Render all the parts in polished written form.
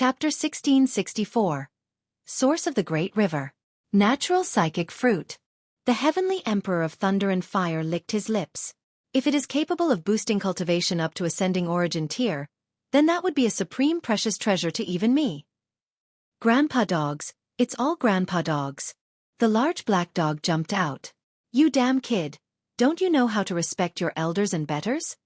Chapter 1664. Source of the Great River. Natural Psychic Fruit. The Heavenly Emperor of Thunder and Fire licked his lips. If it is capable of boosting cultivation up to ascending origin tier, then that would be a supreme precious treasure to even me. Grandpa dogs, it's all grandpa dogs. The large black dog jumped out. You damn kid, don't you know how to respect your elders and betters?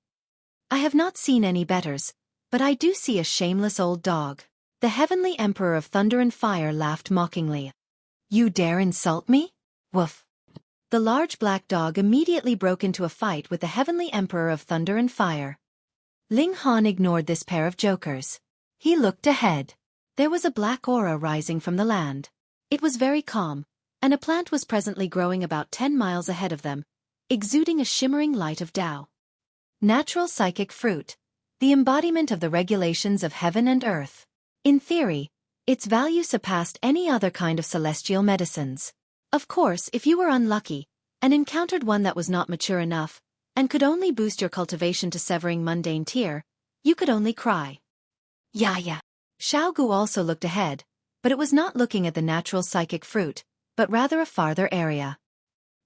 I have not seen any betters, but I do see a shameless old dog. The Heavenly Emperor of Thunder and Fire laughed mockingly. You dare insult me? Woof. The large black dog immediately broke into a fight with the Heavenly Emperor of Thunder and Fire. Ling Han ignored this pair of jokers. He looked ahead. There was a black aura rising from the land. It was very calm, and a plant was presently growing about 10 miles ahead of them, exuding a shimmering light of Tao. Natural Psychic Fruit. The embodiment of the regulations of heaven and earth. In theory, its value surpassed any other kind of celestial medicines. Of course, if you were unlucky, and encountered one that was not mature enough, and could only boost your cultivation to severing mundane tier, you could only cry. Yeah. Xiaogu also looked ahead, but it was not looking at the natural psychic fruit, but rather a farther area.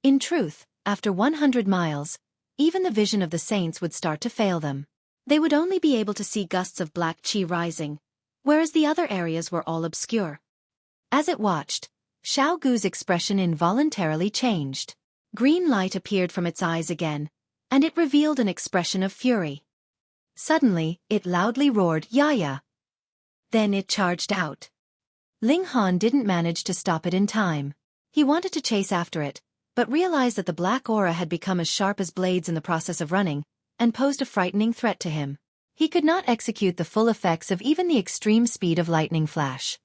In truth, after 100 miles, even the vision of the saints would start to fail them. They would only be able to see gusts of black qi rising, whereas the other areas were all obscure. As it watched, Xiaogu's expression involuntarily changed. Green light appeared from its eyes again, and it revealed an expression of fury. Suddenly, it loudly roared, "Yaya!" Then it charged out. Ling Han didn't manage to stop it in time. He wanted to chase after it, but realized that the black aura had become as sharp as blades in the process of running, and posed a frightening threat to him. He could not execute the full effects of even the extreme speed of lightning flash.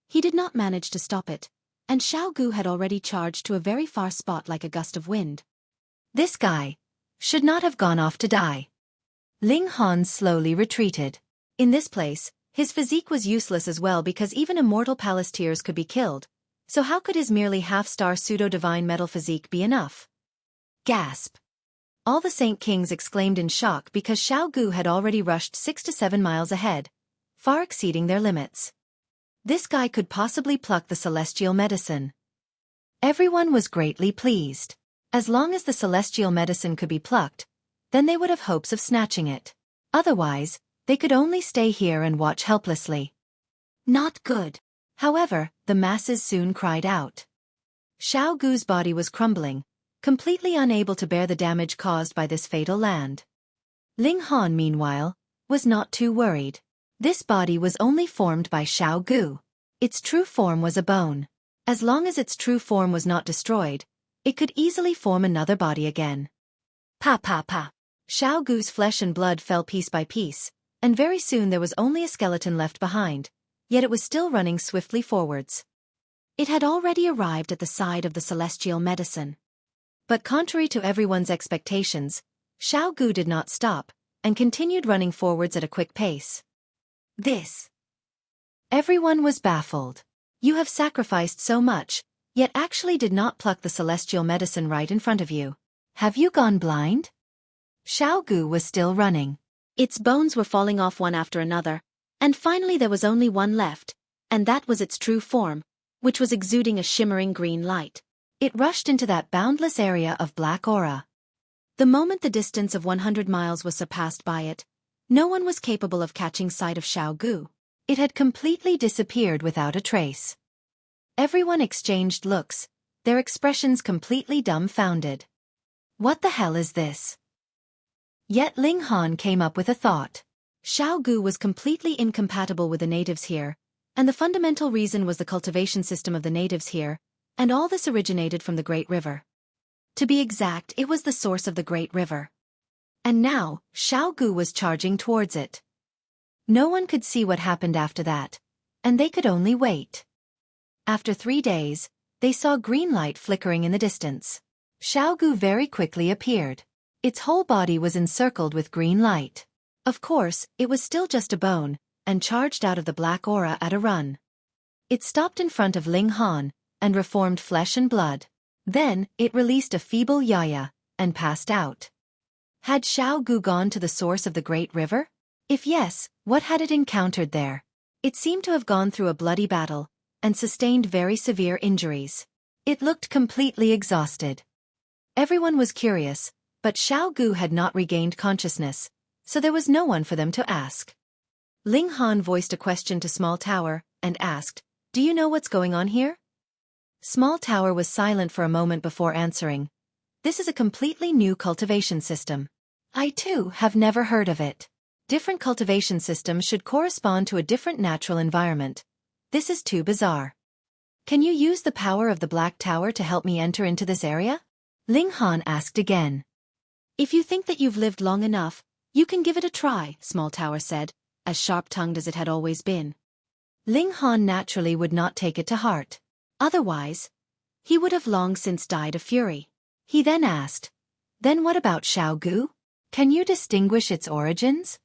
He did not manage to stop it, and Xiaogu had already charged to a very far spot like a gust of wind. This guy should not have gone off to die. Ling Han slowly retreated. In this place, his physique was useless as well because even immortal palastiers could be killed, so how could his merely half-star pseudo-divine metal physique be enough? Gasp! All the Saint Kings exclaimed in shock because Xiaogu had already rushed 6 to 7 miles ahead, far exceeding their limits. This guy could possibly pluck the celestial medicine. Everyone was greatly pleased. As long as the celestial medicine could be plucked, then they would have hopes of snatching it. Otherwise, they could only stay here and watch helplessly. Not good. However, the masses soon cried out. Xiaogu's body was crumbling, completely unable to bear the damage caused by this fatal land. Ling Han, meanwhile, was not too worried. This body was only formed by Xiaogu. Its true form was a bone. As long as its true form was not destroyed, it could easily form another body again. Pa. Xiaogu's flesh and blood fell piece by piece, and very soon there was only a skeleton left behind, yet it was still running swiftly forwards. It had already arrived at the side of the celestial medicine. But contrary to everyone's expectations, Xiaogu did not stop, and continued running forwards at a quick pace. Everyone was baffled. You have sacrificed so much, yet actually did not pluck the celestial medicine right in front of you. Have you gone blind? Xiaogu was still running. Its bones were falling off one after another, and finally there was only one left, and that was its true form, which was exuding a shimmering green light. It rushed into that boundless area of black aura. The moment the distance of 100 miles was surpassed by it, no one was capable of catching sight of Xiaogu. It had completely disappeared without a trace. Everyone exchanged looks, their expressions completely dumbfounded. What the hell is this? Yet Ling Han came up with a thought. Xiaogu was completely incompatible with the natives here, and the fundamental reason was the cultivation system of the natives here, and all this originated from the Great River. To be exact, it was the source of the Great River. And now, Xiaogu was charging towards it. No one could see what happened after that, and they could only wait. After 3 days, they saw green light flickering in the distance. Xiaogu very quickly appeared. Its whole body was encircled with green light. Of course, it was still just a bone, and charged out of the black aura at a run. It stopped in front of Ling Han, and reformed flesh and blood. Then, it released a feeble yaya, and passed out. Had Xiaogu gone to the source of the Great River? If yes, what had it encountered there? It seemed to have gone through a bloody battle and sustained very severe injuries. It looked completely exhausted. Everyone was curious, but Xiao Gu had not regained consciousness, so there was no one for them to ask. Ling Han voiced a question to Small Tower and asked, "Do you know what's going on here?" Small Tower was silent for a moment before answering. "This is a completely new cultivation system. I too have never heard of it. Different cultivation systems should correspond to a different natural environment. This is too bizarre. Can you use the power of the Black Tower to help me enter into this area?" Ling Han asked again. "If you think that you've lived long enough, you can give it a try," Small Tower said, as sharp-tongued as it had always been. Ling Han naturally would not take it to heart. Otherwise, he would have long since died of fury. He then asked, "Then what about Xiao Gu? Can you distinguish its origins?"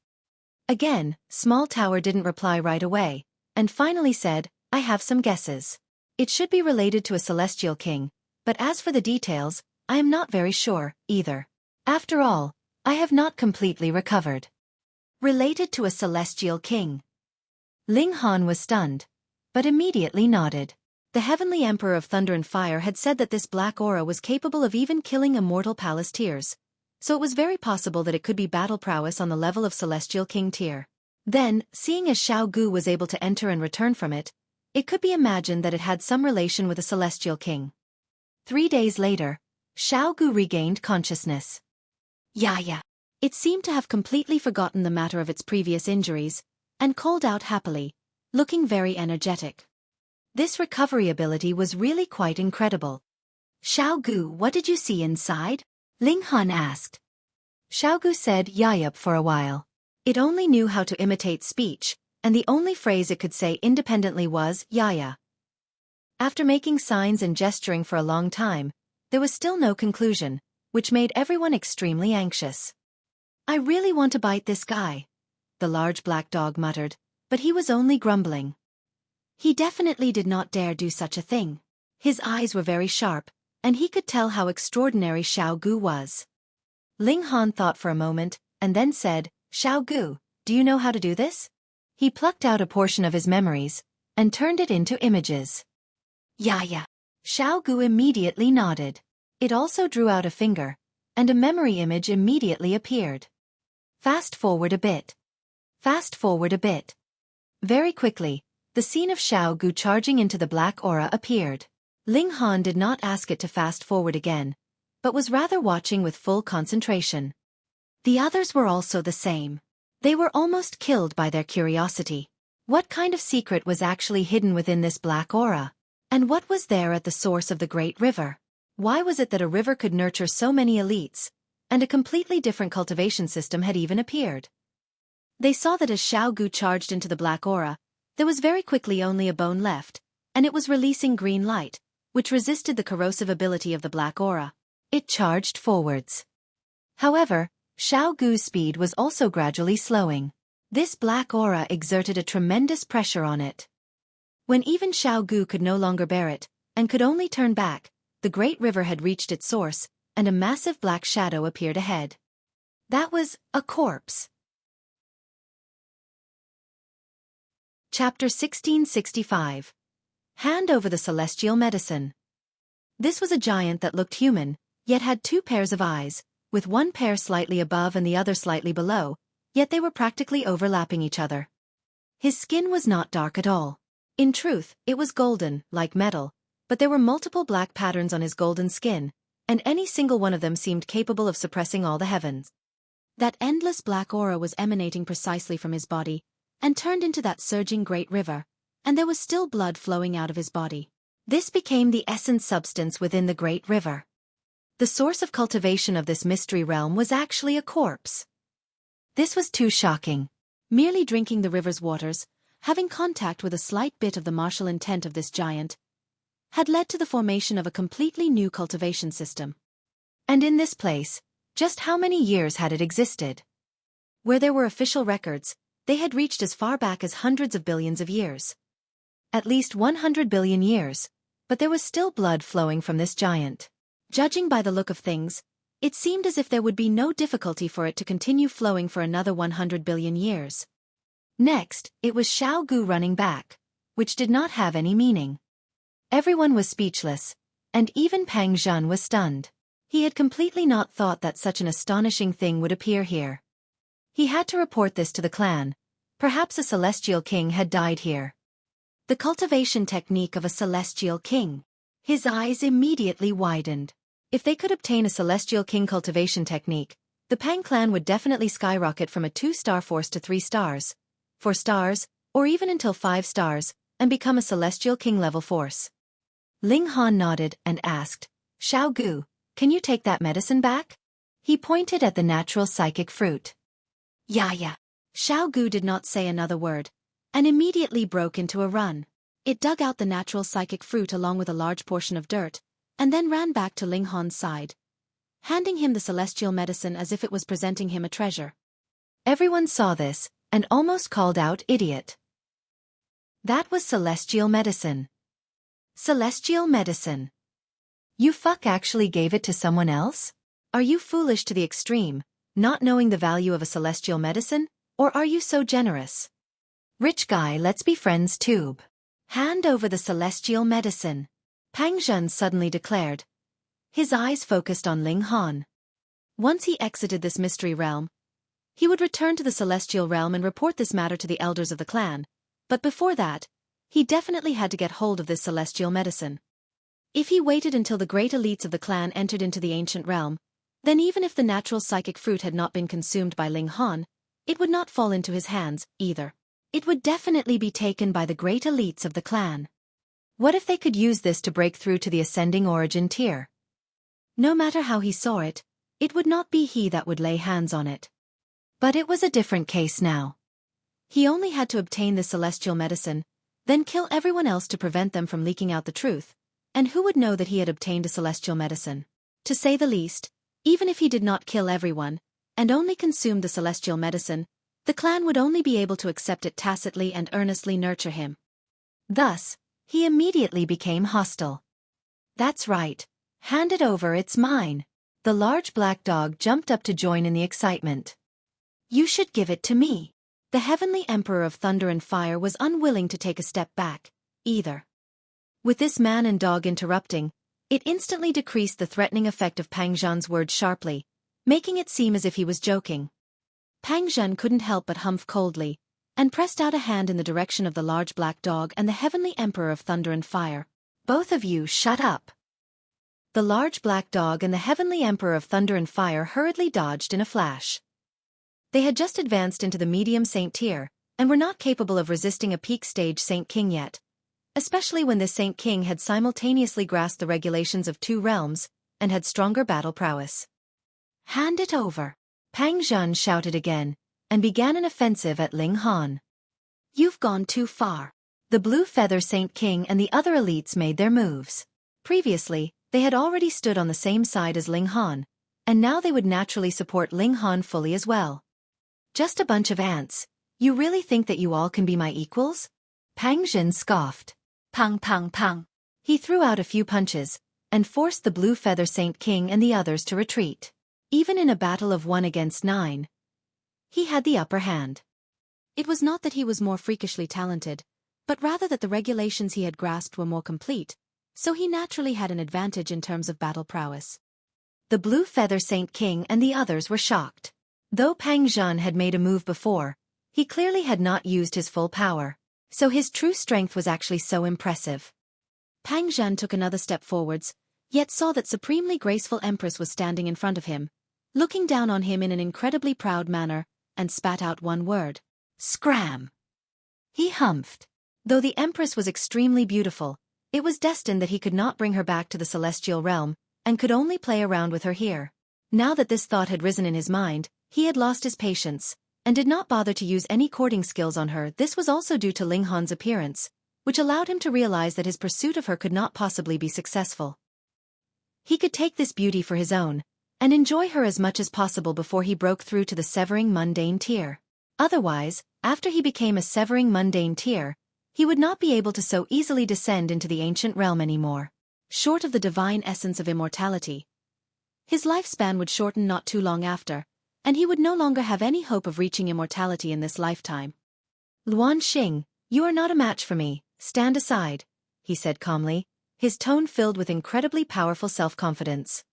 Again, Small Tower didn't reply right away, and finally said, "I have some guesses. It should be related to a celestial king, but as for the details, I am not very sure, either. After all, I have not completely recovered." Related to a celestial king. Ling Han was stunned, but immediately nodded. The Heavenly Emperor of Thunder and Fire had said that this black aura was capable of even killing immortal Palace-tiers, so it was very possible that it could be battle prowess on the level of Celestial King tier. Then, seeing as Xiao Gu was able to enter and return from it, it could be imagined that it had some relation with a Celestial King. 3 days later, Xiao Gu regained consciousness. Yeah. It seemed to have completely forgotten the matter of its previous injuries, and called out happily, looking very energetic. This recovery ability was really quite incredible. "Xiao Gu, what did you see inside?" Ling Han asked. Xiao Gu said "Yayup" for a while. It only knew how to imitate speech, and the only phrase it could say independently was "Yaya." After making signs and gesturing for a long time, there was still no conclusion, which made everyone extremely anxious. "I really want to bite this guy," the large black dog muttered, but he was only grumbling. He definitely did not dare do such a thing. His eyes were very sharp, and he could tell how extraordinary Xiao Gu was. Ling Han thought for a moment, and then said, "Xiao Gu, do you know how to do this?" He plucked out a portion of his memories, and turned it into images. Yeah. Xiao Gu immediately nodded. It also drew out a finger, and a memory image immediately appeared. Fast forward a bit. Very quickly, the scene of Xiao Gu charging into the black aura appeared. Ling Han did not ask it to fast forward again, but was rather watching with full concentration. The others were also the same. They were almost killed by their curiosity. What kind of secret was actually hidden within this black aura? And what was there at the source of the Great River? Why was it that a river could nurture so many elites, and a completely different cultivation system had even appeared? They saw that as Xiao Gu charged into the black aura, there was very quickly only a bone left, and it was releasing green light, which resisted the corrosive ability of the black aura. It charged forwards. However, Xiao Gu's speed was also gradually slowing. This black aura exerted a tremendous pressure on it. When even Xiao Gu could no longer bear it, and could only turn back, the great river had reached its source, and a massive black shadow appeared ahead. That was a corpse. Chapter 1665. Hand over the celestial medicine. This was a giant that looked human, yet had 2 pairs of eyes, with one pair slightly above and the other slightly below, yet they were practically overlapping each other. His skin was not dark at all. In truth, it was golden, like metal, but there were multiple black patterns on his golden skin, and any single one of them seemed capable of suppressing all the heavens. That endless black aura was emanating precisely from his body, and turned into that surging great river, and there was still blood flowing out of his body. This became the essence substance within the great river. The source of cultivation of this mystery realm was actually a corpse. This was too shocking. Merely drinking the river's waters, having contact with a slight bit of the martial intent of this giant, had led to the formation of a completely new cultivation system. And in this place, just how many years had it existed? Where there were official records, they had reached as far back as hundreds of billions of years. At least 100 billion years, but there was still blood flowing from this giant. Judging by the look of things, it seemed as if there would be no difficulty for it to continue flowing for another 100 billion years. Next, it was Xiaogu running back, which did not have any meaning. Everyone was speechless, and even Pang Zhan was stunned. He had completely not thought that such an astonishing thing would appear here. He had to report this to the clan. Perhaps a celestial king had died here. The cultivation technique of a celestial king. His eyes immediately widened. If they could obtain a celestial king cultivation technique, the Pang clan would definitely skyrocket from a 2-star force to 3 stars, 4 stars, or even until 5 stars, and become a celestial king level force. Ling Han nodded and asked, Xiaogu, can you take that medicine back? He pointed at the natural psychic fruit. Yeah. Xiaogu did not say another word, and immediately broke into a run. It dug out the natural psychic fruit along with a large portion of dirt, and then ran back to Ling Han's side, handing him the celestial medicine as if it was presenting him a treasure. Everyone saw this, and almost called out idiot. That was celestial medicine. Celestial medicine. You actually gave it to someone else? Are you foolish to the extreme, not knowing the value of a celestial medicine, or are you so generous? Rich guy, let's be friends too. Hand over the celestial medicine. Pang Zhan suddenly declared. His eyes focused on Ling Han. Once he exited this mystery realm, he would return to the celestial realm and report this matter to the elders of the clan, but before that, he definitely had to get hold of this celestial medicine. If he waited until the great elites of the clan entered into the ancient realm, then even if the natural psychic fruit had not been consumed by Ling Han, it would not fall into his hands, either. It would definitely be taken by the great elites of the clan. What if they could use this to break through to the ascending origin tier? No matter how he saw it, it would not be he that would lay hands on it. But it was a different case now. He only had to obtain the celestial medicine, then kill everyone else to prevent them from leaking out the truth, and who would know that he had obtained a celestial medicine? To say the least, even if he did not kill everyone, and only consumed the celestial medicine, the clan would only be able to accept it tacitly and earnestly nurture him. Thus, he immediately became hostile. That's right. Hand it over, it's mine. The large black dog jumped up to join in the excitement. You should give it to me. The heavenly emperor of thunder and fire was unwilling to take a step back, either. With this man and dog interrupting, it instantly decreased the threatening effect of Pang Zhan's words sharply, making it seem as if he was joking. Pang Zhan couldn't help but humph coldly, and pressed out a hand in the direction of the large black dog and the heavenly emperor of thunder and fire. Both of you shut up. The large black dog and the heavenly emperor of thunder and fire hurriedly dodged in a flash. They had just advanced into the medium saint tier, and were not capable of resisting a peak stage saint king yet, especially when this saint king had simultaneously grasped the regulations of 2 realms, and had stronger battle prowess. Hand it over. Pang Zhan shouted again, and began an offensive at Ling Han. You've gone too far. The Blue Feather Saint King and the other elites made their moves. Previously, they had already stood on the same side as Ling Han, and now they would naturally support Ling Han fully as well. Just a bunch of ants. You really think that you all can be my equals? Pang Zhan scoffed. Pang pang pang. He threw out a few punches, and forced the Blue Feather Saint King and the others to retreat. Even in a battle of 1 against 9, he had the upper hand. It was not that he was more freakishly talented, but rather that the regulations he had grasped were more complete, so he naturally had an advantage in terms of battle prowess. The Blue Feather Saint King and the others were shocked. Though Pang Zhan had made a move before, he clearly had not used his full power, so his true strength was actually so impressive. Pang Zhan took another step forwards, yet saw that supremely graceful Empress was standing in front of him, looking down on him in an incredibly proud manner, and spat out one word. Scram! He humphed. Though the Empress was extremely beautiful, it was destined that he could not bring her back to the celestial realm, and could only play around with her here. Now that this thought had risen in his mind, he had lost his patience, and did not bother to use any courting skills on her. This was also due to Ling Han's appearance, which allowed him to realize that his pursuit of her could not possibly be successful. He could take this beauty for his own, and enjoy her as much as possible before he broke through to the severing mundane tier. Otherwise, after he became a severing mundane tier, he would not be able to so easily descend into the ancient realm anymore. Short of the divine essence of immortality, his lifespan would shorten not too long after, and he would no longer have any hope of reaching immortality in this lifetime. Luan Xing, you are not a match for me, stand aside, he said calmly, his tone filled with incredibly powerful self-confidence.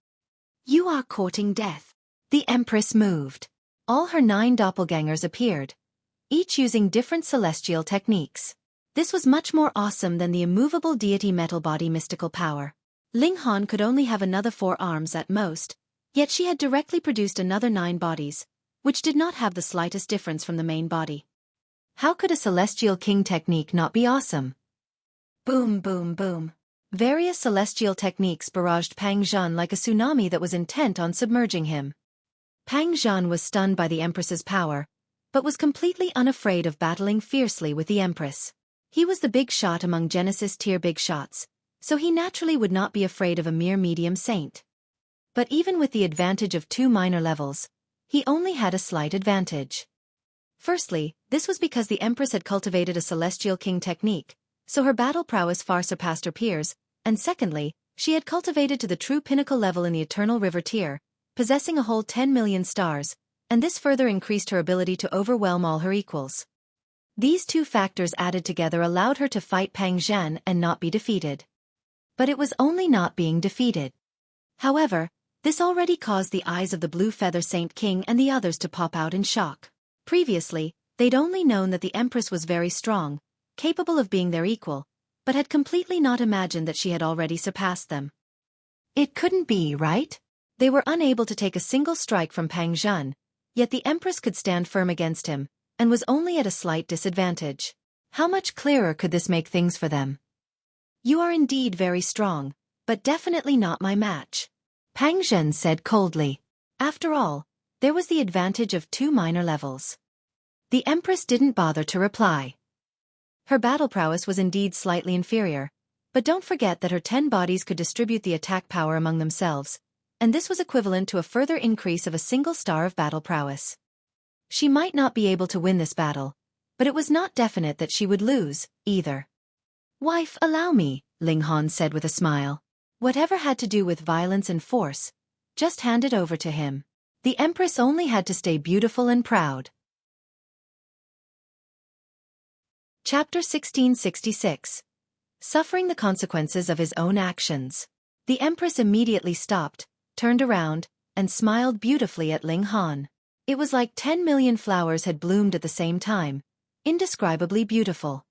You are courting death. The Empress moved. All her 9 doppelgangers appeared, each using different celestial techniques. This was much more awesome than the immovable deity metal body mystical power. Ling Han could only have another 4 arms at most, yet she had directly produced another 9 bodies, which did not have the slightest difference from the main body. How could a celestial king technique not be awesome? Boom, boom, boom. Various celestial techniques barraged Pang Zhan like a tsunami that was intent on submerging him. Pang Zhan was stunned by the Empress's power, but was completely unafraid of battling fiercely with the Empress. He was the big shot among Genesis tier big shots, so he naturally would not be afraid of a mere medium saint. But even with the advantage of 2 minor levels, he only had a slight advantage. Firstly, this was because the Empress had cultivated a celestial king technique, so her battle prowess far surpassed her peers, and secondly, she had cultivated to the true pinnacle level in the Eternal River tier, possessing a whole 10 million stars, and this further increased her ability to overwhelm all her equals. These 2 factors added together allowed her to fight Pang Zhan and not be defeated. But it was only not being defeated. However, this already caused the eyes of the Blue Feather Saint King and the others to pop out in shock. Previously, they'd only known that the Empress was very strong, capable of being their equal, but had completely not imagined that she had already surpassed them. It couldn't be, right? They were unable to take a single strike from Pang Zhan, yet the Empress could stand firm against him, and was only at a slight disadvantage. How much clearer could this make things for them? You are indeed very strong, but definitely not my match, Pang Zhan said coldly. After all, there was the advantage of 2 minor levels. The Empress didn't bother to reply. Her battle prowess was indeed slightly inferior, but don't forget that her 10 bodies could distribute the attack power among themselves, and this was equivalent to a further increase of a single star of battle prowess. She might not be able to win this battle, but it was not definite that she would lose, either. Wife, allow me, Ling Han said with a smile. Whatever had to do with violence and force, just hand it over to him. The Empress only had to stay beautiful and proud. Chapter 1666. Suffering the consequences of his own actions. The Empress immediately stopped, turned around, and smiled beautifully at Ling Han. It was like 10 million flowers had bloomed at the same time, indescribably beautiful.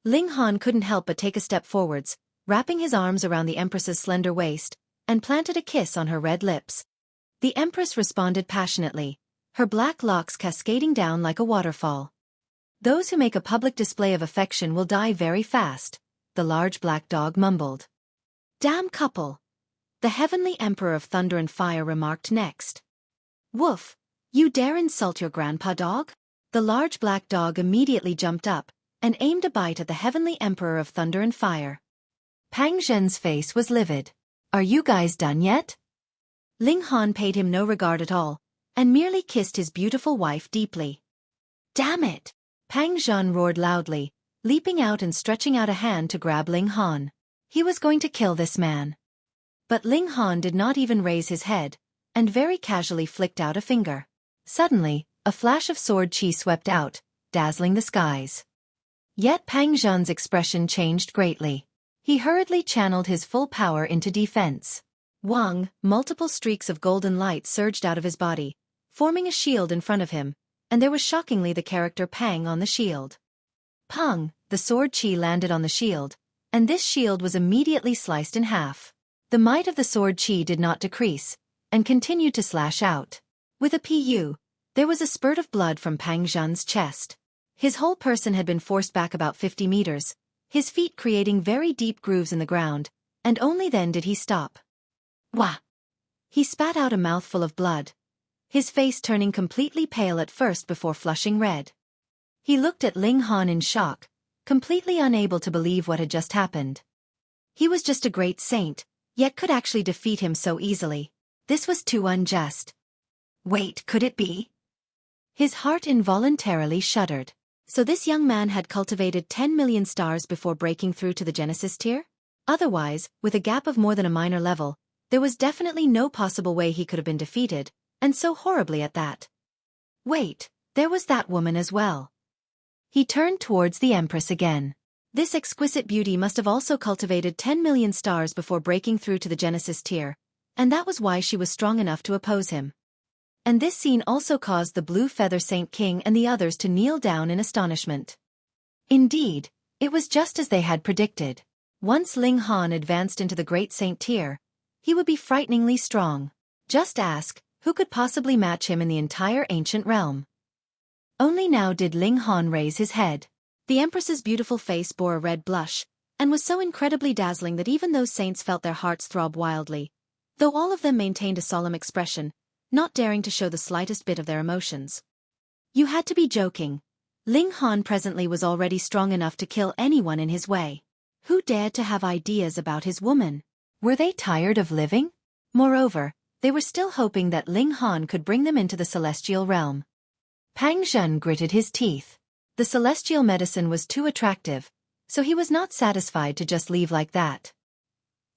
Ling Han couldn't help but take a step forwards, wrapping his arms around the Empress's slender waist, and planted a kiss on her red lips. The Empress responded passionately, her black locks cascading down like a waterfall. Those who make a public display of affection will die very fast, the large black dog mumbled. Damn couple, the heavenly Emperor of Thunder and Fire remarked next. Woof, you dare insult your grandpa dog? The large black dog immediately jumped up, and aimed a bite at the heavenly Emperor of Thunder and Fire. Pang Zhen's face was livid. Are you guys done yet? Ling Han paid him no regard at all, and merely kissed his beautiful wife deeply. Damn it! Pang Zhan roared loudly, leaping out and stretching out a hand to grab Ling Han. He was going to kill this man. But Ling Han did not even raise his head, and very casually flicked out a finger. Suddenly, a flash of sword chi swept out, dazzling the skies. Yet Pang Zhan's expression changed greatly. He hurriedly channeled his full power into defense. Wang, multiple streaks of golden light surged out of his body, forming a shield in front of him, and there was shockingly the character Pang on the shield. Pang, the sword chi landed on the shield, and this shield was immediately sliced in half. The might of the sword chi did not decrease, and continued to slash out. With a pu, there was a spurt of blood from Pang Zhan's chest. His whole person had been forced back about 50 meters, his feet creating very deep grooves in the ground, and only then did he stop. Wah! He spat out a mouthful of blood, his face turning completely pale at first before flushing red. He looked at Ling Han in shock, completely unable to believe what had just happened. He was just a great saint, yet could actually defeat him so easily. This was too unjust. Wait, could it be? His heart involuntarily shuddered. So this young man had cultivated 10 million stars before breaking through to the Genesis tier? Otherwise, with a gap of more than a minor level, there was definitely no possible way he could have been defeated, and so horribly at that. Wait, there was that woman as well. He turned towards the Empress again. This exquisite beauty must have also cultivated 10 million stars before breaking through to the Genesis tier, and that was why she was strong enough to oppose him. And this scene also caused the Blue Feather Saint King and the others to kneel down in astonishment. Indeed, it was just as they had predicted. Once Ling Han advanced into the Great Saint tier, he would be frighteningly strong. Just ask, who could possibly match him in the entire ancient realm? Only now did Ling Han raise his head. The Empress's beautiful face bore a red blush, and was so incredibly dazzling that even those saints felt their hearts throb wildly, though all of them maintained a solemn expression, not daring to show the slightest bit of their emotions. You had to be joking. Ling Han presently was already strong enough to kill anyone in his way. Who dared to have ideas about his woman? Were they tired of living? Moreover, they were still hoping that Ling Han could bring them into the celestial realm. Pang Zhen gritted his teeth. The celestial medicine was too attractive, so he was not satisfied to just leave like that.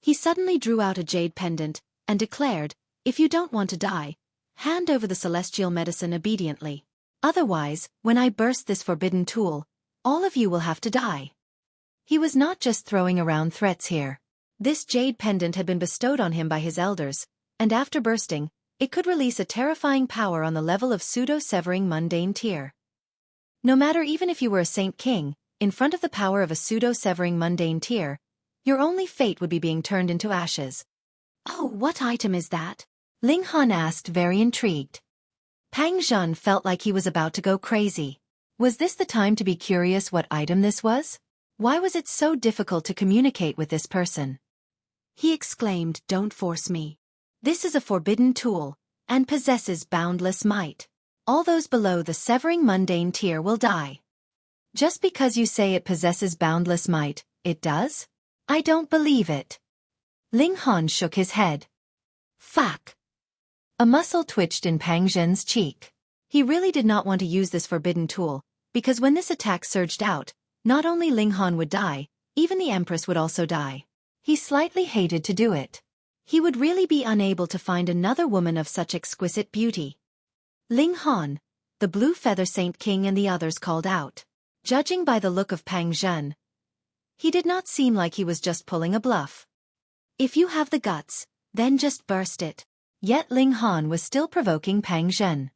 He suddenly drew out a jade pendant, and declared, "If you don't want to die, hand over the celestial medicine obediently. Otherwise, when I burst this forbidden tool, all of you will have to die." He was not just throwing around threats here. This jade pendant had been bestowed on him by his elders, and after bursting, it could release a terrifying power on the level of pseudo-severing mundane tier. No matter even if you were a Saint King, in front of the power of a pseudo-severing mundane tier, your only fate would be being turned into ashes. "Oh, what item is that?" Ling Han asked, very intrigued. Pang Zhen felt like he was about to go crazy. Was this the time to be curious what item this was? Why was it so difficult to communicate with this person? He exclaimed, "Don't force me. This is a forbidden tool, and possesses boundless might. All those below the severing mundane tier will die." Just because you say it possesses boundless might, it does? I don't believe it. Ling Han shook his head. Fuck. A muscle twitched in Pang Zhen's cheek. He really did not want to use this forbidden tool, because when this attack surged out, not only Ling Han would die, even the Empress would also die. He slightly hated to do it. He would really be unable to find another woman of such exquisite beauty. Ling Han, the Blue Feather Saint King and the others called out. Judging by the look of Pang Zhen, he did not seem like he was just pulling a bluff. If you have the guts, then just burst it. Yet Ling Han was still provoking Pang Zhen.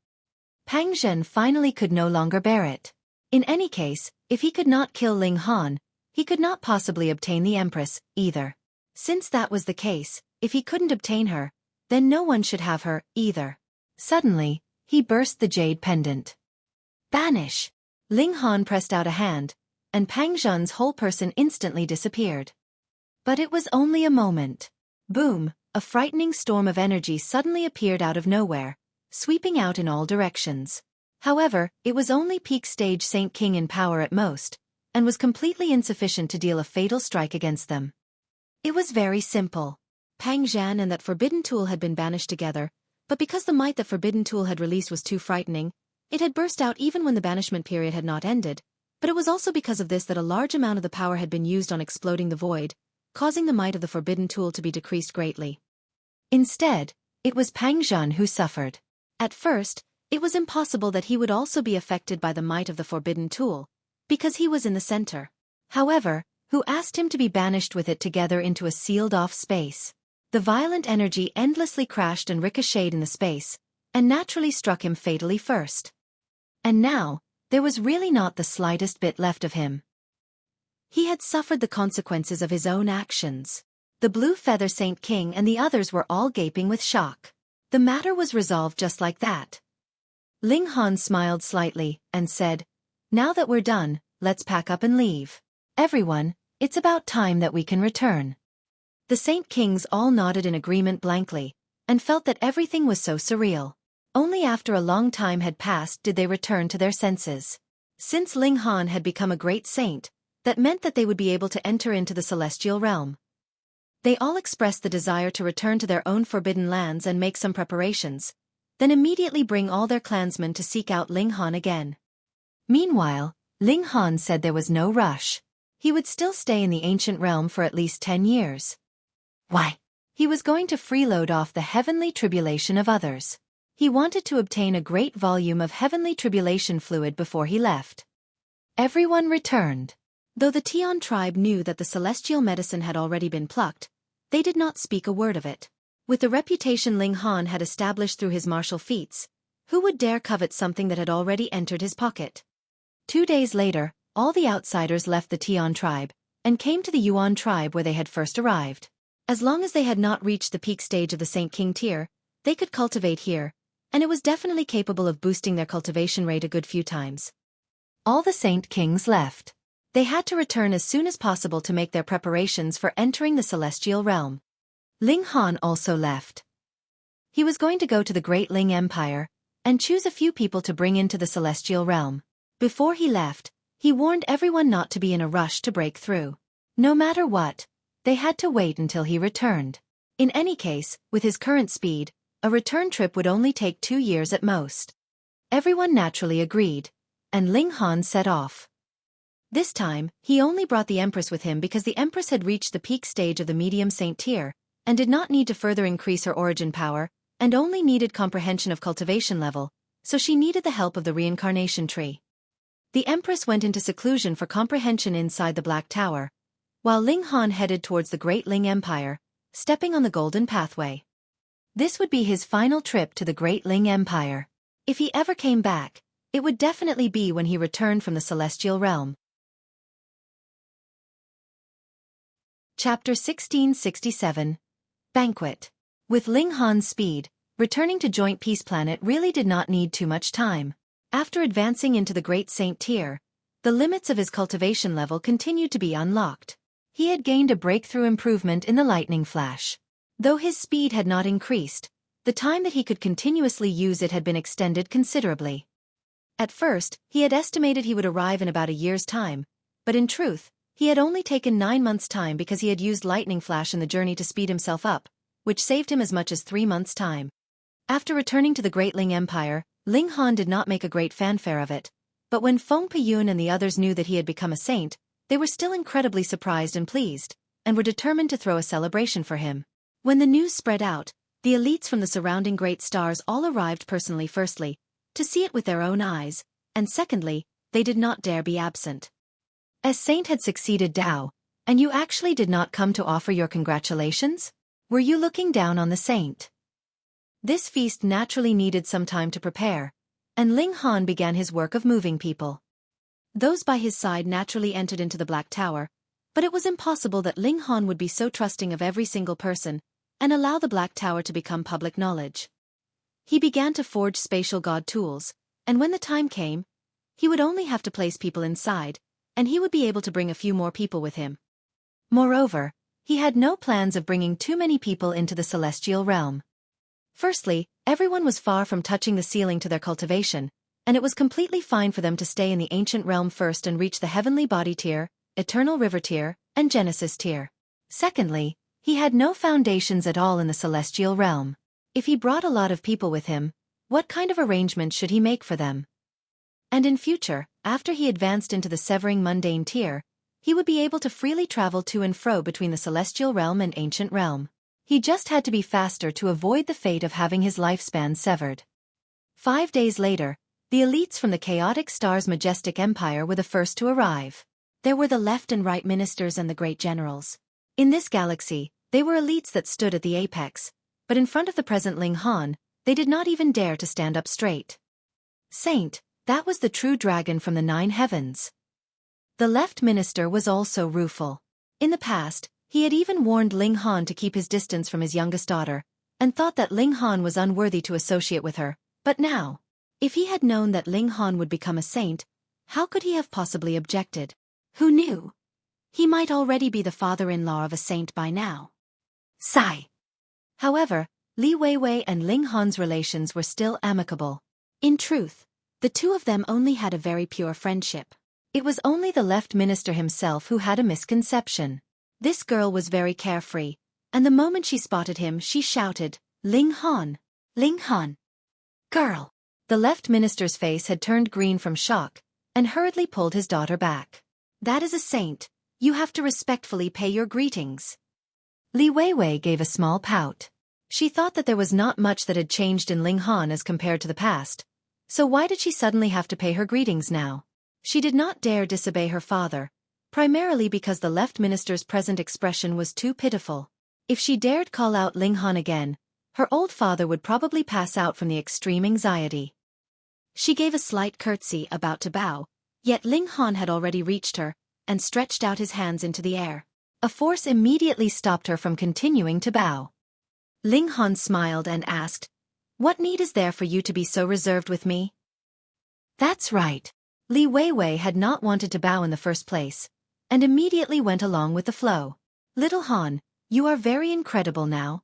Pang Zhen finally could no longer bear it. In any case, if he could not kill Ling Han, he could not possibly obtain the Empress, either. Since that was the case, if he couldn't obtain her, then no one should have her, either. Suddenly, he burst the jade pendant. Banish! Ling Han pressed out a hand, and Pang Zhen's whole person instantly disappeared. But it was only a moment. Boom! A frightening storm of energy suddenly appeared out of nowhere, sweeping out in all directions. However, it was only peak stage Saint King in power at most, and was completely insufficient to deal a fatal strike against them. It was very simple. Pang Zhen and that forbidden tool had been banished together, but because the might the forbidden tool had released was too frightening, it had burst out even when the banishment period had not ended, but it was also because of this that a large amount of the power had been used on exploding the void, causing the might of the forbidden tool to be decreased greatly. Instead, it was Pang Zhen who suffered. At first, it was impossible that he would also be affected by the might of the forbidden tool, because he was in the center. However, who asked him to be banished with it together into a sealed-off space? The violent energy endlessly crashed and ricocheted in the space, and naturally struck him fatally first. And now, there was really not the slightest bit left of him. He had suffered the consequences of his own actions. The Blue Feather Saint King and the others were all gaping with shock. The matter was resolved just like that. Ling Han smiled slightly, and said, "Now that we're done, let's pack up and leave. Everyone, it's about time that we can return." The Saint Kings all nodded in agreement blankly, and felt that everything was so surreal. Only after a long time had passed did they return to their senses. Since Ling Han had become a great saint, that meant that they would be able to enter into the celestial realm. They all expressed the desire to return to their own forbidden lands and make some preparations, then immediately bring all their clansmen to seek out Ling Han again. Meanwhile, Ling Han said there was no rush. He would still stay in the ancient realm for at least 10 years. Why? He was going to freeload off the heavenly tribulation of others. He wanted to obtain a great volume of heavenly tribulation fluid before he left. Everyone returned. Though the Tian tribe knew that the celestial medicine had already been plucked, they did not speak a word of it. With the reputation Ling Han had established through his martial feats, who would dare covet something that had already entered his pocket? 2 days later, all the outsiders left the Tian tribe, and came to the Yuan tribe where they had first arrived. As long as they had not reached the peak stage of the Saint King tier, they could cultivate here, and it was definitely capable of boosting their cultivation rate a good few times. All the Saint Kings left. They had to return as soon as possible to make their preparations for entering the celestial realm. Ling Han also left. He was going to go to the Great Ling Empire, and choose a few people to bring into the celestial realm. Before he left, he warned everyone not to be in a rush to break through. No matter what, they had to wait until he returned. In any case, with his current speed, a return trip would only take 2 years at most. Everyone naturally agreed, and Ling Han set off. This time, he only brought the Empress with him because the Empress had reached the peak stage of the medium saint tier, and did not need to further increase her origin power, and only needed comprehension of cultivation level, so she needed the help of the reincarnation tree. The Empress went into seclusion for comprehension inside the Black Tower, while Ling Han headed towards the Great Ling Empire, stepping on the golden pathway. This would be his final trip to the Great Ling Empire. If he ever came back, it would definitely be when he returned from the celestial realm. Chapter 1667. Banquet. With Ling Han's speed, returning to Joint Peace Planet really did not need too much time. After advancing into the Great Saint tier, the limits of his cultivation level continued to be unlocked. He had gained a breakthrough improvement in the lightning flash. Though his speed had not increased, the time that he could continuously use it had been extended considerably. At first, he had estimated he would arrive in about a year's time, but in truth, he had only taken 9 months' time because he had used lightning flash in the journey to speed himself up, which saved him as much as 3 months' time. After returning to the Great Ling Empire, Ling Han did not make a great fanfare of it, but when Feng Piyun and the others knew that he had become a saint, they were still incredibly surprised and pleased, and were determined to throw a celebration for him. When the news spread out, the elites from the surrounding great stars all arrived personally firstly, to see it with their own eyes, and secondly, they did not dare be absent. As Saint had succeeded Dao, and you actually did not come to offer your congratulations? Were you looking down on the Saint? This feast naturally needed some time to prepare, and Ling Han began his work of moving people. Those by his side naturally entered into the Black Tower, but it was impossible that Ling Han would be so trusting of every single person, and allow the Black Tower to become public knowledge. He began to forge spatial god tools, and when the time came, he would only have to place people inside, and he would be able to bring a few more people with him. Moreover, he had no plans of bringing too many people into the celestial realm. Firstly, everyone was far from touching the ceiling to their cultivation, and it was completely fine for them to stay in the ancient realm first and reach the heavenly body tier, eternal river tier, and Genesis tier. Secondly, he had no foundations at all in the celestial realm. If he brought a lot of people with him, what kind of arrangements should he make for them? And in future, after he advanced into the severing mundane tier, he would be able to freely travel to and fro between the celestial realm and ancient realm. He just had to be faster to avoid the fate of having his lifespan severed. 5 days later, the elites from the chaotic star's majestic empire were the first to arrive. There were the left and right ministers and the great generals. In this galaxy, they were elites that stood at the apex, but in front of the present Ling Han, they did not even dare to stand up straight. Saint, that was the true dragon from the 9 heavens. The left minister was also rueful. In the past, he had even warned Ling Han to keep his distance from his youngest daughter, and thought that Ling Han was unworthy to associate with her, but now, if he had known that Ling Han would become a saint, how could he have possibly objected? Who knew? He might already be the father-in-law of a saint by now. Sigh. However, Li Weiwei and Ling Han's relations were still amicable. In truth, the two of them only had a very pure friendship. It was only the left minister himself who had a misconception. This girl was very carefree, and the moment she spotted him she shouted, "Ling Han! Ling Han! Girl!" The left minister's face had turned green from shock, and hurriedly pulled his daughter back. "That is a saint, you have to respectfully pay your greetings." Li Weiwei gave a small pout. She thought that there was not much that had changed in Ling Han as compared to the past, so why did she suddenly have to pay her greetings now? She did not dare disobey her father, primarily because the left minister's present expression was too pitiful. If she dared call out Ling Han again, her old father would probably pass out from the extreme anxiety. She gave a slight curtsy, about to bow, yet Ling Han had already reached her, and stretched out his hands into the air. A force immediately stopped her from continuing to bow. Ling Han smiled and asked, "What need is there for you to be so reserved with me?" "That's right." Li Weiwei had not wanted to bow in the first place, and immediately went along with the flow. "Little Han, you are very incredible now."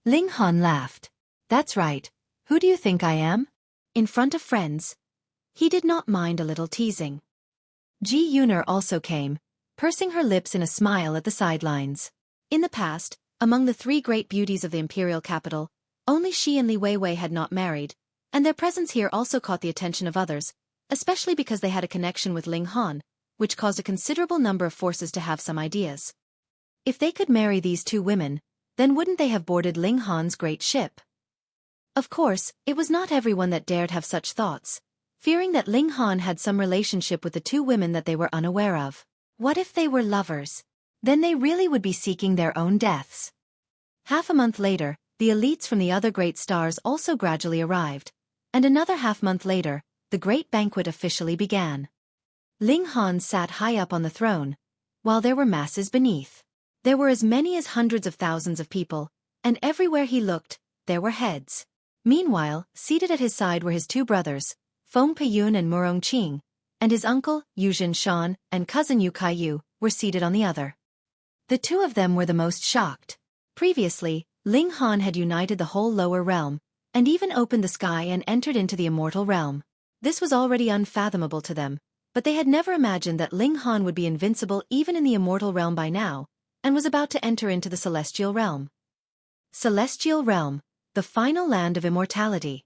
Ling Han laughed. "That's right. Who do you think I am?" In front of friends. He did not mind a little teasing. Ji Yuner also came, pursing her lips in a smile at the sidelines. In the past, among the three great beauties of the imperial capital, only she and Li Weiwei had not married, and their presence here also caught the attention of others, especially because they had a connection with Ling Han, which caused a considerable number of forces to have some ideas. If they could marry these two women, then wouldn't they have boarded Ling Han's great ship? Of course, it was not everyone that dared have such thoughts, fearing that Ling Han had some relationship with the two women that they were unaware of. What if they were lovers? Then they really would be seeking their own deaths. Half a month later, the elites from the other great stars also gradually arrived, and another half-month later, the great banquet officially began. Ling Han sat high up on the throne, while there were masses beneath. There were as many as hundreds of thousands of people, and everywhere he looked, there were heads. Meanwhile, seated at his side were his two brothers, Feng Peiyun and Murong Qing, and his uncle, Yuzhen Shan, and cousin Yu Kaiyu, were seated on the other. The two of them were the most shocked. Previously, Ling Han had united the whole lower realm, and even opened the sky and entered into the immortal realm. This was already unfathomable to them, but they had never imagined that Ling Han would be invincible even in the immortal realm by now, and was about to enter into the celestial realm. Celestial realm, the final land of immortality.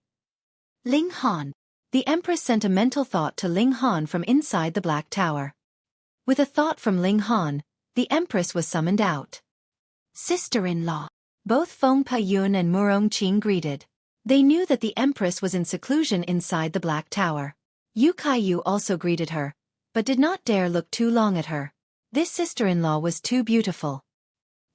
Ling Han. The Empress sent a mental thought to Ling Han from inside the Black Tower. With a thought from Ling Han, the Empress was summoned out. Sister-in-law. Both Feng Peiyun and Murong Qing greeted. They knew that the Empress was in seclusion inside the Black Tower. Yu Kaiyu also greeted her, but did not dare look too long at her. This sister-in-law was too beautiful.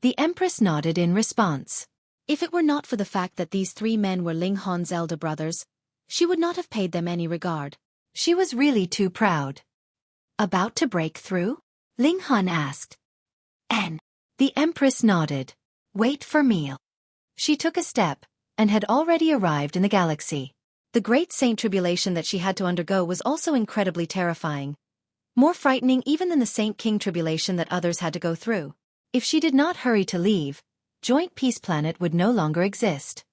The Empress nodded in response. If it were not for the fact that these three men were Ling Han's elder brothers, she would not have paid them any regard. She was really too proud. About to break through? Ling Han asked. The Empress nodded. Wait for meal. She took a step, and had already arrived in the galaxy. The great saint tribulation that she had to undergo was also incredibly terrifying. More frightening even than the Saint King tribulation that others had to go through. If she did not hurry to leave, Joint Peace Planet would no longer exist.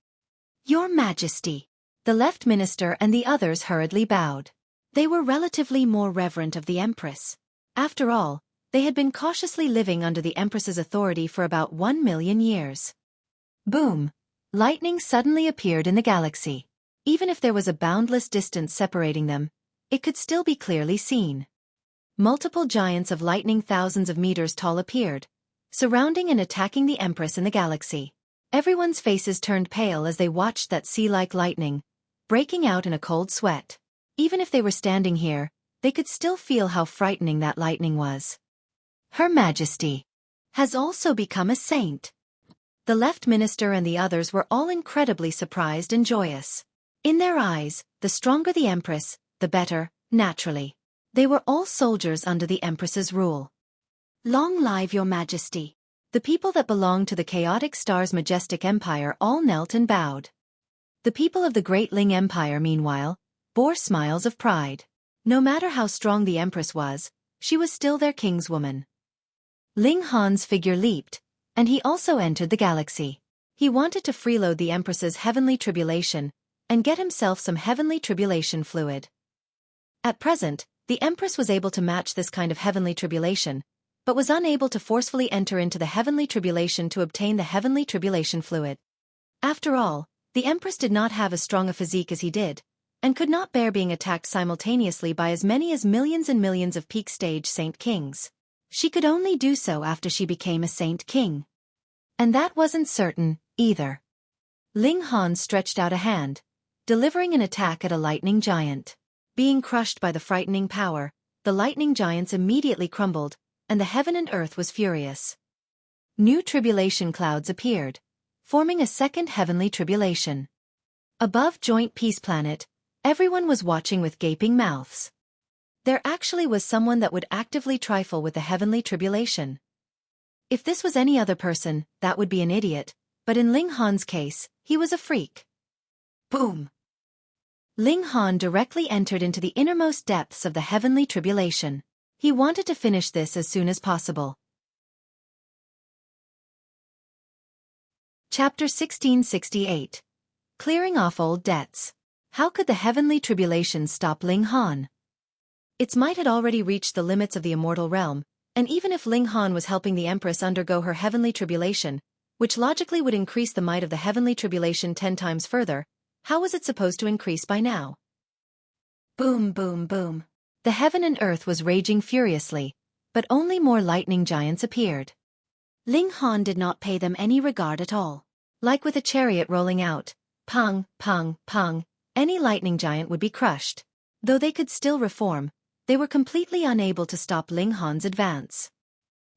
Your Majesty. The left minister and the others hurriedly bowed. They were relatively more reverent of the Empress. After all, they had been cautiously living under the Empress's authority for about 1 million years. Boom! Lightning suddenly appeared in the galaxy. Even if there was a boundless distance separating them, it could still be clearly seen. Multiple giants of lightning thousands of meters tall appeared, surrounding and attacking the Empress in the galaxy. Everyone's faces turned pale as they watched that sea-like lightning, breaking out in a cold sweat. Even if they were standing here, they could still feel how frightening that lightning was. Her Majesty has also become a saint. The left minister and the others were all incredibly surprised and joyous. In their eyes, the stronger the Empress, the better, naturally. They were all soldiers under the Empress's rule. Long live your Majesty. The people that belonged to the chaotic star's majestic empire all knelt and bowed. The people of the Great Ling Empire, meanwhile, bore smiles of pride. No matter how strong the Empress was, she was still their kingswoman. Ling Han's figure leaped, and he also entered the galaxy. He wanted to freeload the Empress's heavenly tribulation, and get himself some heavenly tribulation fluid. At present, the Empress was able to match this kind of heavenly tribulation, but was unable to forcefully enter into the heavenly tribulation to obtain the heavenly tribulation fluid. After all, the Empress did not have as strong a physique as he did, and could not bear being attacked simultaneously by as many as millions and millions of peak stage Saint Kings. She could only do so after she became a Saint King. And that wasn't certain, either. Ling Han stretched out a hand, delivering an attack at a lightning giant. Being crushed by the frightening power, the lightning giants immediately crumbled, and the heaven and earth was furious. New tribulation clouds appeared, forming a second heavenly tribulation. Above Joint Peace Planet, everyone was watching with gaping mouths. There actually was someone that would actively trifle with the heavenly tribulation. If this was any other person, that would be an idiot, but in Ling Han's case, he was a freak. Boom! Ling Han directly entered into the innermost depths of the heavenly tribulation. He wanted to finish this as soon as possible. Chapter 1668. Clearing off old debts. How could the heavenly tribulation stop Ling Han? Its might had already reached the limits of the immortal realm, and even if Ling Han was helping the Empress undergo her heavenly tribulation, which logically would increase the might of the heavenly tribulation 10 times further, how was it supposed to increase by now? Boom, boom, boom. The heaven and earth was raging furiously, but only more lightning giants appeared. Ling Han did not pay them any regard at all. Like with a chariot rolling out, pung, pung, pung, any lightning giant would be crushed. Though they could still reform, they were completely unable to stop Ling Han's advance.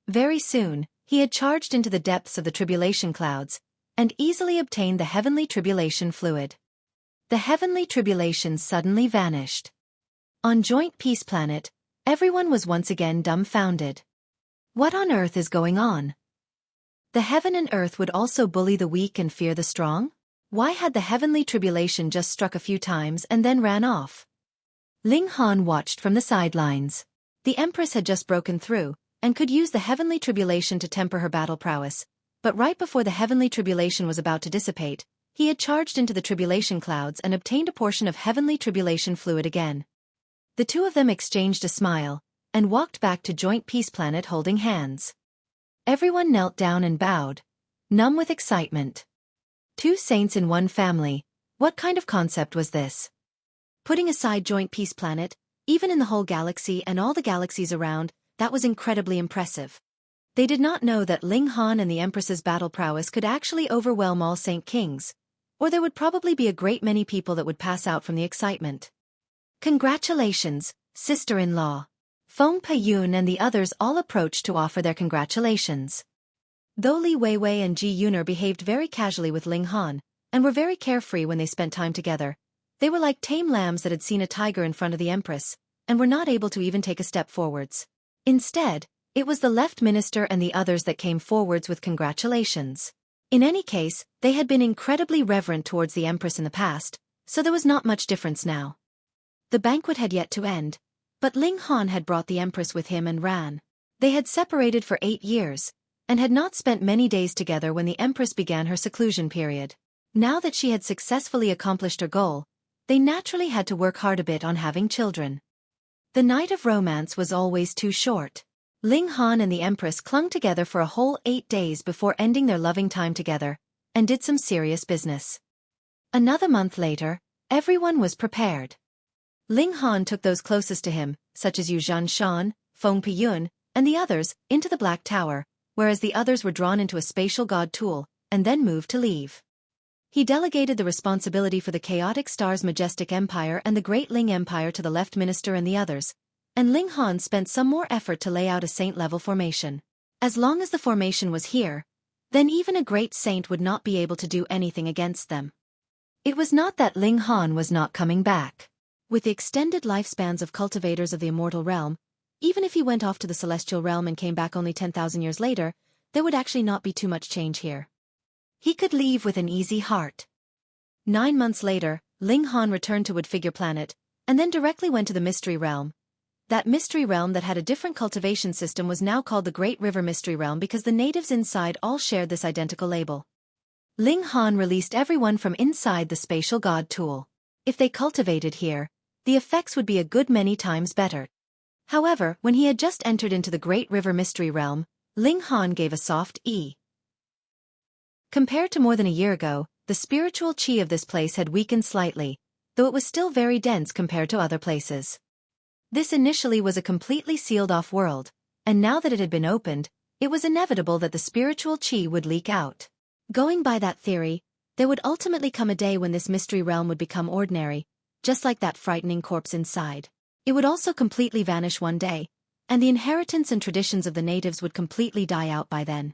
Very soon, he had charged into the depths of the tribulation clouds, and easily obtained the heavenly tribulation fluid. The heavenly tribulation suddenly vanished. On Joint Peace Planet, everyone was once again dumbfounded. What on earth is going on? The heaven and earth would also bully the weak and fear the strong? Why had the heavenly tribulation just struck a few times and then ran off? Ling Han watched from the sidelines. The Empress had just broken through, and could use the heavenly tribulation to temper her battle prowess, but right before the heavenly tribulation was about to dissipate, he had charged into the tribulation clouds and obtained a portion of heavenly tribulation fluid again. The two of them exchanged a smile, and walked back to Joint Peace Planet holding hands. Everyone knelt down and bowed, numb with excitement. Two saints in one family, what kind of concept was this? Putting aside Joint Peace Planet, even in the whole galaxy and all the galaxies around, that was incredibly impressive. They did not know that Ling Han and the Empress's battle prowess could actually overwhelm all Saint Kings, or there would probably be a great many people that would pass out from the excitement. Congratulations, sister-in-law. Feng Peiyun and the others all approached to offer their congratulations. Though Li Weiwei and Ji Yuner behaved very casually with Ling Han, and were very carefree when they spent time together, they were like tame lambs that had seen a tiger in front of the Empress, and were not able to even take a step forwards. Instead, it was the left minister and the others that came forwards with congratulations. In any case, they had been incredibly reverent towards the Empress in the past, so there was not much difference now. The banquet had yet to end, but Ling Han had brought the Empress with him and ran. They had separated for 8 years, and had not spent many days together when the Empress began her seclusion period. Now that she had successfully accomplished her goal, they naturally had to work hard a bit on having children. The night of romance was always too short. Ling Han and the Empress clung together for a whole 8 days before ending their loving time together, and did some serious business. Another month later, everyone was prepared. Ling Han took those closest to him, such as Yu Zhanshan, Feng Peiyun, and the others, into the Black Tower, whereas the others were drawn into a spatial god tool, and then moved to leave. He delegated the responsibility for the chaotic star's majestic empire and the Great Ling Empire to the left minister and the others, and Ling Han spent some more effort to lay out a saint-level formation. As long as the formation was here, then even a great saint would not be able to do anything against them. It was not that Ling Han was not coming back. With the extended lifespans of cultivators of the immortal realm, even if he went off to the celestial realm and came back only 10,000 years later, there would actually not be too much change here. He could leave with an easy heart. 9 months later, Ling Han returned to Woodfigure Planet, and then directly went to the Mystery Realm. That Mystery Realm that had a different cultivation system was now called the Great River Mystery Realm because the natives inside all shared this identical label. Ling Han released everyone from inside the spatial god tool. If they cultivated here, the effects would be a good many times better. However, when he had just entered into the Great River Mystery Realm, Ling Han gave a soft "E." Compared to more than a year ago, the spiritual qi of this place had weakened slightly, though it was still very dense compared to other places. This initially was a completely sealed-off world, and now that it had been opened, it was inevitable that the spiritual qi would leak out. Going by that theory, there would ultimately come a day when this mystery realm would become ordinary, just like that frightening corpse inside. It would also completely vanish one day, and the inheritance and traditions of the natives would completely die out by then.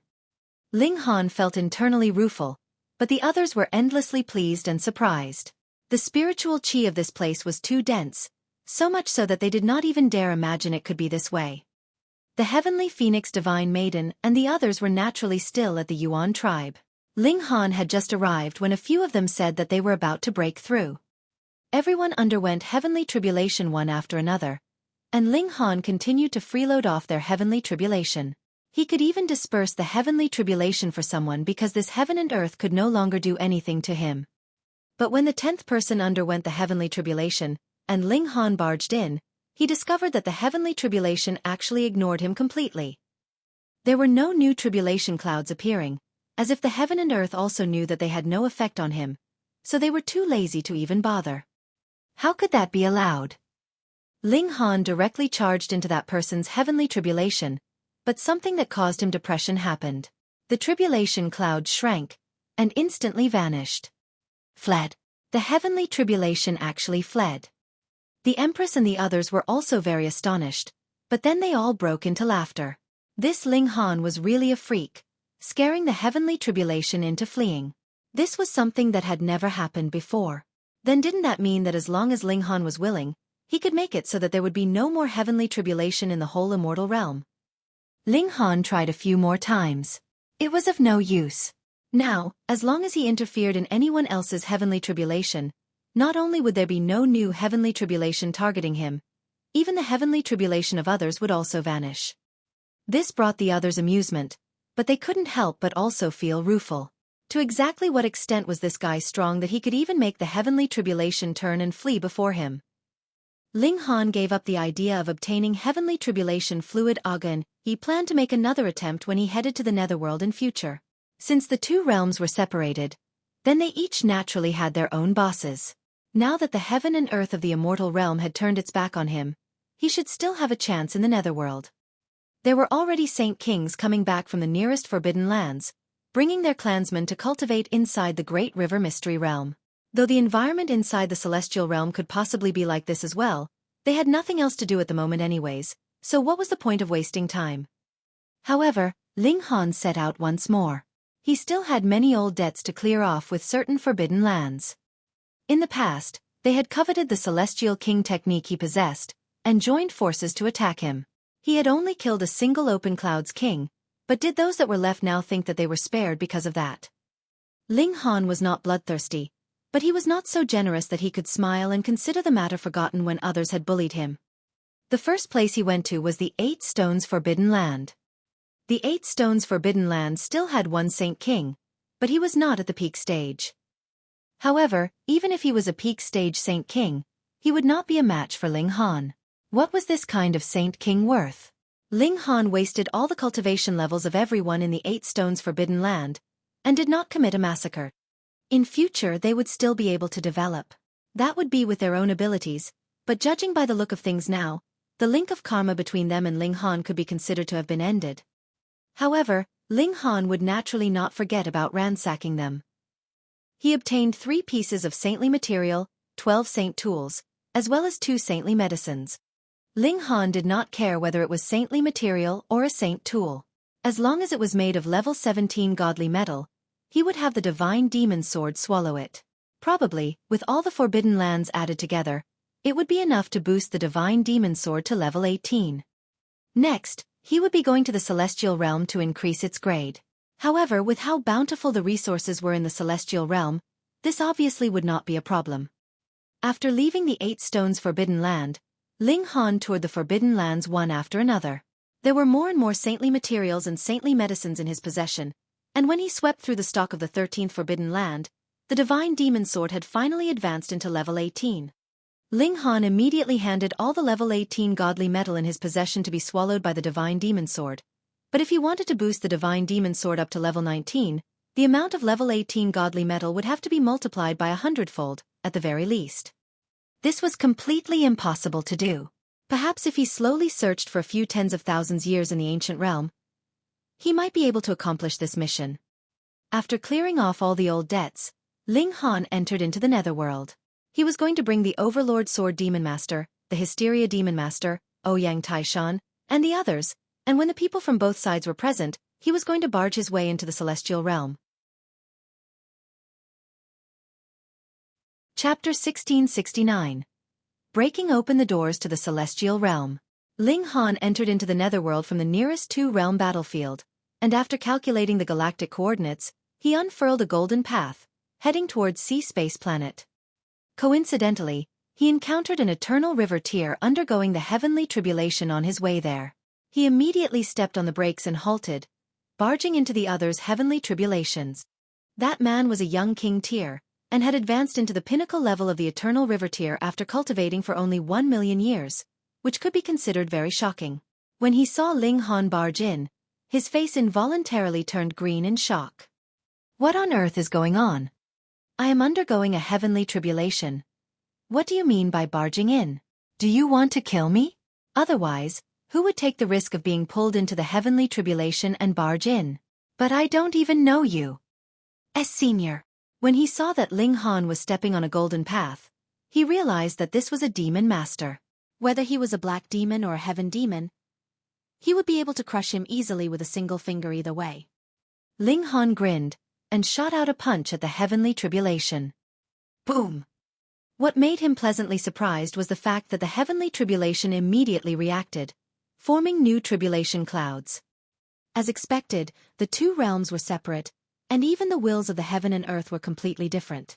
Ling Han felt internally rueful, but the others were endlessly pleased and surprised. The spiritual qi of this place was too dense, so much so that they did not even dare imagine it could be this way. The heavenly phoenix divine maiden and the others were naturally still at the Yuan tribe. Ling Han had just arrived when a few of them said that they were about to break through. Everyone underwent heavenly tribulation one after another, and Ling Han continued to freeload off their heavenly tribulation. He could even disperse the heavenly tribulation for someone because this heaven and earth could no longer do anything to him. But when the 10th person underwent the heavenly tribulation, and Ling Han barged in, he discovered that the heavenly tribulation actually ignored him completely. There were no new tribulation clouds appearing, as if the heaven and earth also knew that they had no effect on him, so they were too lazy to even bother. How could that be allowed? Ling Han directly charged into that person's heavenly tribulation, but something that caused him depression happened. The tribulation cloud shrank, and instantly vanished. Fled. The heavenly tribulation actually fled. The Empress and the others were also very astonished, but then they all broke into laughter. This Ling Han was really a freak, scaring the heavenly tribulation into fleeing. This was something that had never happened before. Then didn't that mean that as long as Ling Han was willing, he could make it so that there would be no more heavenly tribulation in the whole immortal realm? Ling Han tried a few more times. It was of no use. Now, as long as he interfered in anyone else's heavenly tribulation, not only would there be no new heavenly tribulation targeting him, even the heavenly tribulation of others would also vanish. This brought the others amusement, but they couldn't help but also feel rueful. To exactly what extent was this guy strong that he could even make the heavenly tribulation turn and flee before him? Ling Han gave up the idea of obtaining heavenly tribulation fluid again. He planned to make another attempt when he headed to the netherworld in future. Since the two realms were separated, then they each naturally had their own bosses. Now that the heaven and earth of the immortal realm had turned its back on him, he should still have a chance in the netherworld. There were already saint kings coming back from the nearest forbidden lands, bringing their clansmen to cultivate inside the great river mystery realm. Though the environment inside the celestial realm could possibly be like this as well, they had nothing else to do at the moment anyways, so what was the point of wasting time? However, Ling Han set out once more. He still had many old debts to clear off with certain forbidden lands. In the past, they had coveted the celestial king technique he possessed, and joined forces to attack him. He had only killed a single open clouds king, but did those that were left now think that they were spared because of that? Ling Han was not bloodthirsty, but he was not so generous that he could smile and consider the matter forgotten when others had bullied him. The first place he went to was the 8 Stones Forbidden Land. The 8 Stones Forbidden Land still had one Saint King, but he was not at the peak stage. However, even if he was a peak stage Saint King, he would not be a match for Ling Han. What was this kind of Saint King worth? Ling Han wasted all the cultivation levels of everyone in the 8 Stones Forbidden Land, and did not commit a massacre. In future they would still be able to develop. That would be with their own abilities, but judging by the look of things now, the link of karma between them and Ling Han could be considered to have been ended. However, Ling Han would naturally not forget about ransacking them. He obtained 3 pieces of saintly material, 12 saint tools, as well as 2 saintly medicines. Ling Han did not care whether it was saintly material or a saint tool. As long as it was made of level 17 godly metal, he would have the divine demon sword swallow it. Probably, with all the forbidden lands added together, it would be enough to boost the divine demon sword to level 18. Next, he would be going to the celestial realm to increase its grade. However, with how bountiful the resources were in the celestial realm, this obviously would not be a problem. After leaving the 8 Stones Forbidden Land, Ling Han toured the forbidden lands one after another. There were more and more saintly materials and saintly medicines in his possession, and when he swept through the stock of the 13th Forbidden Land, the divine demon sword had finally advanced into level 18. Ling Han immediately handed all the level 18 godly metal in his possession to be swallowed by the divine demon sword. But if he wanted to boost the divine demon sword up to level 19, the amount of level 18 godly metal would have to be multiplied by 100-fold, at the very least. This was completely impossible to do. Perhaps if he slowly searched for a few tens of thousands years in the ancient realm, he might be able to accomplish this mission. After clearing off all the old debts, Ling Han entered into the netherworld. He was going to bring the Overlord Sword Demon Master, the Hysteria Demon Master, Ouyang Taishan, and the others, and when the people from both sides were present, he was going to barge his way into the celestial realm. Chapter 1669. Breaking open the doors to the celestial realm. Ling Han entered into the netherworld from the nearest two-realm battlefield, and after calculating the galactic coordinates, he unfurled a golden path, heading towards Sea-Space Planet. Coincidentally, he encountered an eternal river tier undergoing the heavenly tribulation on his way there. He immediately stepped on the brakes and halted, barging into the other's heavenly tribulations. That man was a young king tier, and had advanced into the pinnacle level of the eternal river tier after cultivating for only 1 million years, which could be considered very shocking. When he saw Ling Han barge in, his face involuntarily turned green in shock. What on earth is going on? I am undergoing a heavenly tribulation. What do you mean by barging in? Do you want to kill me? Otherwise, who would take the risk of being pulled into the heavenly tribulation and barge in? But I don't even know you. Senior. When he saw that Ling Han was stepping on a golden path, he realized that this was a demon master. Whether he was a black demon or a heaven demon, he would be able to crush him easily with a single finger either way. Ling Han grinned, and shot out a punch at the heavenly tribulation. Boom! What made him pleasantly surprised was the fact that the heavenly tribulation immediately reacted, forming new tribulation clouds. As expected, the two realms were separate, and even the wills of the heaven and earth were completely different.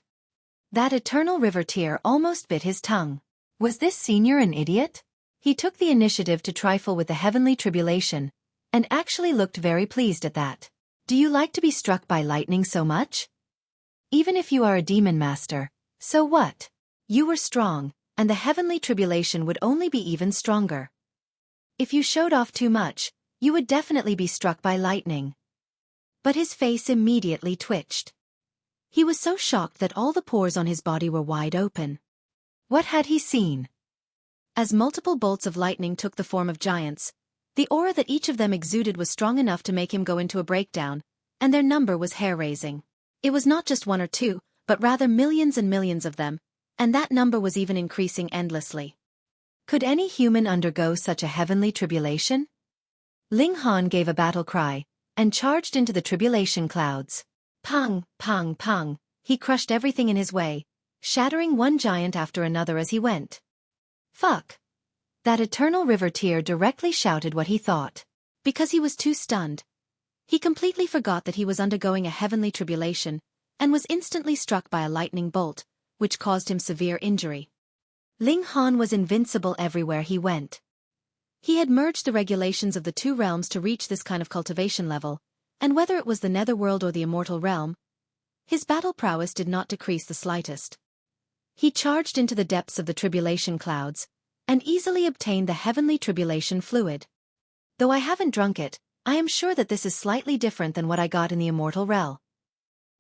That eternal river tier almost bit his tongue. Was this senior an idiot? He took the initiative to trifle with the heavenly tribulation, and actually looked very pleased at that. Do you like to be struck by lightning so much? Even if you are a demon master, so what? You were strong, and the heavenly tribulation would only be even stronger. If you showed off too much, you would definitely be struck by lightning. But his face immediately twitched. He was so shocked that all the pores on his body were wide open. What had he seen? As multiple bolts of lightning took the form of giants, the aura that each of them exuded was strong enough to make him go into a breakdown, and their number was hair-raising. It was not just one or two, but rather millions and millions of them, and that number was even increasing endlessly. Could any human undergo such a heavenly tribulation? Ling Han gave a battle cry, and charged into the tribulation clouds. Pang, pang, pang, he crushed everything in his way, shattering one giant after another as he went. Fuck! That eternal river tier directly shouted what he thought. Because he was too stunned, he completely forgot that he was undergoing a heavenly tribulation, and was instantly struck by a lightning bolt, which caused him severe injury. Ling Han was invincible everywhere he went. He had merged the regulations of the two realms to reach this kind of cultivation level, and whether it was the netherworld or the immortal realm, his battle prowess did not decrease the slightest. He charged into the depths of the tribulation clouds, and easily obtained the heavenly tribulation fluid. Though I haven't drunk it, I am sure that this is slightly different than what I got in the immortal realm.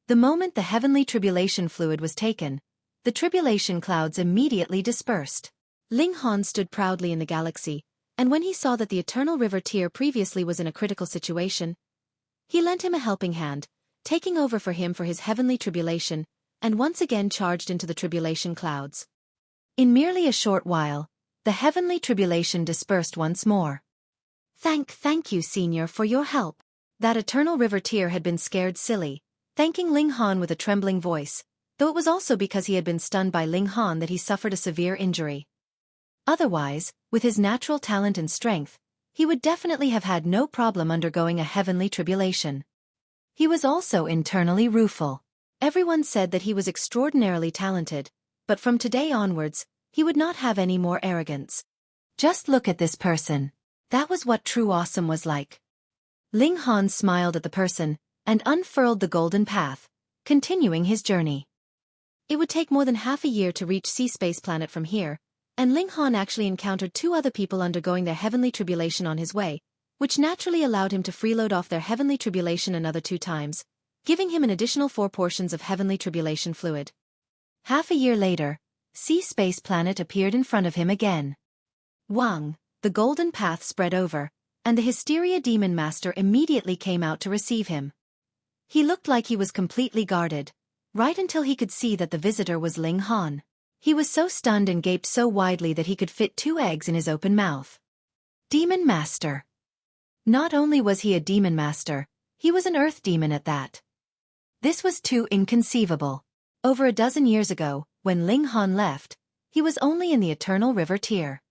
The moment the heavenly tribulation fluid was taken, the tribulation clouds immediately dispersed. Ling Han stood proudly in the galaxy, and when he saw that the eternal river tier previously was in a critical situation, he lent him a helping hand, taking over for him for his heavenly tribulation, and once again charged into the tribulation clouds. In merely a short while, the heavenly tribulation dispersed once more. Thank you, Senior, for your help. That eternal river tier had been scared silly, thanking Ling Han with a trembling voice, though it was also because he had been stunned by Ling Han that he suffered a severe injury. Otherwise, with his natural talent and strength, he would definitely have had no problem undergoing a heavenly tribulation. He was also internally rueful. Everyone said that he was extraordinarily talented, but from today onwards, he would not have any more arrogance. Just look at this person. That was what true awesome was like. Ling Han smiled at the person, and unfurled the golden path, continuing his journey. It would take more than half a year to reach Sea-Space Planet from here, and Ling Han actually encountered two other people undergoing their heavenly tribulation on his way, which naturally allowed him to freeload off their heavenly tribulation another 2 times, giving him an additional 4 portions of heavenly tribulation fluid. Half a year later, Sea-Space Planet appeared in front of him again. Wang, the golden path spread over, and the Hysteria Demon Master immediately came out to receive him. He looked like he was completely guarded, right until he could see that the visitor was Ling Han. He was so stunned and gaped so widely that he could fit 2 eggs in his open mouth. Demon Master. Not only was he a demon master, he was an earth demon at that. This was too inconceivable. Over a dozen years ago, when Ling Han left, he was only in the eternal river tier.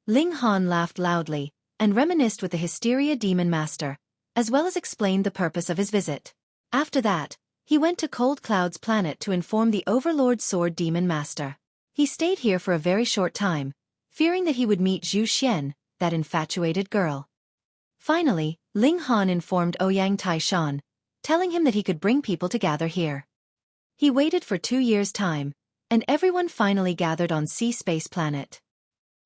Ling Han laughed loudly, and reminisced with the Hysteria Demon Master, as well as explained the purpose of his visit. After that, he went to Cold Cloud's planet to inform the Overlord Sword Demon Master. He stayed here for a very short time, fearing that he would meet Xiaochen, that infatuated girl. Finally, Ling Han informed Ouyang Taishan, telling him that he could bring people to gather here. He waited for 2 years' time, and everyone finally gathered on Sea Space Planet.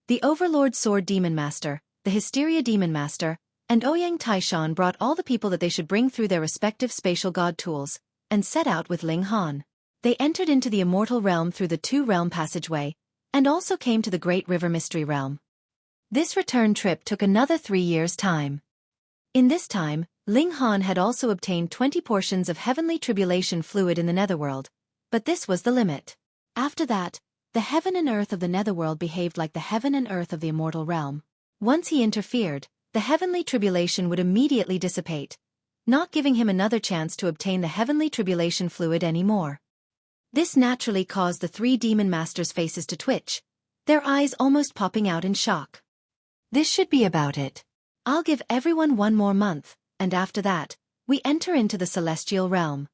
The Overlord Sword Demon Master, the Hysteria Demon Master, and Ouyang Taishan brought all the people that they should bring through their respective spatial god tools, and set out with Ling Han. They entered into the immortal realm through the 2-realm passageway, and also came to the Great River Mystery Realm. This return trip took another 3 years' time. In this time, Ling Han had also obtained 20 portions of heavenly tribulation fluid in the netherworld, but this was the limit. After that, the heaven and earth of the netherworld behaved like the heaven and earth of the immortal realm. Once he interfered, the heavenly tribulation would immediately dissipate, not giving him another chance to obtain the heavenly tribulation fluid anymore. This naturally caused the 3 demon masters' faces to twitch, their eyes almost popping out in shock. This should be about it. I'll give everyone 1 more month, and after that, we enter into the celestial realm.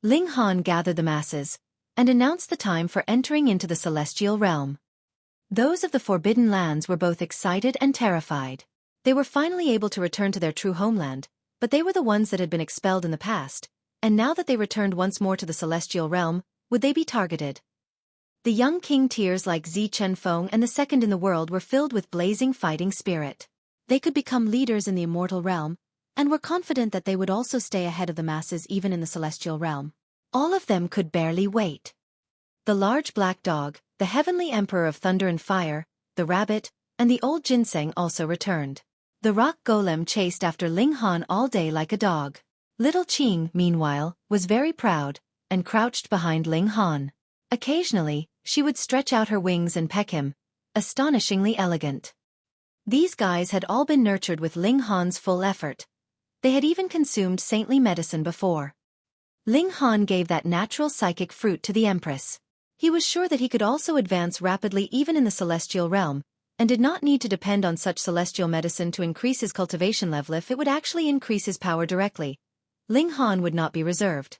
Ling Han gathered the masses, and announced the time for entering into the celestial realm. Those of the Forbidden Lands were both excited and terrified. They were finally able to return to their true homeland, but they were the ones that had been expelled in the past, and now that they returned once more to the celestial realm, would they be targeted? The young king tiers like Zi Chenfeng and the second in the world were filled with blazing fighting spirit. They could become leaders in the immortal realm, and were confident that they would also stay ahead of the masses even in the celestial realm. All of them could barely wait. The large black dog, the heavenly emperor of thunder and fire, the rabbit, and the old ginseng also returned. The rock golem chased after Ling Han all day like a dog. Little Qing, meanwhile, was very proud, and crouched behind Ling Han. Occasionally, she would stretch out her wings and peck him, astonishingly elegant. These guys had all been nurtured with Ling Han's full effort. They had even consumed saintly medicine before. Ling Han gave that natural psychic fruit to the Empress. He was sure that he could also advance rapidly even in the celestial realm, and did not need to depend on such celestial medicine to increase his cultivation level if it would actually increase his power directly. Ling Han would not be reserved.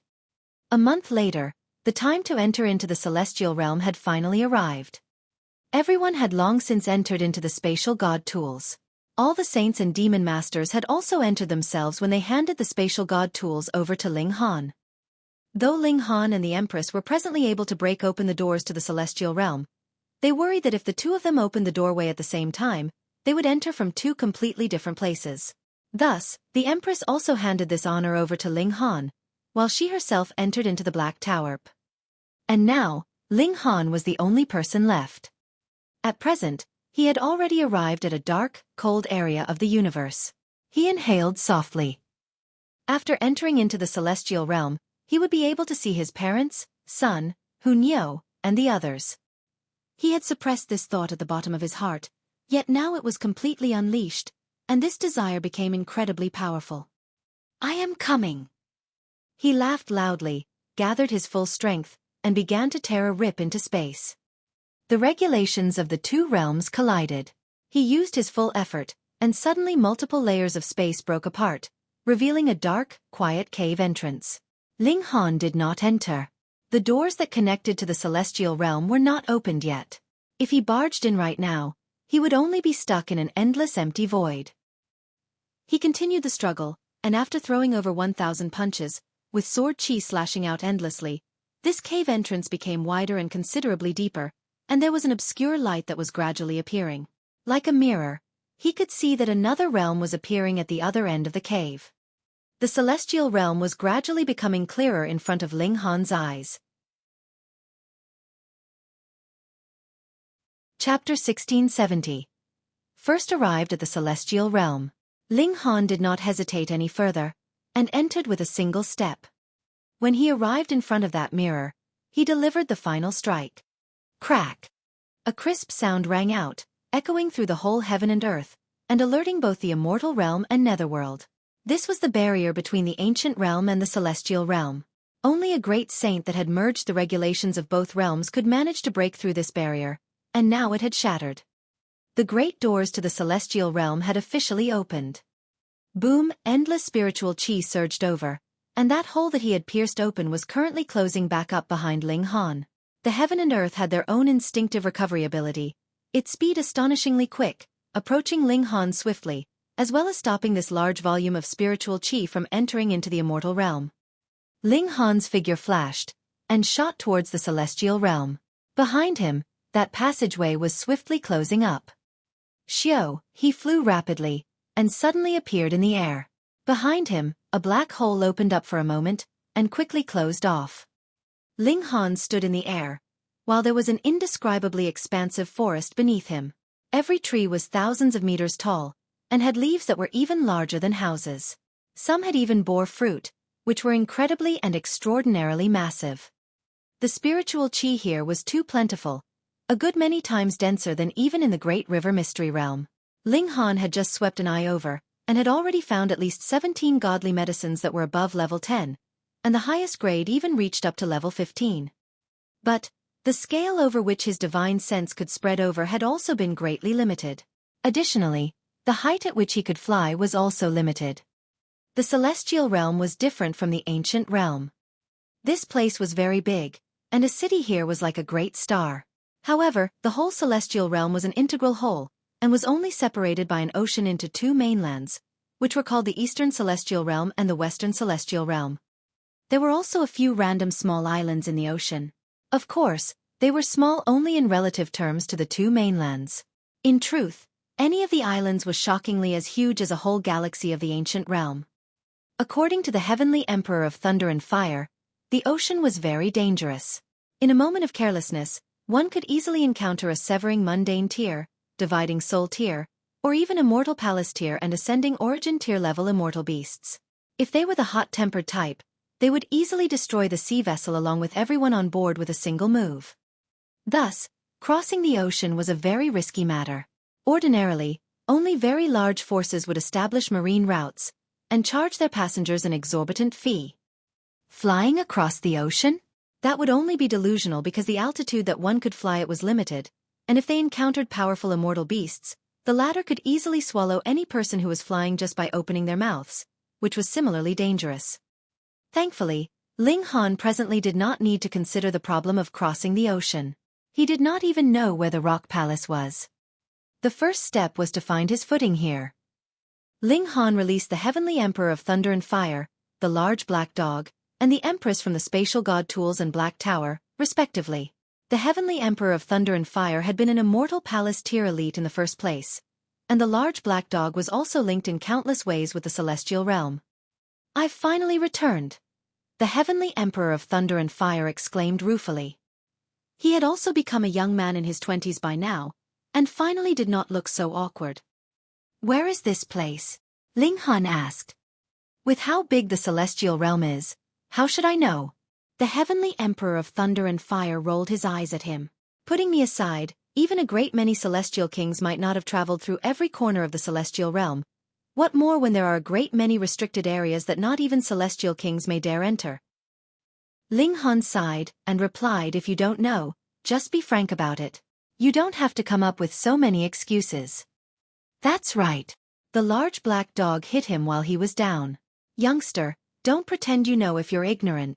A month later, the time to enter into the celestial realm had finally arrived. Everyone had long since entered into the spatial god tools. All the saints and demon masters had also entered themselves when they handed the spatial god tools over to Ling Han. Though Ling Han and the Empress were presently able to break open the doors to the celestial realm, they worried that if the 2 of them opened the doorway at the same time, they would enter from 2 completely different places. Thus, the Empress also handed this honor over to Ling Han, while she herself entered into the Black Tower. And now, Ling Han was the only person left. At present, he had already arrived at a dark, cold area of the universe. He inhaled softly. After entering into the celestial realm, he would be able to see his parents, son, Hunyo, and the others. He had suppressed this thought at the bottom of his heart, yet now it was completely unleashed, and this desire became incredibly powerful. I am coming. He laughed loudly, gathered his full strength, and began to tear a rip into space. The regulations of the 2 realms collided. He used his full effort, and suddenly multiple layers of space broke apart, revealing a dark, quiet cave entrance. Ling Han did not enter. The doors that connected to the celestial realm were not opened yet. If he barged in right now, he would only be stuck in an endless empty void. He continued the struggle, and after throwing over 1,000 punches, with sword chi slashing out endlessly, this cave entrance became wider and considerably deeper, and there was an obscure light that was gradually appearing. Like a mirror, he could see that another realm was appearing at the other end of the cave. The celestial realm was gradually becoming clearer in front of Ling Han's eyes. Chapter 1670. First arrived at the celestial realm. Ling Han did not hesitate any further, and entered with a single step. When he arrived in front of that mirror, he delivered the final strike. Crack! A crisp sound rang out, echoing through the whole heaven and earth, and alerting both the immortal realm and netherworld. This was the barrier between the ancient realm and the celestial realm. Only a great saint that had merged the regulations of both realms could manage to break through this barrier, and now it had shattered. The great doors to the celestial realm had officially opened. Boom! Endless spiritual chi surged over, and that hole that he had pierced open was currently closing back up behind Ling Han. The heaven and earth had their own instinctive recovery ability, its speed astonishingly quick, approaching Ling Han swiftly, as well as stopping this large volume of spiritual chi from entering into the immortal realm. Ling Han's figure flashed, and shot towards the celestial realm. Behind him, that passageway was swiftly closing up. He flew rapidly, and suddenly appeared in the air. Behind him, a black hole opened up for a moment, and quickly closed off. Ling Han stood in the air, while there was an indescribably expansive forest beneath him. Every tree was thousands of meters tall, and had leaves that were even larger than houses. Some had even bore fruit, which were incredibly and extraordinarily massive. The spiritual chi here was too plentiful, a good many times denser than even in the Great River Mystery Realm. Ling Han had just swept an eye over, and had already found at least 17 godly medicines that were above level 10, and the highest grade even reached up to level 15. But the scale over which his divine sense could spread over had also been greatly limited. Additionally, the height at which he could fly was also limited. The celestial realm was different from the ancient realm. This place was very big, and a city here was like a great star. However, the whole celestial realm was an integral whole, and was only separated by an ocean into two mainlands, which were called the Eastern Celestial Realm and the Western Celestial Realm. There were also a few random small islands in the ocean. Of course, they were small only in relative terms to the two mainlands. In truth, any of the islands was shockingly as huge as a whole galaxy of the ancient realm. According to the Heavenly Emperor of Thunder and Fire, the ocean was very dangerous. In a moment of carelessness, one could easily encounter a severing mundane tier, dividing soul tier, or even immortal palace tier and ascending origin tier level immortal beasts. If they were the hot-tempered type, they would easily destroy the sea vessel along with everyone on board with a single move. Thus, crossing the ocean was a very risky matter. Ordinarily, only very large forces would establish marine routes and charge their passengers an exorbitant fee. Flying across the ocean? That would only be delusional because the altitude that one could fly at was limited, and if they encountered powerful immortal beasts, the latter could easily swallow any person who was flying just by opening their mouths, which was similarly dangerous. Thankfully, Ling Han presently did not need to consider the problem of crossing the ocean. He did not even know where the rock palace was. The first step was to find his footing here. Ling Han released the Heavenly Emperor of Thunder and Fire, the large black dog, and the Empress from the Spatial God Tools and Black Tower, respectively. The Heavenly Emperor of Thunder and Fire had been an immortal palace tier elite in the first place, and the large black dog was also linked in countless ways with the celestial realm. "I've finally returned," the Heavenly Emperor of Thunder and Fire exclaimed ruefully. He had also become a young man in his 20s by now, and finally did not look so awkward. "Where is this place?" Ling Han asked. "With how big the celestial realm is, how should I know?" The Heavenly Emperor of Thunder and Fire rolled his eyes at him. "Putting me aside, even a great many celestial kings might not have traveled through every corner of the celestial realm. What more when there are a great many restricted areas that not even celestial kings may dare enter?" Ling Han sighed and replied, "If you don't know, just be frank about it. You don't have to come up with so many excuses." "That's right." The large black dog hit him while he was down. "Youngster, don't pretend you know if you're ignorant."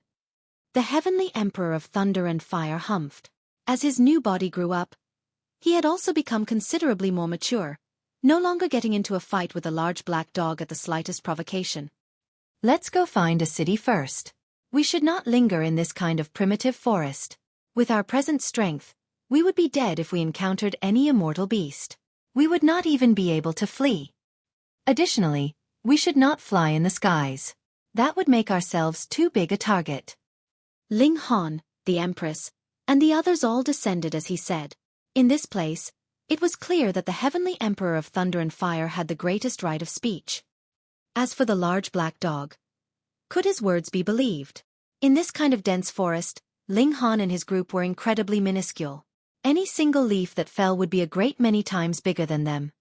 The Heavenly Emperor of Thunder and Fire humphed. As his new body grew up, he had also become considerably more mature, no longer getting into a fight with a large black dog at the slightest provocation. "Let's go find a city first. We should not linger in this kind of primitive forest. With our present strength, we would be dead if we encountered any immortal beast. We would not even be able to flee. Additionally, we should not fly in the skies. That would make ourselves too big a target." Ling Han, the Empress, and the others all descended as he said. In this place, it was clear that the Heavenly Emperor of Thunder and Fire had the greatest right of speech. As for the large black dog, could his words be believed? In this kind of dense forest, Ling Han and his group were incredibly minuscule. Any single leaf that fell would be a great many times bigger than them.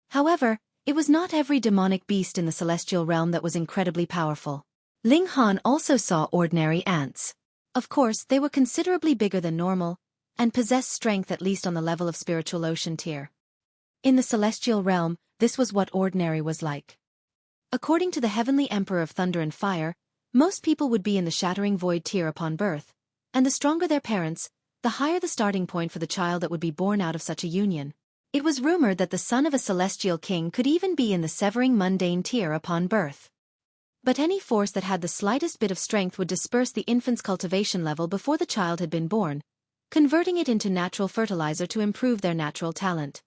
However, it was not every demonic beast in the celestial realm that was incredibly powerful. Ling Han also saw ordinary ants. Of course, they were considerably bigger than normal, and possessed strength at least on the level of spiritual ocean tier. In the celestial realm, this was what ordinary was like. According to the heavenly emperor of thunder and fire, most people would be in the shattering void tier upon birth, and the stronger their parents, the higher the starting point for the child that would be born out of such a union. It was rumored that the son of a celestial king could even be in the severing mundane tier upon birth. But any force that had the slightest bit of strength would disperse the infant's cultivation level before the child had been born, converting it into natural fertilizer to improve their natural talent.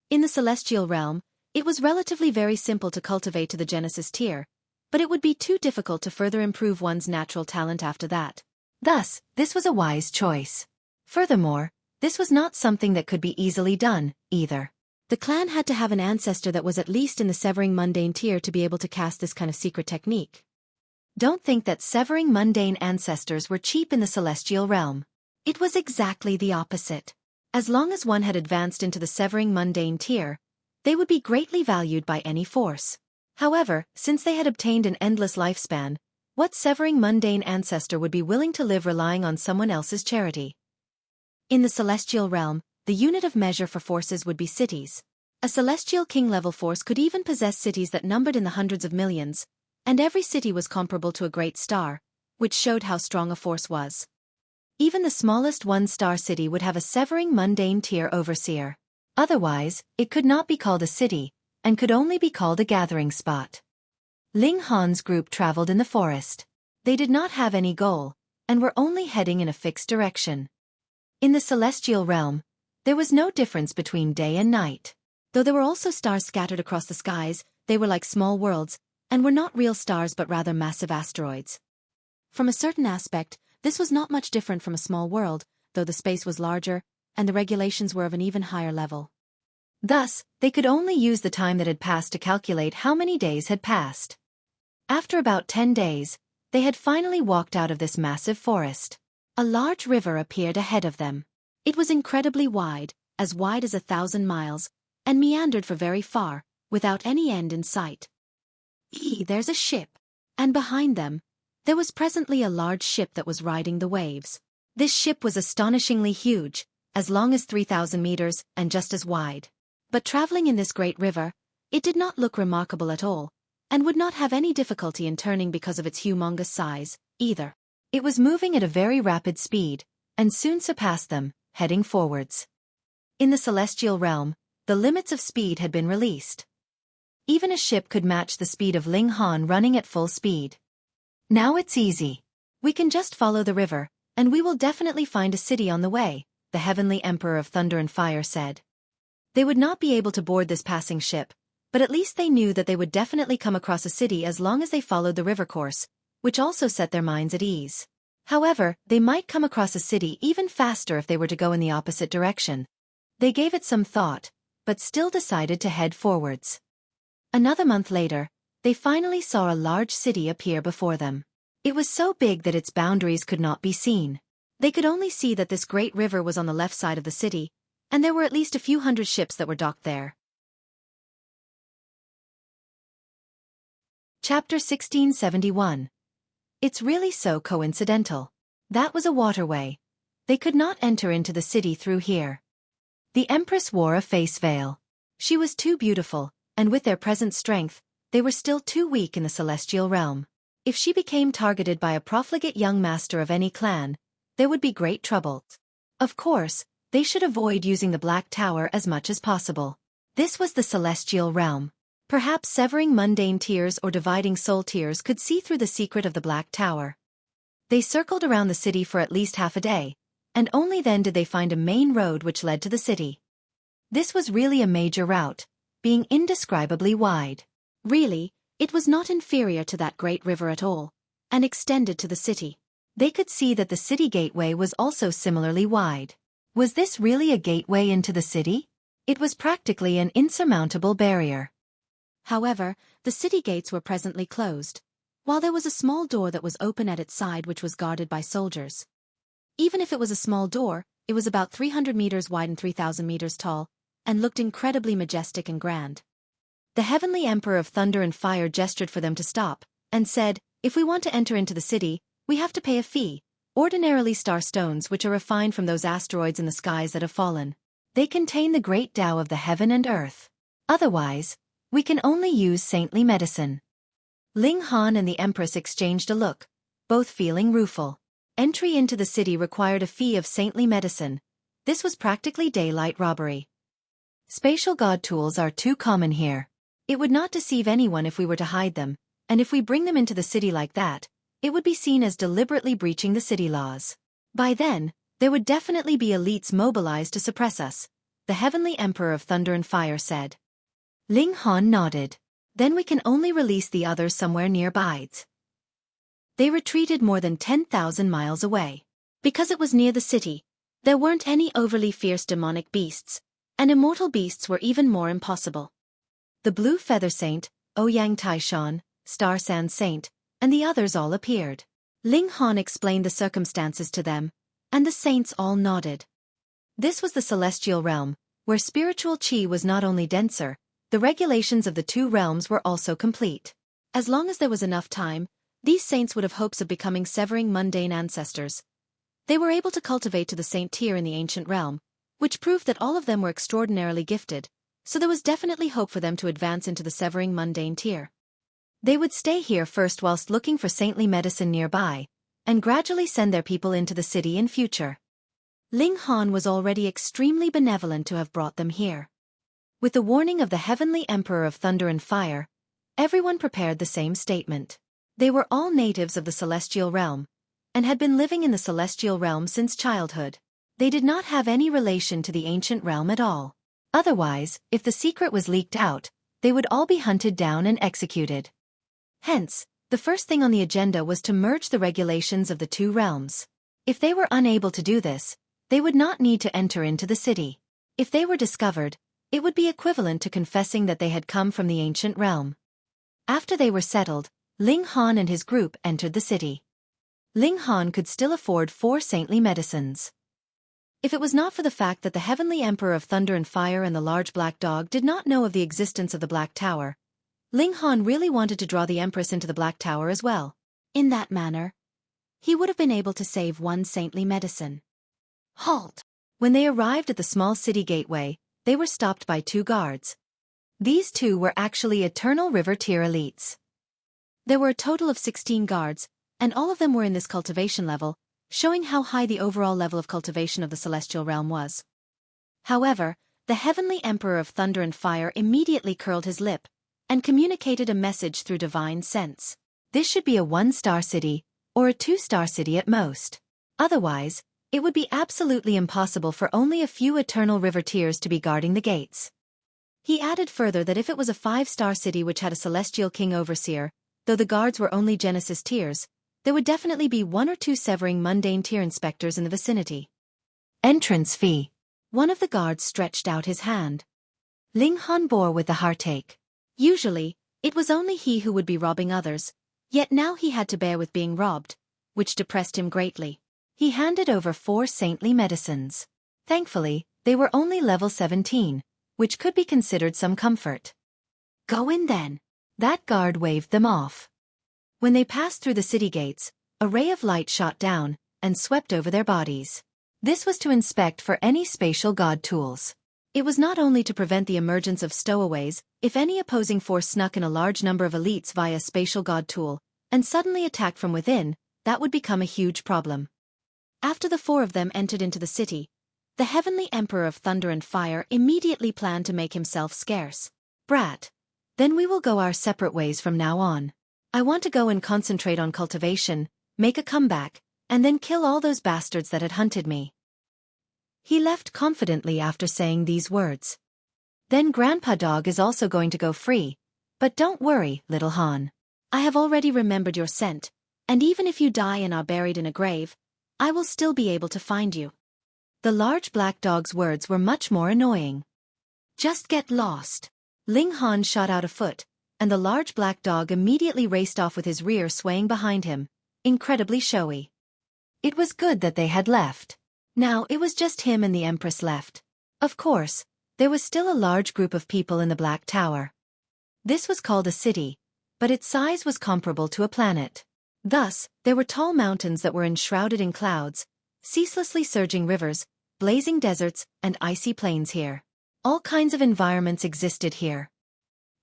In the celestial realm, it was relatively very simple to cultivate to the Genesis tier, but it would be too difficult to further improve one's natural talent after that. Thus, this was a wise choice. Furthermore, this was not something that could be easily done, either. The clan had to have an ancestor that was at least in the severing mundane tier to be able to cast this kind of secret technique. Don't think that severing mundane ancestors were cheap in the celestial realm. It was exactly the opposite. As long as one had advanced into the severing mundane tier, they would be greatly valued by any force. However, since they had obtained an endless lifespan, what severing mundane ancestor would be willing to live relying on someone else's charity? In the celestial realm, the unit of measure for forces would be cities. A celestial king-level force could even possess cities that numbered in the hundreds of millions, and every city was comparable to a great star, which showed how strong a force was. Even the smallest one-star city would have a severing mundane tier overseer. Otherwise, it could not be called a city, and could only be called a gathering spot. Ling Han's group traveled in the forest. They did not have any goal, and were only heading in a fixed direction. In the celestial realm, there was no difference between day and night. Though there were also stars scattered across the skies, they were like small worlds, and were not real stars but rather massive asteroids. From a certain aspect, this was not much different from a small world, though the space was larger, and the regulations were of an even higher level. Thus, they could only use the time that had passed to calculate how many days had passed. After about 10 days, they had finally walked out of this massive forest. A large river appeared ahead of them. It was incredibly wide as 1,000 miles, and meandered for very far, without any end in sight. There's a ship. And behind them, there was presently a large ship that was riding the waves. This ship was astonishingly huge, as long as 3,000 meters, and just as wide. But traveling in this great river, it did not look remarkable at all, and would not have any difficulty in turning because of its humongous size, either. It was moving at a very rapid speed, and soon surpassed them, heading forwards. In the celestial realm, the limits of speed had been released. Even a ship could match the speed of Ling Han running at full speed. Now it's easy. We can just follow the river, and we will definitely find a city on the way, the heavenly emperor of thunder and fire said. They would not be able to board this passing ship, but at least they knew that they would definitely come across a city as long as they followed the river course, which also set their minds at ease. However, they might come across a city even faster if they were to go in the opposite direction. They gave it some thought, but still decided to head forwards. Another month later, they finally saw a large city appear before them. It was so big that its boundaries could not be seen. They could only see that this great river was on the left side of the city, and there were at least a few hundred ships that were docked there. Chapter 1671. It's really so coincidental. That was a waterway. They could not enter into the city through here. The Empress wore a face veil. She was too beautiful, and with their present strength, they were still too weak in the celestial realm. If she became targeted by a profligate young master of any clan, there would be great trouble. Of course, they should avoid using the Black Tower as much as possible. This was the celestial realm. Perhaps severing mundane tiers or dividing soul tiers could see through the secret of the Black Tower. They circled around the city for at least half a day, and only then did they find a main road which led to the city. This was really a major route, being indescribably wide. Really, it was not inferior to that great river at all, and extended to the city. They could see that the city gateway was also similarly wide. Was this really a gateway into the city? It was practically an insurmountable barrier. However, the city gates were presently closed, while there was a small door that was open at its side which was guarded by soldiers. Even if it was a small door, It was about 300 meters wide and 3,000 meters tall, and looked incredibly majestic and grand. The heavenly Emperor of Thunder and Fire gestured for them to stop, and said, "If we want to enter into the city, we have to pay a fee, ordinarily star stones which are refined from those asteroids in the skies that have fallen. They contain the great Tao of the heaven and earth. Otherwise, we can only use saintly medicine." Ling Han and the Empress exchanged a look, both feeling rueful. Entry into the city required a fee of saintly medicine. This was practically daylight robbery. Spatial god tools are too common here. It would not deceive anyone if we were to hide them, and if we bring them into the city like that, it would be seen as deliberately breaching the city laws. By then, there would definitely be elites mobilized to suppress us, the heavenly Emperor of Thunder and Fire said. Ling Han nodded. Then we can only release the others somewhere nearby. They retreated more than 10,000 miles away. Because it was near the city, there weren't any overly fierce demonic beasts, and immortal beasts were even more impossible. The Blue Feather Saint, Ouyang Taishan, Star Sand Saint, and the others all appeared. Ling Han explained the circumstances to them, and the saints all nodded. This was the celestial realm, where spiritual qi was not only denser, the regulations of the two realms were also complete. As long as there was enough time, these saints would have hopes of becoming severing mundane ancestors. They were able to cultivate to the saint tier in the ancient realm, which proved that all of them were extraordinarily gifted, so there was definitely hope for them to advance into the severing mundane tier. They would stay here first whilst looking for saintly medicine nearby, and gradually send their people into the city in future. Ling Han was already extremely benevolent to have brought them here. With the warning of the heavenly Emperor of Thunder and Fire, everyone prepared the same statement. They were all natives of the celestial realm, and had been living in the celestial realm since childhood. They did not have any relation to the ancient realm at all. Otherwise, if the secret was leaked out, they would all be hunted down and executed. Hence, the first thing on the agenda was to merge the regulations of the two realms. If they were unable to do this, they would not need to enter into the city. If they were discovered, it would be equivalent to confessing that they had come from the ancient realm. After they were settled, Ling Han and his group entered the city. Ling Han could still afford 4 saintly medicines. If it was not for the fact that the heavenly Emperor of Thunder and Fire and the large black dog did not know of the existence of the Black Tower, Ling Han really wanted to draw the Empress into the Black Tower as well. In that manner, he would have been able to save 1 saintly medicine. Halt! When they arrived at the small city gateway, they were stopped by 2 guards. These 2 were actually Eternal River tier elites. There were a total of 16 guards, and all of them were in this cultivation level, showing how high the overall level of cultivation of the celestial realm was. However, the heavenly Emperor of Thunder and Fire immediately curled his lip, and communicated a message through divine sense. This should be a 1-star city, or a 2-star city at most. Otherwise, it would be absolutely impossible for only a few Eternal River tiers to be guarding the gates. He added further that if it was a 5-star city which had a celestial king overseer, though the guards were only Genesis tiers, there would definitely be 1 or 2 severing mundane tier inspectors in the vicinity. Entrance fee. One of the guards stretched out his hand. Ling Han bore with the heartache. Usually, it was only he who would be robbing others, yet now he had to bear with being robbed, which depressed him greatly. He handed over 4 saintly medicines. Thankfully, they were only level 17, which could be considered some comfort. Go in then. That guard waved them off. When they passed through the city gates, a ray of light shot down and swept over their bodies. This was to inspect for any spatial god tools. It was not only to prevent the emergence of stowaways. If any opposing force snuck in a large number of elites via spatial god tool and suddenly attacked from within, that would become a huge problem. After the 4 of them entered into the city, the heavenly Emperor of Thunder and Fire immediately planned to make himself scarce. Brat. Then we will go our separate ways from now on. I want to go and concentrate on cultivation, make a comeback, and then kill all those bastards that had hunted me. He left confidently after saying these words. Then Grandpa Dog is also going to go free, but don't worry, little Han. I have already remembered your scent, and even if you die and are buried in a grave, I will still be able to find you. The large black dog's words were much more annoying. Just get lost. Ling Han shot out a foot, and the large black dog immediately raced off with his rear swaying behind him, incredibly showy. It was good that they had left. Now it was just him and the Empress left. Of course, there was still a large group of people in the Black Tower. This was called a city, but its size was comparable to a planet. Thus, there were tall mountains that were enshrouded in clouds, ceaselessly surging rivers, blazing deserts, and icy plains here. All kinds of environments existed here.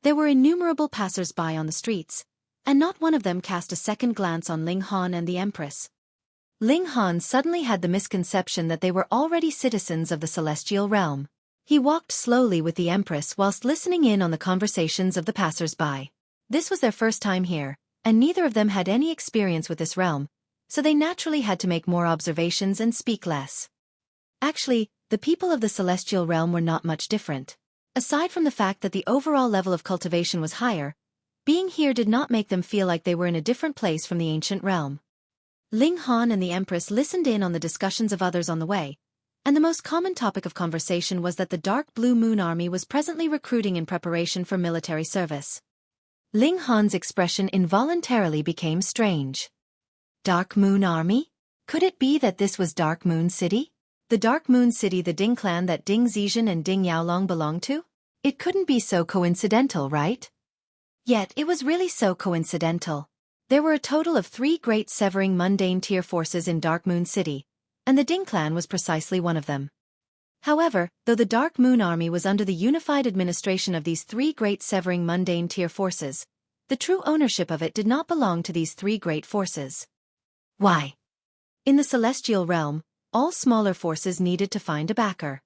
There were innumerable passers-by on the streets, and not one of them cast a second glance on Ling Han and the Empress. Ling Han suddenly had the misconception that they were already citizens of the celestial realm. He walked slowly with the Empress whilst listening in on the conversations of the passers-by. This was their first time here, and neither of them had any experience with this realm, so they naturally had to make more observations and speak less. Actually, the people of the celestial realm were not much different. Aside from the fact that the overall level of cultivation was higher, being here did not make them feel like they were in a different place from the ancient realm. Ling Han and the Empress listened in on the discussions of others on the way, and the most common topic of conversation was that the Dark Blue Moon Army was presently recruiting in preparation for military service. Ling Han's expression involuntarily became strange. Dark Moon Army? Could it be that this was Dark Moon City? The Dark Moon City the Ding clan that Ding Zizhen and Ding Yaolong belonged to? It couldn't be so coincidental, right? Yet it was really so coincidental. There were a total of 3 great severing mundane tier forces in Dark Moon City, and the Ding clan was precisely one of them. However, though the Dark Moon Army was under the unified administration of these 3 great severing mundane tier forces, the true ownership of it did not belong to these 3 great forces. Why? In the celestial realm, all smaller forces needed to find a backer.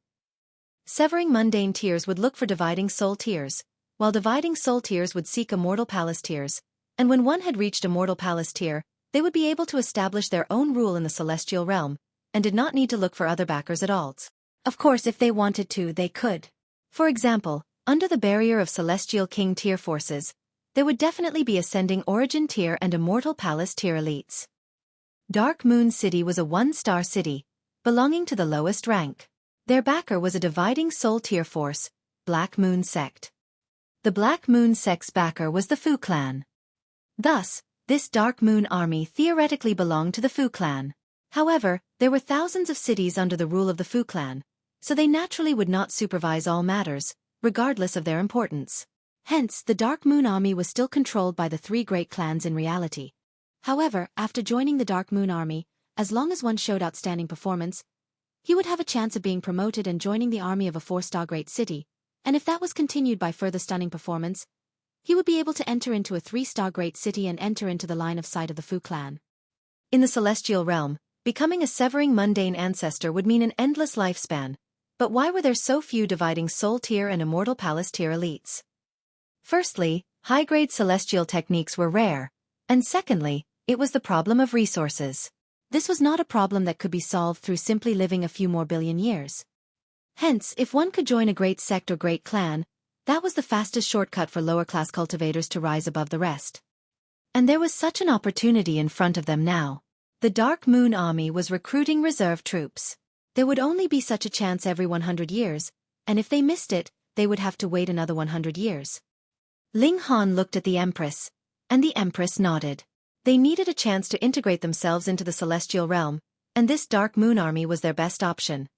Severing mundane tiers would look for dividing soul tiers, while dividing soul tiers would seek immortal palace tiers, and when one had reached immortal palace tier, they would be able to establish their own rule in the celestial realm, and did not need to look for other backers at all. Of course, if they wanted to, they could. For example, under the barrier of celestial king tier forces, there would definitely be ascending origin tier and immortal palace tier elites. Dark Moon City was a 1-star city, belonging to the lowest rank. Their backer was a dividing soul tier force, Black Moon Sect. The Black Moon Sect's backer was the Fu clan. Thus, this Dark Moon Army theoretically belonged to the Fu clan. However, there were thousands of cities under the rule of the Fu clan, so they naturally would not supervise all matters, regardless of their importance. Hence, the Dark Moon Army was still controlled by the 3 great clans in reality. However, after joining the Dark Moon Army, as long as one showed outstanding performance, he would have a chance of being promoted and joining the army of a 4-star great city, and if that was continued by further stunning performance, he would be able to enter into a 3-star great city and enter into the line of sight of the Fu clan. In the celestial realm, becoming a severing mundane ancestor would mean an endless lifespan, but why were there so few dividing soul tier and immortal palace tier elites? Firstly, high-grade celestial techniques were rare, and secondly, it was the problem of resources. This was not a problem that could be solved through simply living a few more billion years. Hence, if one could join a great sect or great clan, that was the fastest shortcut for lower-class cultivators to rise above the rest. And there was such an opportunity in front of them now. The Dark Moon Army was recruiting reserve troops. There would only be such a chance every 100 years, and if they missed it, they would have to wait another 100 years. Ling Han looked at the Empress, and the Empress nodded. They needed a chance to integrate themselves into the celestial realm, and this Dark Moon Army was their best option.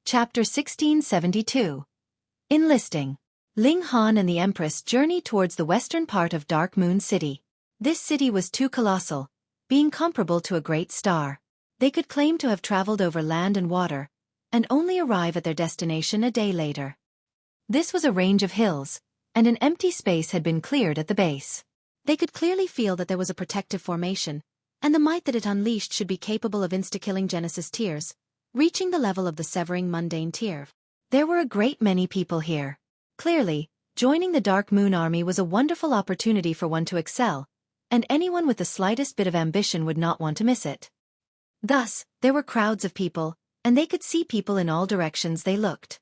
Chapter 1672. Enlisting. Ling Han and the Empress journeyed towards the western part of Dark Moon City. This city was too colossal, being comparable to a great star. They could claim to have traveled over land and water, and only arrive at their destination a day later. This was a range of hills, and an empty space had been cleared at the base. They could clearly feel that there was a protective formation, and the might that it unleashed should be capable of insta-killing Genesis tiers, reaching the level of the severing mundane tier. There were a great many people here. Clearly, joining the Dark Moon Army was a wonderful opportunity for one to excel, and anyone with the slightest bit of ambition would not want to miss it. Thus, there were crowds of people, and they could see people in all directions they looked.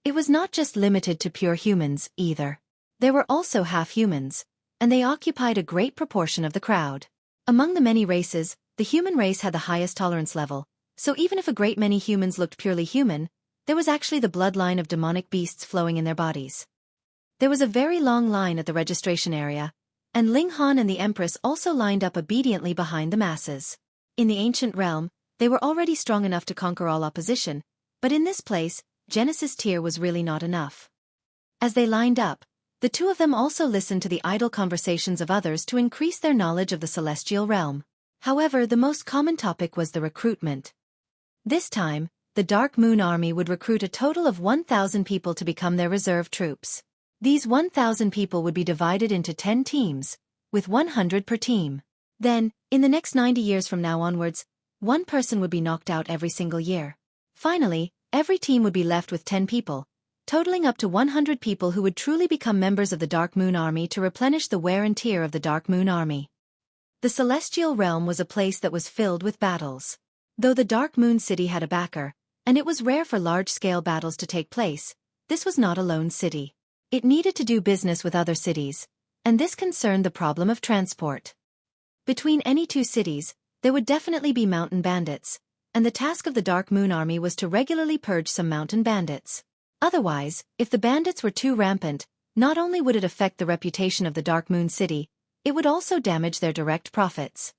It was not just limited to pure humans, either. There were also half-humans, and they occupied a great proportion of the crowd. Among the many races, the human race had the highest tolerance level, so even if a great many humans looked purely human, there was actually the bloodline of demonic beasts flowing in their bodies. There was a very long line at the registration area, and Ling Han and the Empress also lined up obediently behind the masses. In the ancient realm, they were already strong enough to conquer all opposition, but in this place, Genesis tier was really not enough. As they lined up, the two of them also listened to the idle conversations of others to increase their knowledge of the celestial realm. However, the most common topic was the recruitment. This time, the Dark Moon Army would recruit a total of 1,000 people to become their reserve troops. These 1,000 people would be divided into 10 teams, with 100 per team. Then, in the next 90 years from now onwards, one person would be knocked out every single year. Finally, every team would be left with 10 people, totaling up to 100 people who would truly become members of the Dark Moon Army to replenish the wear and tear of the Dark Moon Army. The Celestial Realm was a place that was filled with battles. Though the Dark Moon City had a backer, and it was rare for large-scale battles to take place, this was not a lone city. It needed to do business with other cities, and this concerned the problem of transport. Between any two cities, there would definitely be mountain bandits, and the task of the Dark Moon Army was to regularly purge some mountain bandits. Otherwise, if the bandits were too rampant, not only would it affect the reputation of the Dark Moon City, it would also damage their direct profits.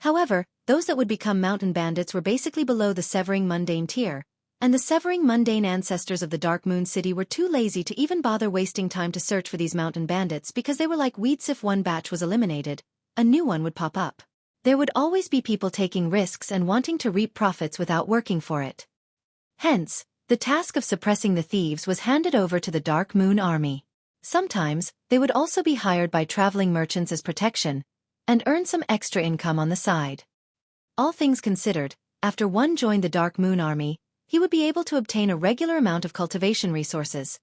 However, those that would become mountain bandits were basically below the Severing Mundane tier, and the Severing Mundane ancestors of the Dark Moon City were too lazy to even bother wasting time to search for these mountain bandits because they were like weeds. If one batch was eliminated, a new one would pop up. There would always be people taking risks and wanting to reap profits without working for it. Hence, the task of suppressing the thieves was handed over to the Dark Moon Army. Sometimes, they would also be hired by traveling merchants as protection, and earn some extra income on the side. All things considered, after one joined the Dark Moon Army, he would be able to obtain a regular amount of cultivation resources,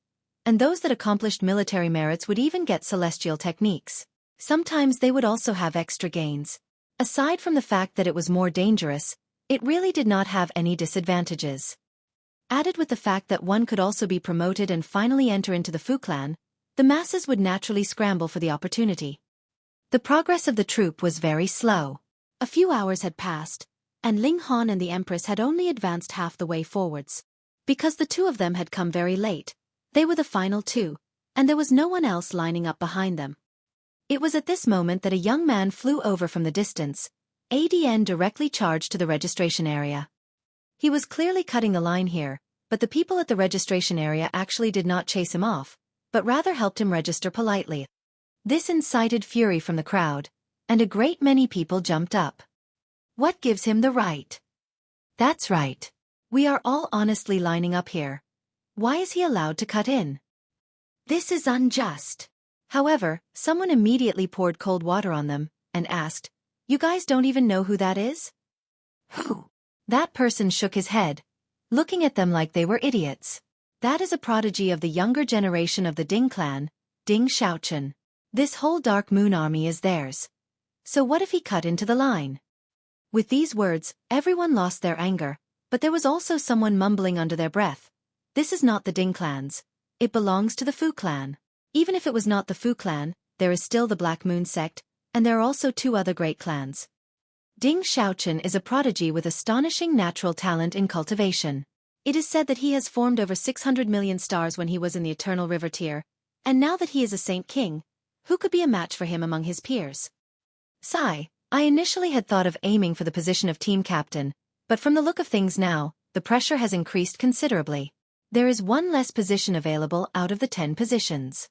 and those that accomplished military merits would even get celestial techniques. Sometimes they would also have extra gains. Aside from the fact that it was more dangerous, it really did not have any disadvantages. Added with the fact that one could also be promoted and finally enter into the Fu clan, the masses would naturally scramble for the opportunity. The progress of the troop was very slow. A few hours had passed, and Ling Han and the Empress had only advanced half the way forwards. Because the two of them had come very late, they were the final two, and there was no one else lining up behind them. It was at this moment that a young man flew over from the distance, ADN directly charged to the registration area. He was clearly cutting the line here, but the people at the registration area actually did not chase him off, but rather helped him register politely. This incited fury from the crowd, and a great many people jumped up. What gives him the right? That's right. We are all honestly lining up here. Why is he allowed to cut in? This is unjust. However, someone immediately poured cold water on them, and asked, "You guys don't even know who that is?" Who? That person shook his head, looking at them like they were idiots. That is a prodigy of the younger generation of the Ding clan, Ding Xiaochen. This whole Dark Moon Army is theirs. So what if he cut into the line? With these words, everyone lost their anger, but there was also someone mumbling under their breath. This is not the Ding clans. It belongs to the Fu clan. Even if it was not the Fu clan, there is still the Black Moon sect, and there are also two other great clans. Ding Xiaochen is a prodigy with astonishing natural talent in cultivation. It is said that he has formed over 600 million stars when he was in the Eternal River tier, and now that he is a Saint King, who could be a match for him among his peers? Sigh, I initially had thought of aiming for the position of team captain, but from the look of things now, the pressure has increased considerably. There is one less position available out of the 10 positions.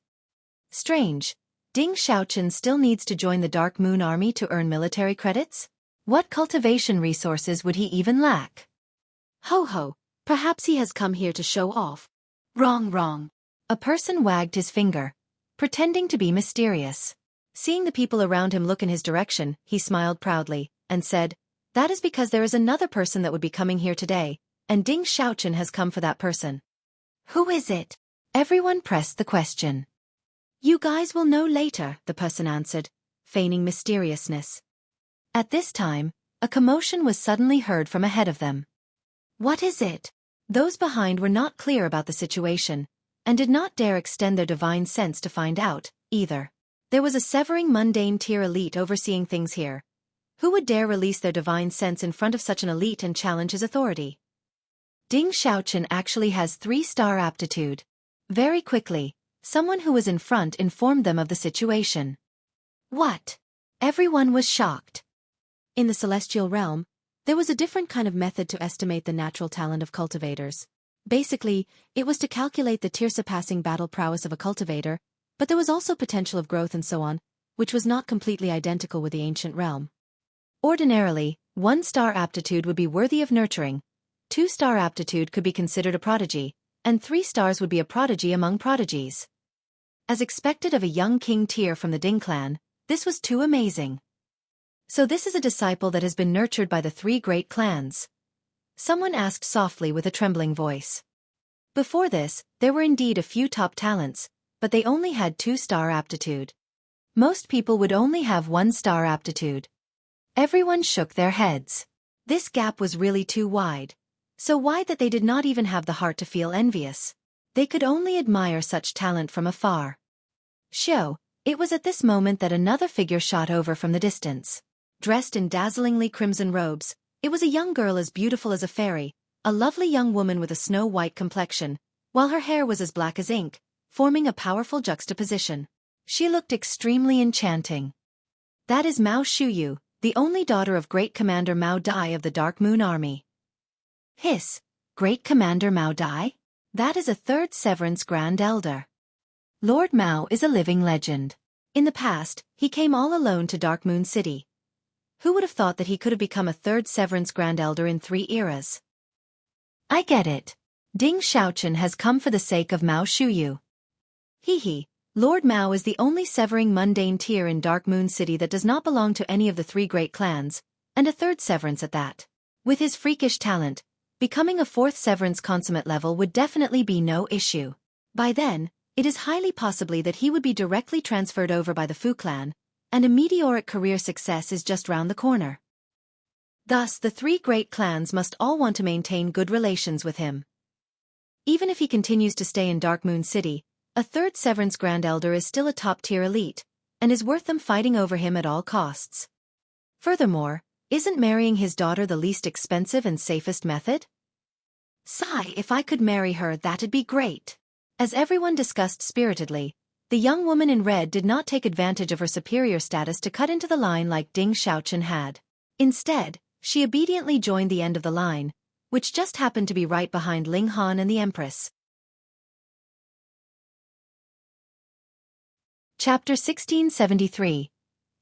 Strange. Ding Xiaochen still needs to join the Dark Moon Army to earn military credits? What cultivation resources would he even lack? Ho ho, perhaps he has come here to show off. Wrong. A person wagged his finger, pretending to be mysterious. Seeing the people around him look in his direction, he smiled proudly, and said, "That is because there is another person that would be coming here today, and Ding Xiaochen has come for that person." Who is it? Everyone pressed the question. You guys will know later, the person answered, feigning mysteriousness. At this time, a commotion was suddenly heard from ahead of them. What is it? Those behind were not clear about the situation, and did not dare extend their divine sense to find out, either. There was a Severing Mundane tier elite overseeing things here. Who would dare release their divine sense in front of such an elite and challenge his authority? Ding Xiaochen actually has 3-star aptitude. Very quickly, someone who was in front informed them of the situation. What? Everyone was shocked. In the celestial realm, there was a different kind of method to estimate the natural talent of cultivators. Basically, it was to calculate the tier-surpassing battle prowess of a cultivator, but there was also potential of growth and so on, which was not completely identical with the ancient realm. Ordinarily, 1-star aptitude would be worthy of nurturing, 2-star aptitude could be considered a prodigy, and 3 stars would be a prodigy among prodigies. As expected of a young king tier from the Ding clan, this was too amazing. So this is a disciple that has been nurtured by the 3 great clans? Someone asked softly with a trembling voice. Before this, there were indeed a few top talents, but they only had 2-star aptitude. Most people would only have 1-star aptitude. Everyone shook their heads. This gap was really too wide. So wide that they did not even have the heart to feel envious. They could only admire such talent from afar. It was at this moment that another figure shot over from the distance. Dressed in dazzlingly crimson robes, it was a young girl as beautiful as a fairy, a lovely young woman with a snow-white complexion, while her hair was as black as ink, forming a powerful juxtaposition. She looked extremely enchanting. That is Mao Xuyu, the only daughter of Great Commander Mao Dai of the Dark Moon Army. Hiss, Great Commander Mao Dai? That is a 3rd Severance Grand Elder. Lord Mao is a living legend. In the past, he came all alone to Dark Moon City. Who would have thought that he could have become a 3rd Severance Grand Elder in 3 eras? I get it. Ding Xiaochen has come for the sake of Mao Xuyu. Lord Mao is the only severing mundane tier in Dark Moon City that does not belong to any of the 3 great clans, and a 3rd Severance at that. With his freakish talent, becoming a 4th Severance consummate level would definitely be no issue. By then, it is highly possibly that he would be directly transferred over by the Fu clan, and a meteoric career success is just round the corner. Thus, the 3 great clans must all want to maintain good relations with him. Even if he continues to stay in Dark Moon City, a 3rd Severance Grand Elder is still a top-tier elite, and is worth them fighting over him at all costs. Furthermore, isn't marrying his daughter the least expensive and safest method? Sigh, if I could marry her, that'd be great. As everyone discussed spiritedly, the young woman in red did not take advantage of her superior status to cut into the line like Ding Xiaochen had. Instead, she obediently joined the end of the line, which just happened to be right behind Ling Han and the Empress. Chapter 1673.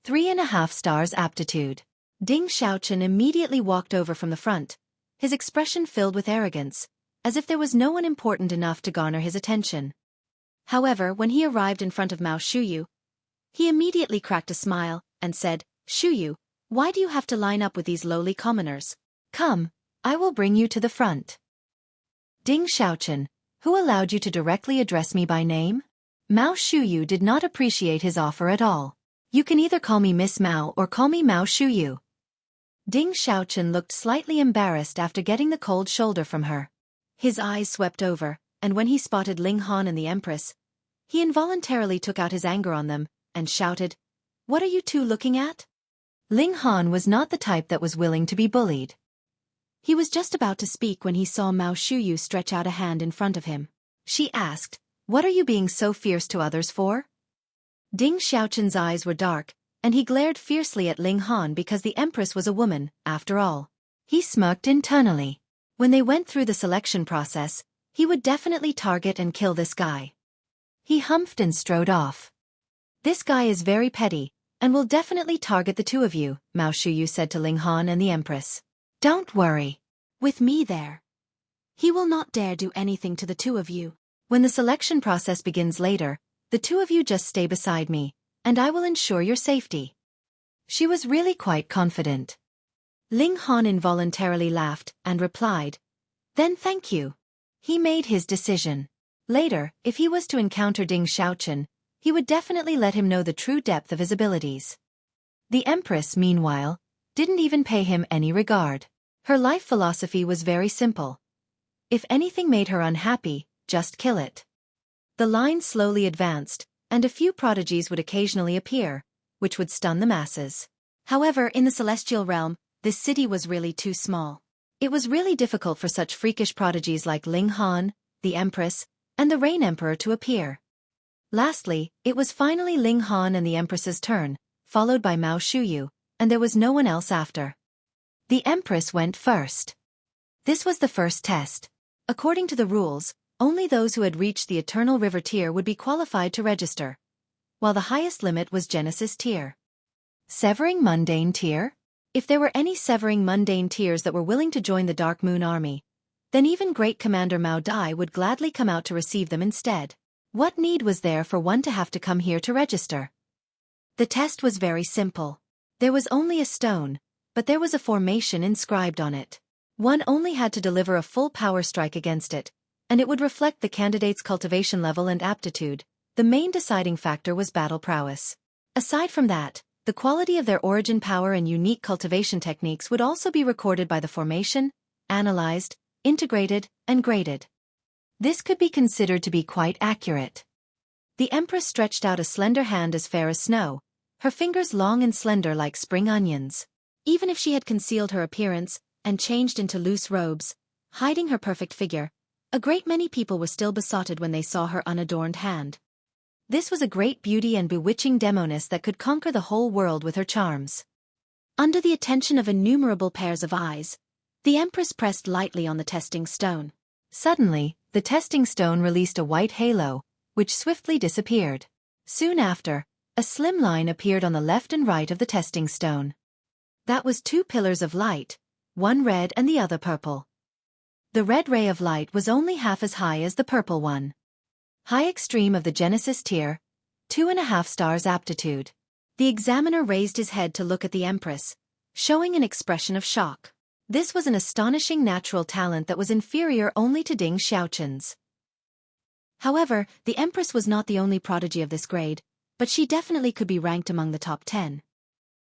3.5 stars aptitude. Ding Xiaochen immediately walked over from the front, his expression filled with arrogance, as if there was no one important enough to garner his attention. However, when he arrived in front of Mao Xuyu, he immediately cracked a smile, and said, "Xuyu, why do you have to line up with these lowly commoners? Come, I will bring you to the front." Ding Xiaochen, who allowed you to directly address me by name? Mao Xuyu did not appreciate his offer at all. You can either call me Miss Mao or call me Mao Xuyu. Ding Xiaochen looked slightly embarrassed after getting the cold shoulder from her. His eyes swept over, and when he spotted Ling Han and the Empress, he involuntarily took out his anger on them, and shouted, "What are you two looking at?" Ling Han was not the type that was willing to be bullied. He was just about to speak when he saw Mao Xuyu stretch out a hand in front of him. She asked, "What are you being so fierce to others for?" Ding Xiaochen's eyes were dark, and he glared fiercely at Ling Han because the Empress was a woman, after all. He smirked internally. When they went through the selection process, he would definitely target and kill this guy. He humphed and strode off. "This guy is very petty, and will definitely target the 2 of you," Mao Xuyu said to Ling Han and the Empress. "Don't worry. With me there, he will not dare do anything to the 2 of you. When the selection process begins later, the 2 of you just stay beside me, and I will ensure your safety." She was really quite confident. Ling Han involuntarily laughed and replied, "Then thank you." He made his decision. Later, if he was to encounter Ding Xiaochen, he would definitely let him know the true depth of his abilities. The Empress, meanwhile, didn't even pay him any regard. Her life philosophy was very simple. If anything made her unhappy, just kill it. The line slowly advanced, and a few prodigies would occasionally appear, which would stun the masses. However, in the celestial realm, this city was really too small. It was really difficult for such freakish prodigies like Ling Han, the Empress, and the Rain Emperor to appear. Lastly, it was finally Ling Han and the Empress's turn, followed by Mao Shuyu, and there was no one else after. The Empress went first. This was the first test. According to the rules, only those who had reached the Eternal River tier would be qualified to register, while the highest limit was Genesis tier. Severing Mundane tier? If there were any Severing Mundane tiers that were willing to join the Dark Moon Army, then even Great Commander Mao Dai would gladly come out to receive them instead. What need was there for one to have to come here to register? The test was very simple. There was only a stone, but there was a formation inscribed on it. One only had to deliver a full power strike against it, and it would reflect the candidate's cultivation level and aptitude. The main deciding factor was battle prowess. Aside from that, the quality of their origin power and unique cultivation techniques would also be recorded by the formation, analyzed, integrated, and graded. This could be considered to be quite accurate. The Empress stretched out a slender hand as fair as snow, her fingers long and slender like spring onions. Even if she had concealed her appearance and changed into loose robes, hiding her perfect figure, a great many people were still besotted when they saw her unadorned hand. This was a great beauty and bewitching demoness that could conquer the whole world with her charms. Under the attention of innumerable pairs of eyes, the Empress pressed lightly on the testing stone. Suddenly, the testing stone released a white halo, which swiftly disappeared. Soon after, a slim line appeared on the left and right of the testing stone. That was two pillars of light, one red and the other purple. The red ray of light was only half as high as the purple one. High extreme of the Genesis tier, 2.5 stars aptitude. The examiner raised his head to look at the Empress, showing an expression of shock. This was an astonishing natural talent that was inferior only to Ding Xiaochen's. However, the Empress was not the only prodigy of this grade, but she definitely could be ranked among the top 10.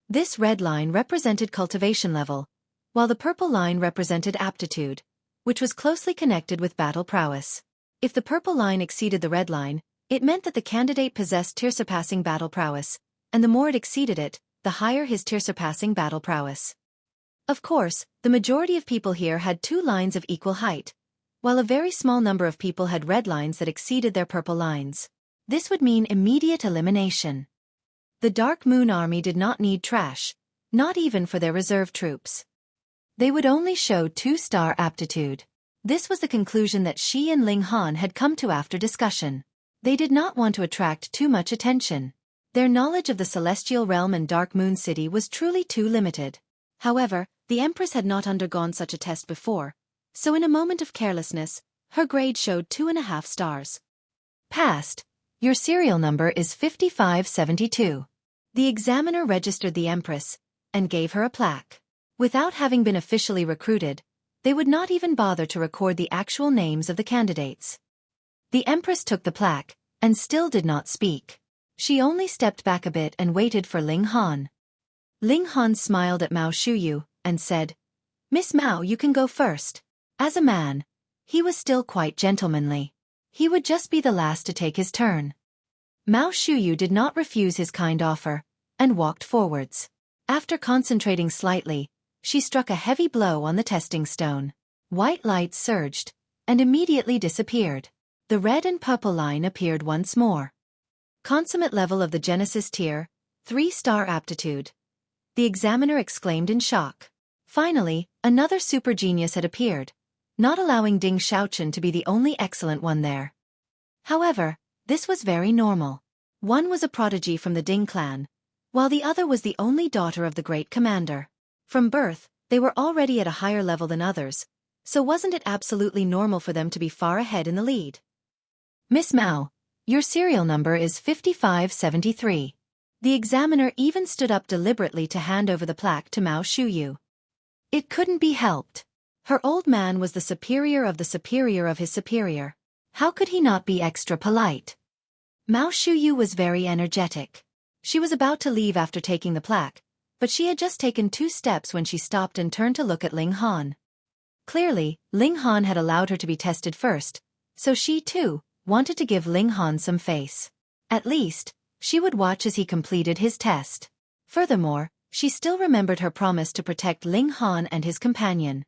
This red line represented cultivation level, while the purple line represented aptitude, which was closely connected with battle prowess. If the purple line exceeded the red line, it meant that the candidate possessed tier-surpassing battle prowess, and the more it exceeded it, the higher his tier-surpassing battle prowess. Of course, the majority of people here had two lines of equal height, while a very small number of people had red lines that exceeded their purple lines. This would mean immediate elimination. The Dark Moon Army did not need trash, not even for their reserve troops. They would only show 2-star aptitude. This was the conclusion that Shi and Ling Han had come to after discussion. They did not want to attract too much attention. Their knowledge of the Celestial Realm and Dark Moon City was truly too limited. However, the Empress had not undergone such a test before, so in a moment of carelessness, her grade showed 2.5 stars. Passed. Your serial number is 5572. The examiner registered the Empress and gave her a plaque. Without having been officially recruited, they would not even bother to record the actual names of the candidates. The Empress took the plaque and still did not speak. She only stepped back a bit and waited for Ling Han. Ling Han smiled at Mao Shuyu and said, "Miss Mao, you can go first." As a man, he was still quite gentlemanly. He would just be the last to take his turn. Mao Shuyu did not refuse his kind offer and walked forwards. After concentrating slightly, she struck a heavy blow on the testing stone. White light surged and immediately disappeared. The red and purple line appeared once more. Consummate level of the Genesis tier, 3-star aptitude. The examiner exclaimed in shock. Finally, another super genius had appeared, not allowing Ding Xiaochen to be the only excellent one there. However, this was very normal. One was a prodigy from the Ding clan, while the other was the only daughter of the great commander. From birth, they were already at a higher level than others, so wasn't it absolutely normal for them to be far ahead in the lead? Miss Mao, your serial number is 5573. The examiner even stood up deliberately to hand over the plaque to Mao Shuyu. It couldn't be helped. Her old man was the superior of his superior. How could he not be extra polite? Mao Shuyu was very energetic. She was about to leave after taking the plaque, but she had just taken 2 steps when she stopped and turned to look at Ling Han. Clearly, Ling Han had allowed her to be tested first, so she, too, wanted to give Ling Han some face. At least, she would watch as he completed his test. Furthermore, she still remembered her promise to protect Ling Han and his companion.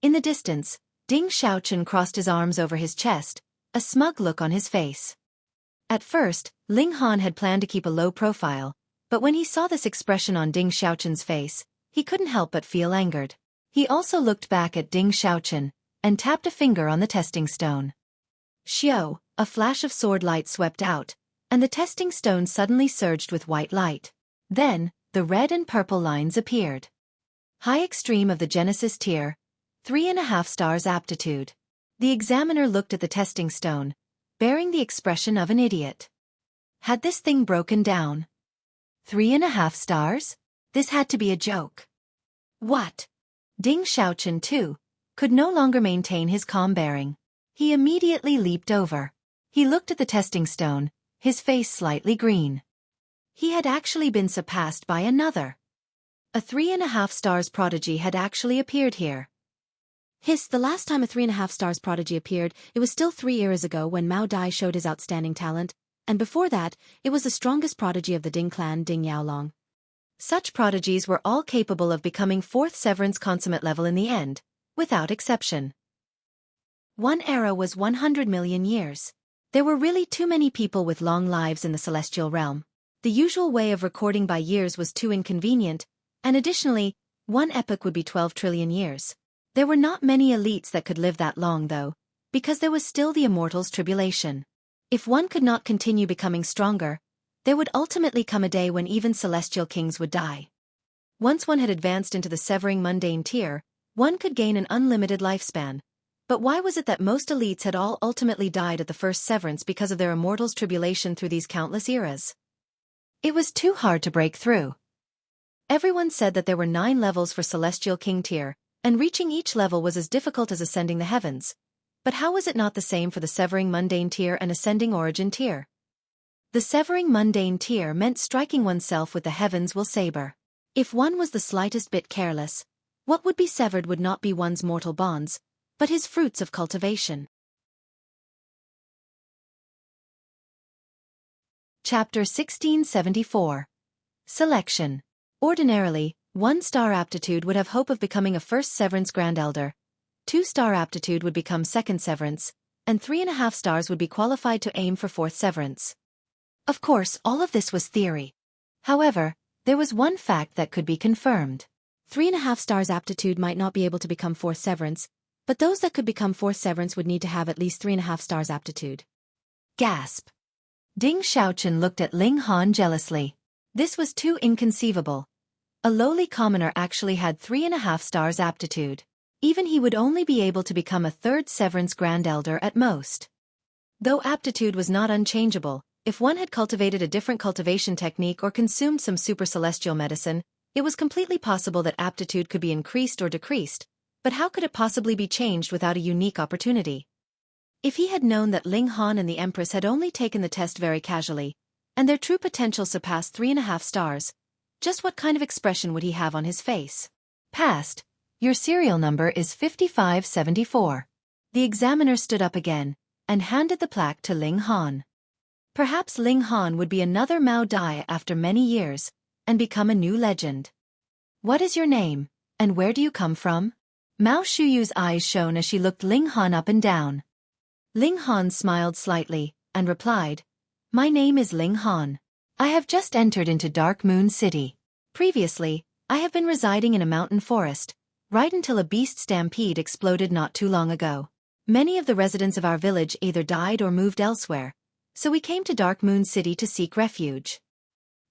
In the distance, Ding Xiaochen crossed his arms over his chest, a smug look on his face. At first, Ling Han had planned to keep a low profile, But when he saw this expression on Ding Xiaochen's face, he couldn't help but feel angered. He also looked back at Ding Xiaochen and tapped a finger on the testing stone. Xiao, a flash of sword light swept out, and the testing stone suddenly surged with white light. Then, the red and purple lines appeared. High extreme of the Genesis tier, 3.5 stars aptitude. The examiner looked at the testing stone, bearing the expression of an idiot. Had this thing broken down? 3.5 stars? This had to be a joke. What? Ding Xiaochen, too, could no longer maintain his calm bearing. He immediately leaped over. He looked at the testing stone, his face slightly green. He had actually been surpassed by another. A 3.5 stars prodigy had actually appeared here. The last time a 3.5 stars prodigy appeared, it was still 3 eras ago when Mao Dai showed his outstanding talent, and before that, it was the strongest prodigy of the Ding clan, Ding Yaolong. Such prodigies were all capable of becoming 4th Severance consummate level in the end, without exception. One era was 100 million years. There were really too many people with long lives in the celestial realm. The usual way of recording by years was too inconvenient, and additionally, one epoch would be 12 trillion years. There were not many elites that could live that long though, because there was still the immortals' tribulation. If one could not continue becoming stronger, there would ultimately come a day when even celestial kings would die. Once one had advanced into the severing mundane tier, one could gain an unlimited lifespan. But why was it that most elites had all ultimately died at the first severance because of their immortals' tribulation through these countless eras? It was too hard to break through. Everyone said that there were 9 levels for celestial king tier, and reaching each level was as difficult as ascending the heavens. But how was it not the same for the severing mundane tier and ascending origin tier? The severing mundane tier meant striking oneself with the heavens will saber. If one was the slightest bit careless, what would be severed would not be one's mortal bonds, but his fruits of cultivation. Chapter 1674. Selection. Ordinarily, 1-star aptitude would have hope of becoming a 1st Severance Grand Elder, 2-star aptitude would become 2nd Severance, and 3.5 stars would be qualified to aim for 4th Severance. Of course, all of this was theory. However, there was one fact that could be confirmed. 3.5 stars aptitude might not be able to become 4th Severance, but those that could become 4th Severance would need to have at least 3.5 stars aptitude. Gasp. Ding Xiaochen looked at Ling Han jealously. This was too inconceivable. A lowly commoner actually had 3.5 stars aptitude. Even he would only be able to become a 3rd Severance Grand Elder at most. Though aptitude was not unchangeable, if one had cultivated a different cultivation technique or consumed some super celestial medicine, it was completely possible that aptitude could be increased or decreased, but how could it possibly be changed without a unique opportunity? If he had known that Ling Han and the Empress had only taken the test very casually, and their true potential surpassed 3.5 stars, just what kind of expression would he have on his face? Passed. Your serial number is 5574. The examiner stood up again, and handed the plaque to Ling Han. Perhaps Ling Han would be another Mao Dai after many years, and become a new legend. What is your name, and where do you come from? Mao Shuyu's eyes shone as she looked Ling Han up and down. Ling Han smiled slightly, and replied, My name is Ling Han. I have just entered into Dark Moon City. Previously, I have been residing in a mountain forest, right until a beast stampede exploded not too long ago. Many of the residents of our village either died or moved elsewhere, so we came to Dark Moon City to seek refuge.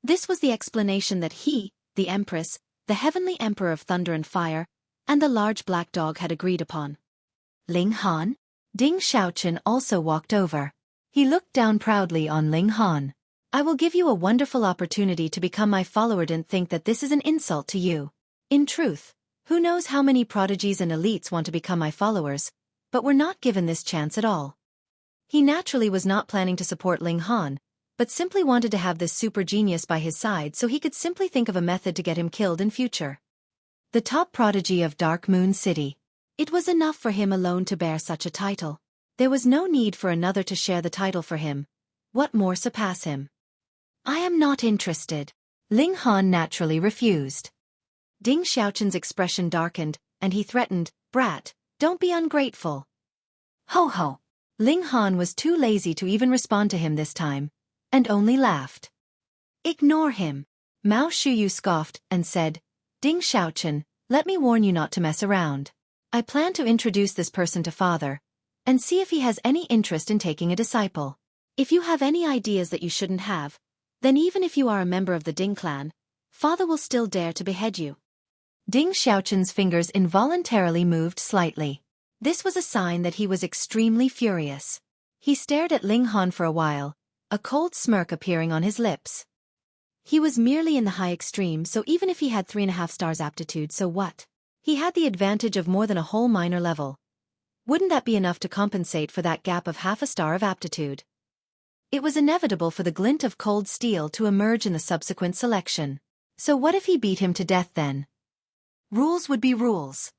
This was the explanation that he, the Empress, the Heavenly Emperor of Thunder and Fire, and the large black dog had agreed upon. Ling Han? Ding Xiaochen also walked over. He looked down proudly on Ling Han. I will give you a wonderful opportunity to become my follower. Don't think that this is an insult to you. In truth, who knows how many prodigies and elites want to become my followers, but were not given this chance at all. He naturally was not planning to support Ling Han, but simply wanted to have this super genius by his side so he could simply think of a method to get him killed in future. The top prodigy of Dark Moon City. It was enough for him alone to bear such a title. There was no need for another to share the title for him. What more surpass him? I am not interested. Ling Han naturally refused. Ding Xiaochen's expression darkened, and he threatened, Brat, don't be ungrateful. Ho ho. Ling Han was too lazy to even respond to him this time, and only laughed. Ignore him. Mao Shuyu scoffed and said, Ding Xiaochen, let me warn you not to mess around. I plan to introduce this person to Father, and see if he has any interest in taking a disciple. If you have any ideas that you shouldn't have, then even if you are a member of the Ding clan, Father will still dare to behead you. Ding Xiaochen's fingers involuntarily moved slightly. This was a sign that he was extremely furious. He stared at Ling Han for a while, a cold smirk appearing on his lips. He was merely in the high extreme, so even if he had 3.5 stars aptitude, so what? He had the advantage of more than a whole minor level. Wouldn't that be enough to compensate for that gap of half a star of aptitude? It was inevitable for the glint of cold steel to emerge in the subsequent selection. So what if he beat him to death then? Rules would be rules.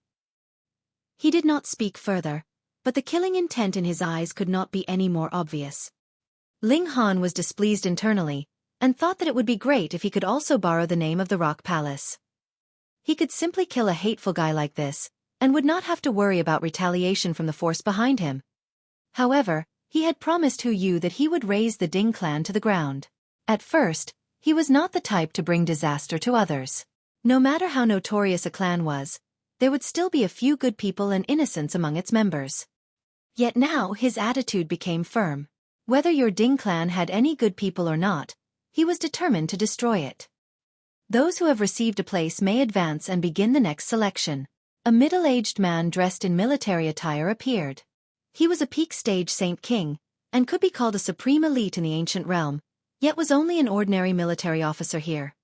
He did not speak further, but the killing intent in his eyes could not be any more obvious. Ling Han was displeased internally, and thought that it would be great if he could also borrow the name of the Rock Palace. He could simply kill a hateful guy like this, and would not have to worry about retaliation from the force behind him. However, he had promised Hu Yu that he would raze the Ding clan to the ground. At first, he was not the type to bring disaster to others. No matter how notorious a clan was, there would still be a few good people and innocents among its members. Yet now his attitude became firm. Whether your Ding clan had any good people or not, he was determined to destroy it. Those who have received a place may advance and begin the next selection. A middle-aged man dressed in military attire appeared. He was a peak stage Saint King, and could be called a supreme elite in the ancient realm, yet was only an ordinary military officer here.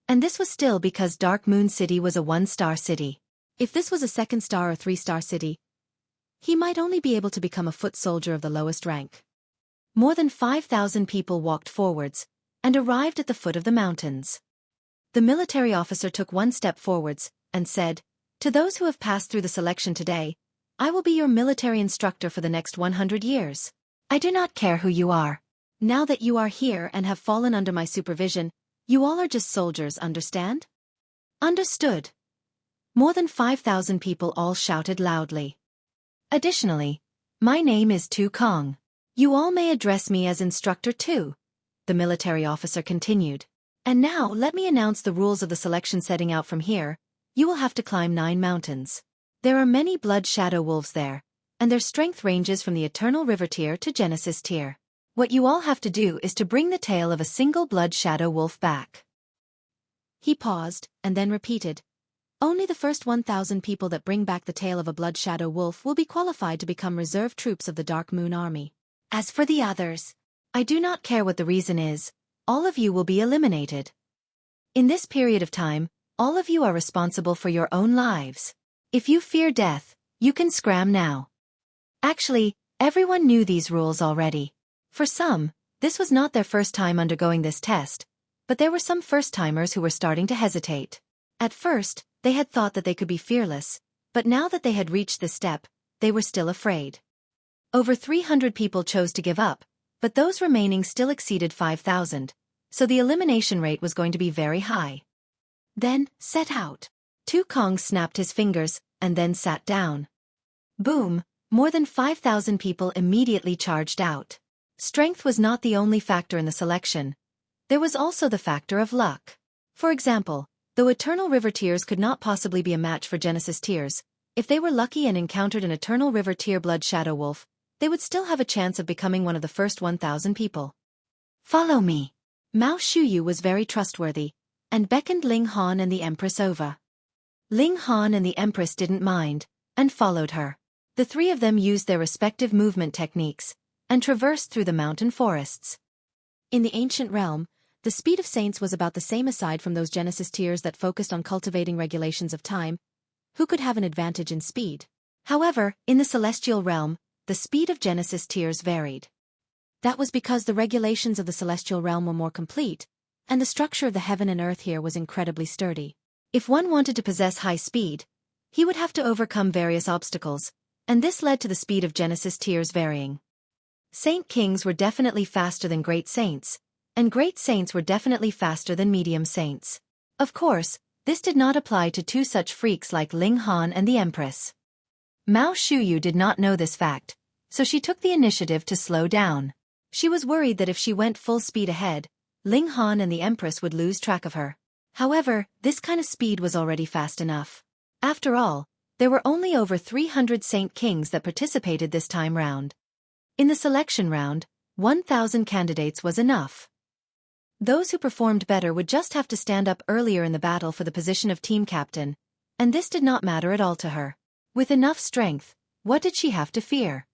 And this was still because Dark Moon City was a 1-star city. If this was a 2-star or 3-star city, he might only be able to become a foot soldier of the lowest rank. More than 5,000 people walked forwards, and arrived at the foot of the mountains. The military officer took one step forwards, and said, To those who have passed through the selection today, I will be your military instructor for the next 100 years. I do not care who you are. Now that you are here and have fallen under my supervision, you all are just soldiers, understand? Understood. More than 5,000 people all shouted loudly. Additionally, my name is Tu Kong. You all may address me as instructor too, the military officer continued. And now let me announce the rules of the selection. Setting out from here, you will have to climb 9 mountains. There are many blood shadow wolves there, and their strength ranges from the Eternal River tier to Genesis tier. What you all have to do is to bring the tail of a single blood shadow wolf back. He paused, and then repeated, Only the first 1,000 people that bring back the tail of a blood shadow wolf will be qualified to become reserve troops of the Dark Moon Army. As for the others, I do not care what the reason is, all of you will be eliminated. In this period of time, all of you are responsible for your own lives. If you fear death, you can scram now. Actually, everyone knew these rules already. For some, this was not their first time undergoing this test, but there were some first-timers who were starting to hesitate. At first, they had thought that they could be fearless, but now that they had reached this step, they were still afraid. Over 300 people chose to give up, but those remaining still exceeded 5,000, so the elimination rate was going to be very high. Then, set out. Tu Kong snapped his fingers, and then sat down. Boom, more than 5,000 people immediately charged out. Strength was not the only factor in the selection. There was also the factor of luck. For example, though Eternal River tiers could not possibly be a match for Genesis tiers, if they were lucky and encountered an Eternal River tier blood shadow wolf, they would still have a chance of becoming one of the first 1,000 people. Follow me. Mao Shuyu was very trustworthy, and beckoned Ling Han and the Empress over. Ling Han and the Empress didn't mind, and followed her. The three of them used their respective movement techniques, and traversed through the mountain forests. In the ancient realm, the speed of saints was about the same aside from those Genesis tiers that focused on cultivating regulations of time, who could have an advantage in speed. However, in the celestial realm, the speed of Genesis tiers varied. That was because the regulations of the celestial realm were more complete, and the structure of the heaven and earth here was incredibly sturdy. If one wanted to possess high speed, he would have to overcome various obstacles, and this led to the speed of Genesis tiers varying. Saint Kings were definitely faster than Great Saints, and Great Saints were definitely faster than Medium Saints. Of course, this did not apply to two such freaks like Ling Han and the Empress. Mao Shuyu did not know this fact, so she took the initiative to slow down. She was worried that if she went full speed ahead, Ling Han and the Empress would lose track of her. However, this kind of speed was already fast enough. After all, there were only over 300 Saint Kings that participated this time round. In the selection round, 1,000 candidates was enough. Those who performed better would just have to stand up earlier in the battle for the position of team captain, and this did not matter at all to her. With enough strength, what did she have to fear?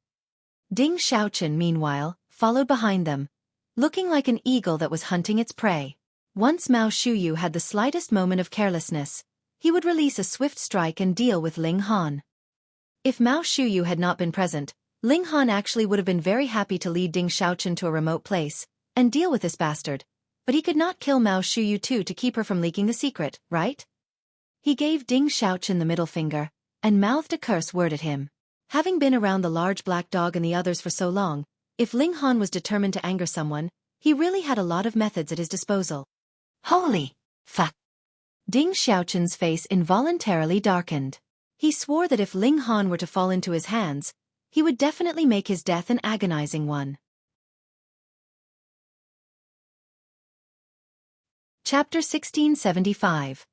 Ding Xiaochen, meanwhile, followed behind them, looking like an eagle that was hunting its prey. Once Mao Shuyu had the slightest moment of carelessness, he would release a swift strike and deal with Ling Han. If Mao Shuyu had not been present, Ling Han actually would have been very happy to lead Ding Xiaochen to a remote place and deal with this bastard, but he could not kill Mao Shuyu too to keep her from leaking the secret, right? He gave Ding Xiaochen the middle finger and mouthed a curse word at him. Having been around the large black dog and the others for so long, if Ling Han was determined to anger someone, he really had a lot of methods at his disposal. Holy fuck! Ding Xiaochen's face involuntarily darkened. He swore that if Ling Han were to fall into his hands, he would definitely make his death an agonizing one. Chapter 1675.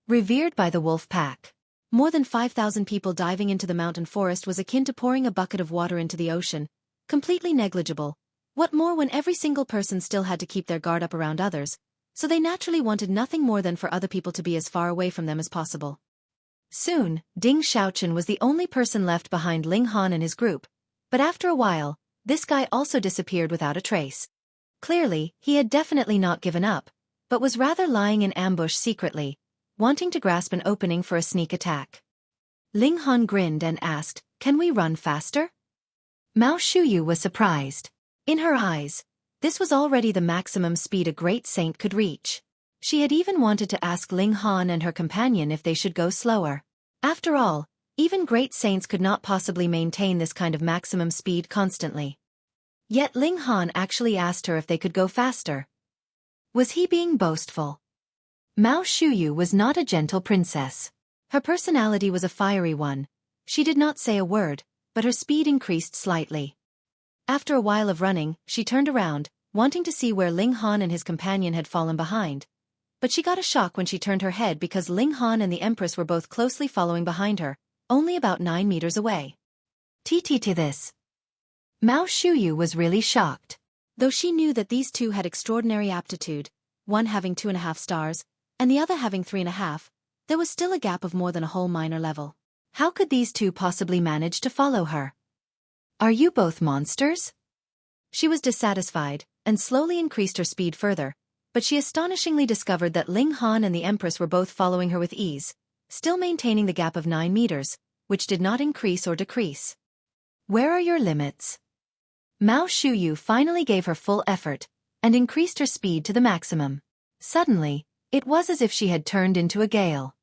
Revered by the Wolf Pack. More than 5,000 people diving into the mountain forest was akin to pouring a bucket of water into the ocean, completely negligible. What more when every single person still had to keep their guard up around others, so they naturally wanted nothing more than for other people to be as far away from them as possible. Soon, Ding Xiaochen was the only person left behind Ling Han and his group, but after a while, this guy also disappeared without a trace. Clearly, he had definitely not given up, but was rather lying in ambush secretly, wanting to grasp an opening for a sneak attack. Ling Han grinned and asked, "Can we run faster?" Mao Shuyu was surprised. In her eyes, this was already the maximum speed a great saint could reach. She had even wanted to ask Ling Han and her companion if they should go slower. After all, even great saints could not possibly maintain this kind of maximum speed constantly. Yet Ling Han actually asked her if they could go faster. Was he being boastful? Mao Shuyu was not a gentle princess. Her personality was a fiery one. She did not say a word, but her speed increased slightly. After a while of running, she turned around, wanting to see where Ling Han and his companion had fallen behind. But she got a shock when she turned her head because Ling Han and the Empress were both closely following behind her, only about 9 meters away. To this. Mao Shuyu was really shocked. Though she knew that these two had extraordinary aptitude, one having 2.5 stars, and the other having 3.5, there was still a gap of more than a whole minor level. How could these two possibly manage to follow her? Are you both monsters? She was dissatisfied, and slowly increased her speed further, but she astonishingly discovered that Ling Han and the Empress were both following her with ease, still maintaining the gap of 9 meters, which did not increase or decrease. Where are your limits? Mao Shuyu finally gave her full effort, and increased her speed to the maximum. Suddenly, it was as if she had turned into a gale.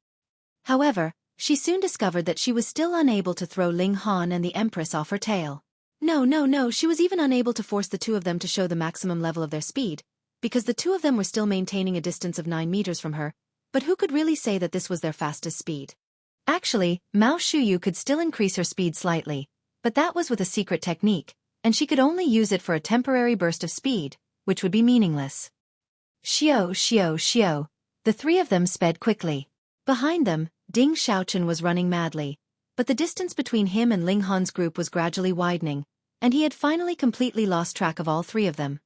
However, she soon discovered that she was still unable to throw Ling Han and the Empress off her tail. No, she was even unable to force the two of them to show the maximum level of their speed, because the two of them were still maintaining a distance of 9 meters from her, but who could really say that this was their fastest speed? Actually, Mao Shuyu could still increase her speed slightly, but that was with a secret technique, and she could only use it for a temporary burst of speed, which would be meaningless. Xiao. The three of them sped quickly. Behind them, Ding Xiaochen was running madly, but the distance between him and Ling Han's group was gradually widening, and he had finally completely lost track of all three of them.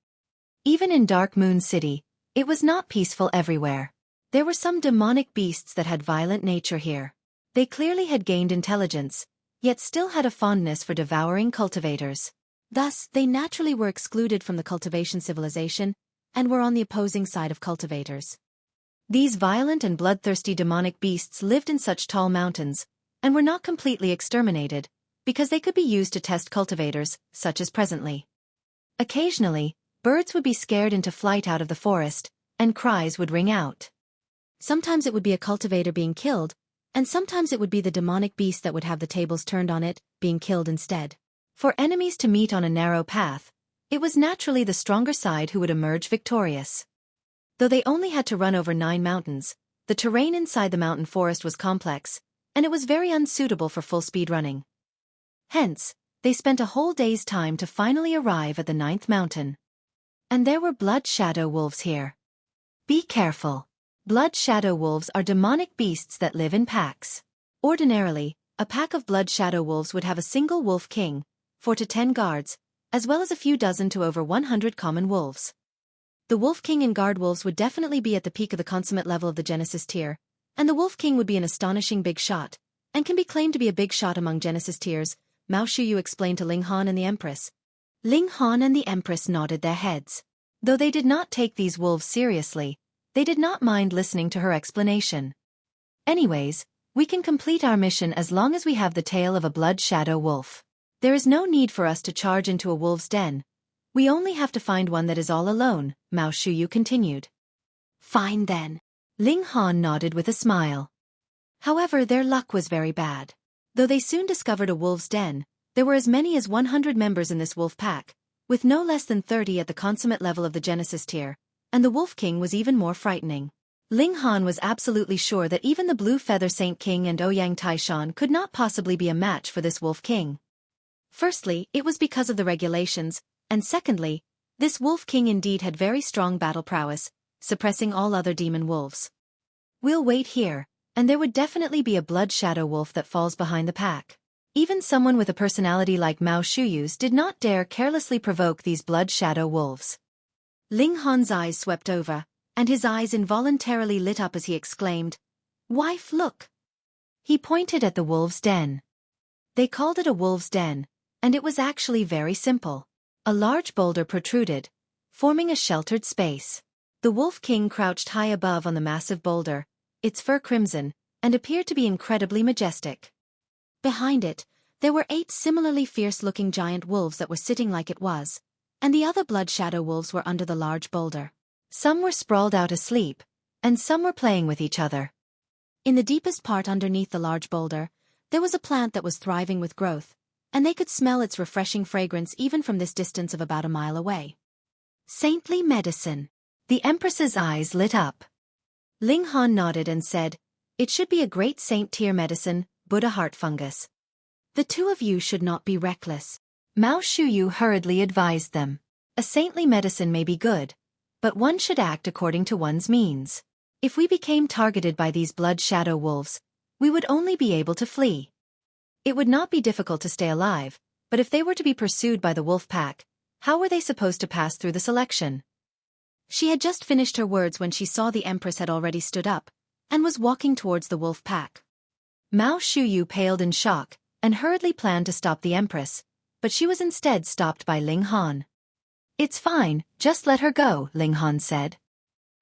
Even in Dark Moon City, it was not peaceful everywhere. There were some demonic beasts that had violent nature here. They clearly had gained intelligence, yet still had a fondness for devouring cultivators. Thus, they naturally were excluded from the cultivation civilization, and were on the opposing side of cultivators. These violent and bloodthirsty demonic beasts lived in such tall mountains, and were not completely exterminated, because they could be used to test cultivators, such as presently. Occasionally, birds would be scared into flight out of the forest, and cries would ring out. Sometimes it would be a cultivator being killed, and sometimes it would be the demonic beast that would have the tables turned on it, being killed instead. For enemies to meet on a narrow path, it was naturally the stronger side who would emerge victorious. Though they only had to run over 9 mountains, the terrain inside the mountain forest was complex, and it was very unsuitable for full-speed running. Hence, they spent a whole day's time to finally arrive at the 9th mountain. And there were blood shadow wolves here. Be careful. Blood shadow wolves are demonic beasts that live in packs. Ordinarily, a pack of blood shadow wolves would have a single wolf king, 4 to 10 guards, as well as a few dozen to over 100 common wolves. The wolf king and guard wolves would definitely be at the peak of the consummate level of the Genesis tier, and the wolf king would be an astonishing big shot, and can be claimed to be a big shot among Genesis tiers, Mao Shuyu explained to Ling Han and the Empress. Ling Han and the Empress nodded their heads. Though they did not take these wolves seriously, they did not mind listening to her explanation. Anyways, we can complete our mission as long as we have the tail of a blood shadow wolf. There is no need for us to charge into a wolf's den. We only have to find one that is all alone, Mao Shuyu continued. Fine then. Ling Han nodded with a smile. However, their luck was very bad. Though they soon discovered a wolf's den, there were as many as 100 members in this wolf pack, with no less than 30 at the consummate level of the Genesis tier, and the Wolf King was even more frightening. Ling Han was absolutely sure that even the Blue Feather Saint King and Ouyang Taishan could not possibly be a match for this Wolf King. Firstly, it was because of the regulations, and secondly, this Wolf King indeed had very strong battle prowess, suppressing all other demon wolves. We'll wait here, and there would definitely be a blood shadow wolf that falls behind the pack. Even someone with a personality like Mao Shuyu's did not dare carelessly provoke these blood shadow wolves. Ling Han's eyes swept over, and his eyes involuntarily lit up as he exclaimed, "Wife, look!" He pointed at the wolves' den. They called it a wolves' den, and it was actually very simple. A large boulder protruded, forming a sheltered space. The Wolf King crouched high above on the massive boulder, its fur crimson, and appeared to be incredibly majestic. Behind it, there were 8 similarly fierce-looking giant wolves that were sitting like it was, and the other blood shadow wolves were under the large boulder. Some were sprawled out asleep, and some were playing with each other. In the deepest part underneath the large boulder, there was a plant that was thriving with growth, and they could smell its refreshing fragrance even from this distance of about a mile away. Saintly medicine. The Empress's eyes lit up. Ling Han nodded and said, "It should be a great saint-tier medicine, Buddha heart fungus. The two of you should not be reckless." Mao Shuyu hurriedly advised them. A saintly medicine may be good, but one should act according to one's means. If we became targeted by these blood shadow wolves, we would only be able to flee. It would not be difficult to stay alive, but if they were to be pursued by the wolf pack, how were they supposed to pass through the selection? She had just finished her words when she saw the Empress had already stood up, and was walking towards the wolf pack. Mao Shuyu paled in shock, and hurriedly planned to stop the Empress, but she was instead stopped by Ling Han. "It's fine, just let her go," Ling Han said.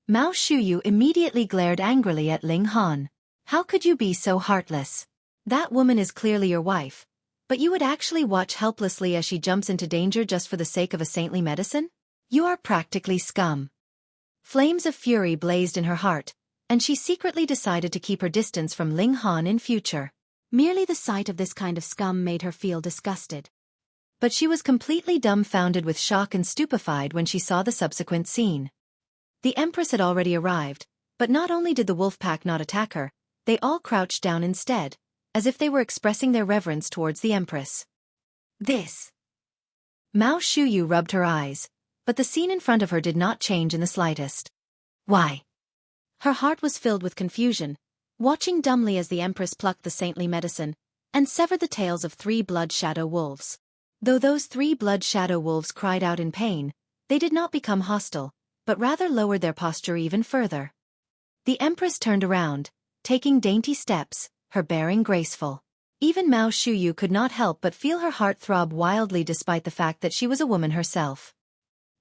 Mao Shuyu immediately glared angrily at Ling Han. "How could you be so heartless? That woman is clearly your wife, but you would actually watch helplessly as she jumps into danger just for the sake of a saintly medicine? You are practically scum." Flames of fury blazed in her heart, and she secretly decided to keep her distance from Ling Han in future. Merely the sight of this kind of scum made her feel disgusted. But she was completely dumbfounded with shock and stupefied when she saw the subsequent scene. The Empress had already arrived, but not only did the wolf pack not attack her, they all crouched down instead, as if they were expressing their reverence towards the Empress. This. Mao Shuyu rubbed her eyes, but the scene in front of her did not change in the slightest. Why? Her heart was filled with confusion, watching dumbly as the Empress plucked the saintly medicine, and severed the tails of 3 blood shadow wolves. Though those 3 blood shadow wolves cried out in pain, they did not become hostile, but rather lowered their posture even further. The Empress turned around, taking dainty steps, her bearing graceful. Even Mao Shuyu could not help but feel her heart throb wildly despite the fact that she was a woman herself.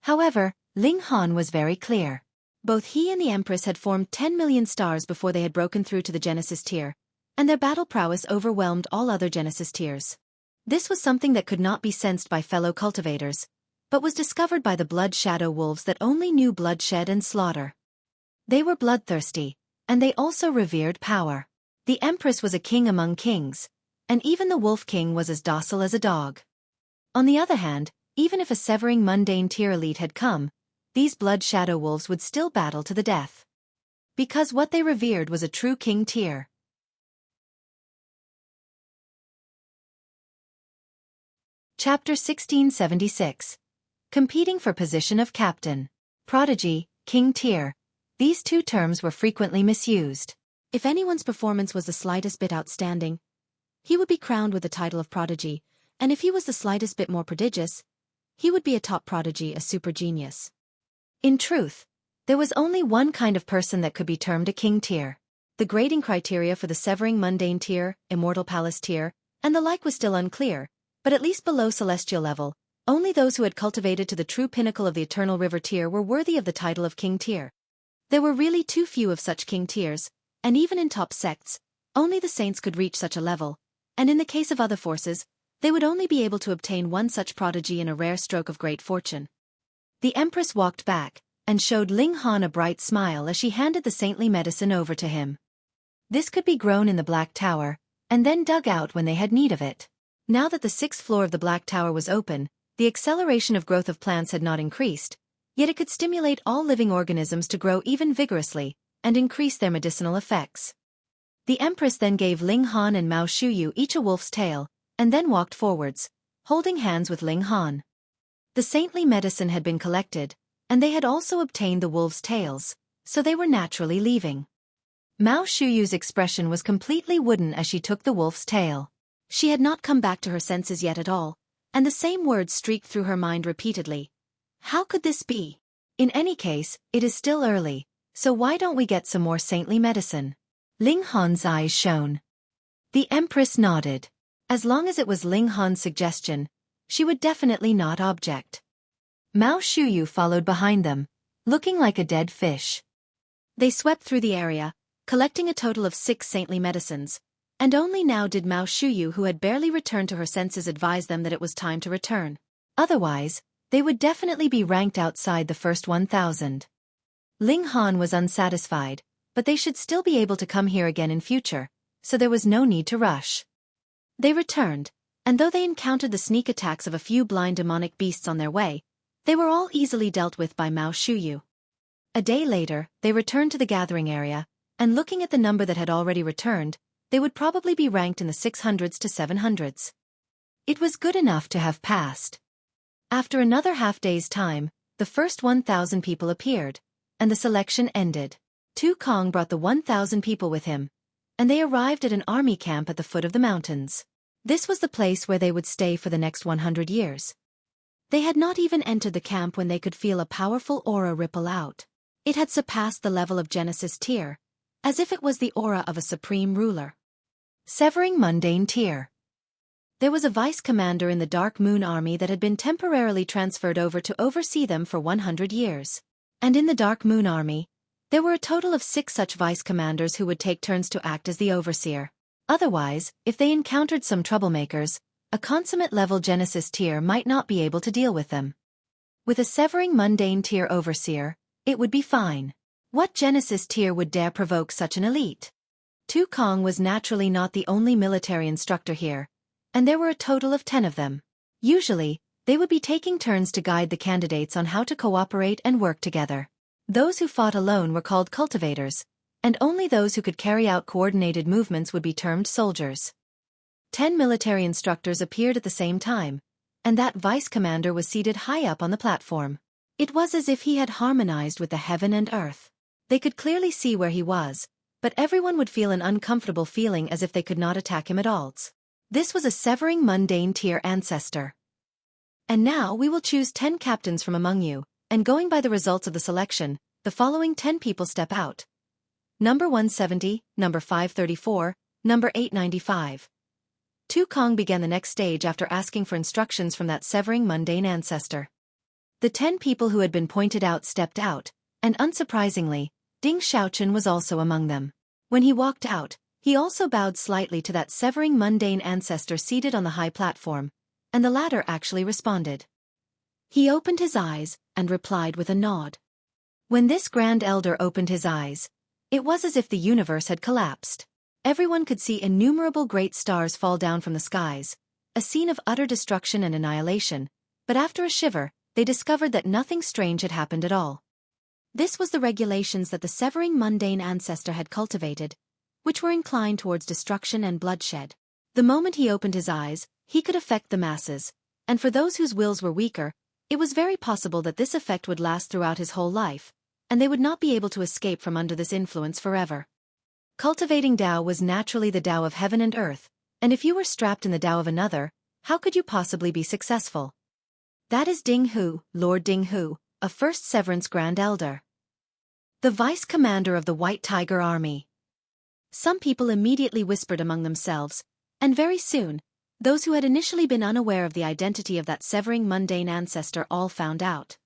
However, Ling Han was very clear. Both he and the Empress had formed 10 million stars before they had broken through to the Genesis tier, and their battle prowess overwhelmed all other Genesis tiers. This was something that could not be sensed by fellow cultivators, but was discovered by the blood shadow wolves that only knew bloodshed and slaughter. They were bloodthirsty, and they also revered power. The Empress was a king among kings, and even the Wolf King was as docile as a dog. On the other hand, even if a severing mundane tier elite had come, these blood shadow wolves would still battle to the death. Because what they revered was a true king tier. Chapter 1676. Competing for position of captain. Prodigy, king tier. These two terms were frequently misused. If anyone's performance was the slightest bit outstanding, he would be crowned with the title of prodigy, and if he was the slightest bit more prodigious, he would be a top prodigy, a super genius. In truth, there was only one kind of person that could be termed a king tier. The grading criteria for the severing mundane tier, immortal palace tier, and the like was still unclear, but at least below celestial level, only those who had cultivated to the true pinnacle of the eternal river tier were worthy of the title of king tier. There were really too few of such king tiers, and even in top sects, only the saints could reach such a level, and in the case of other forces, they would only be able to obtain one such prodigy in a rare stroke of great fortune. The Empress walked back, and showed Ling Han a bright smile as she handed the saintly medicine over to him. This could be grown in the Black Tower, and then dug out when they had need of it. Now that the 6th floor of the Black Tower was open, the acceleration of growth of plants had not increased, yet it could stimulate all living organisms to grow even vigorously, and increase their medicinal effects. The Empress then gave Ling Han and Mao Shuyu each a wolf's tail, and then walked forwards, holding hands with Ling Han. The saintly medicine had been collected, and they had also obtained the wolves' tails, so they were naturally leaving. Mao Shuyu's expression was completely wooden as she took the wolf's tail. She had not come back to her senses yet at all, and the same words streaked through her mind repeatedly. How could this be? In any case, it is still early, so why don't we get some more saintly medicine? Ling Han's eyes shone. The Empress nodded. As long as it was Ling Han's suggestion, she would definitely not object. Mao Shuyu followed behind them, looking like a dead fish. They swept through the area, collecting a total of 6 saintly medicines, and only now did Mao Shuyu, who had barely returned to her senses, advise them that it was time to return. Otherwise, they would definitely be ranked outside the first 1,000. Ling Han was unsatisfied, but they should still be able to come here again in future, so there was no need to rush. They returned, and though they encountered the sneak attacks of a few blind demonic beasts on their way, they were all easily dealt with by Mao Shuyu. A day later, they returned to the gathering area, and looking at the number that had already returned, they would probably be ranked in the 600s to 700s. It was good enough to have passed. After another half-day's time, the first 1,000 people appeared, and the selection ended. Tu Kong brought the 1,000 people with him, and they arrived at an army camp at the foot of the mountains. This was the place where they would stay for the next 100 years. They had not even entered the camp when they could feel a powerful aura ripple out. It had surpassed the level of Genesis tier, as if it was the aura of a supreme ruler. Severing mundane tier. There was a vice commander in the Dark Moon Army that had been temporarily transferred over to oversee them for 100 years. And in the Dark Moon Army, there were a total of 6 such vice commanders who would take turns to act as the overseer. Otherwise, if they encountered some troublemakers, a consummate level Genesis tier might not be able to deal with them. With a severing mundane tier overseer, it would be fine. What Genesis tier would dare provoke such an elite? Tu Kong was naturally not the only military instructor here, and there were a total of 10 of them. Usually, they would be taking turns to guide the candidates on how to cooperate and work together. Those who fought alone were called cultivators, and only those who could carry out coordinated movements would be termed soldiers. 10 military instructors appeared at the same time, and that vice commander was seated high up on the platform. It was as if he had harmonized with the heaven and earth. They could clearly see where he was, but everyone would feel an uncomfortable feeling as if they could not attack him at all. This was a severing mundane tier ancestor. And now we will choose 10 captains from among you, and going by the results of the selection, the following 10 people step out. Number 170, number 534, number 895. Tu Kong began the next stage after asking for instructions from that severing mundane ancestor. The 10 people who had been pointed out stepped out, and unsurprisingly, Ding Xiaochen was also among them. When he walked out, he also bowed slightly to that severing mundane ancestor seated on the high platform, and the latter actually responded. He opened his eyes, and replied with a nod. When this grand elder opened his eyes, it was as if the universe had collapsed. Everyone could see innumerable great stars fall down from the skies, a scene of utter destruction and annihilation, but after a shiver, they discovered that nothing strange had happened at all. This was the regulations that the severing mundane ancestor had cultivated, which were inclined towards destruction and bloodshed. The moment he opened his eyes, he could affect the masses, and for those whose wills were weaker, it was very possible that this effect would last throughout his whole life, and they would not be able to escape from under this influence forever. Cultivating Tao was naturally the Tao of heaven and earth, and if you were strapped in the Tao of another, how could you possibly be successful? That is Ding Hu, Lord Ding Hu, a First Severance Grand Elder, the Vice Commander of the White Tiger Army. Some people immediately whispered among themselves, and very soon, those who had initially been unaware of the identity of that severing mundane ancestor all found out.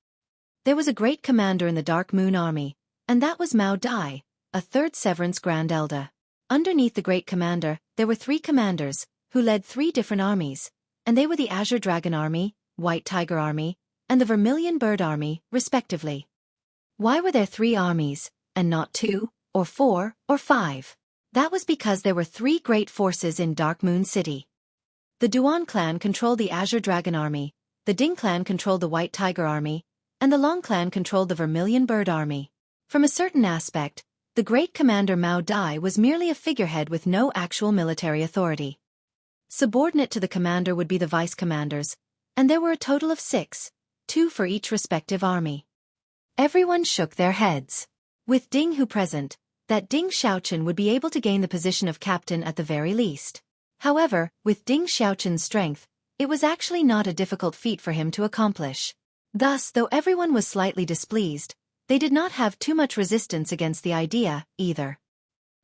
There was a great commander in the Dark Moon Army, and that was Mao Dai, a Third Severance Grand Elder. Underneath the great commander, there were 3 commanders, who led 3 different armies, and they were the Azure Dragon Army, White Tiger Army, and the Vermilion Bird Army, respectively. Why were there 3 armies, and not 2, or 4, or 5? That was because there were 3 great forces in Dark Moon City. The Duan clan controlled the Azure Dragon Army, the Ding clan controlled the White Tiger Army, and the Long clan controlled the Vermilion Bird Army. From a certain aspect, the great commander Mao Dai was merely a figurehead with no actual military authority. Subordinate to the commander would be the vice commanders, and there were a total of 6, 2 for each respective army. Everyone shook their heads. With Ding Hu present, that Ding Xiaochen would be able to gain the position of captain at the very least. However, with Ding Xiaochen's strength, it was actually not a difficult feat for him to accomplish. Thus, though everyone was slightly displeased, they did not have too much resistance against the idea, either.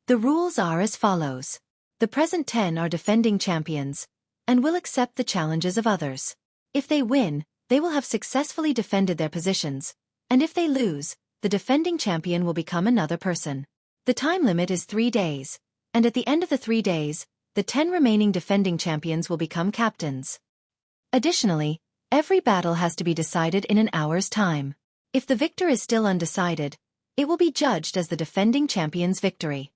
The rules are as follows. The present 10 are defending champions, and will accept the challenges of others. If they win, they will have successfully defended their positions, and if they lose, the defending champion will become another person. The time limit is 3 days, and at the end of the 3 days, the 10 remaining defending champions will become captains. Additionally, every battle has to be decided in an hour's time. If the victor is still undecided, it will be judged as the defending champion's victory.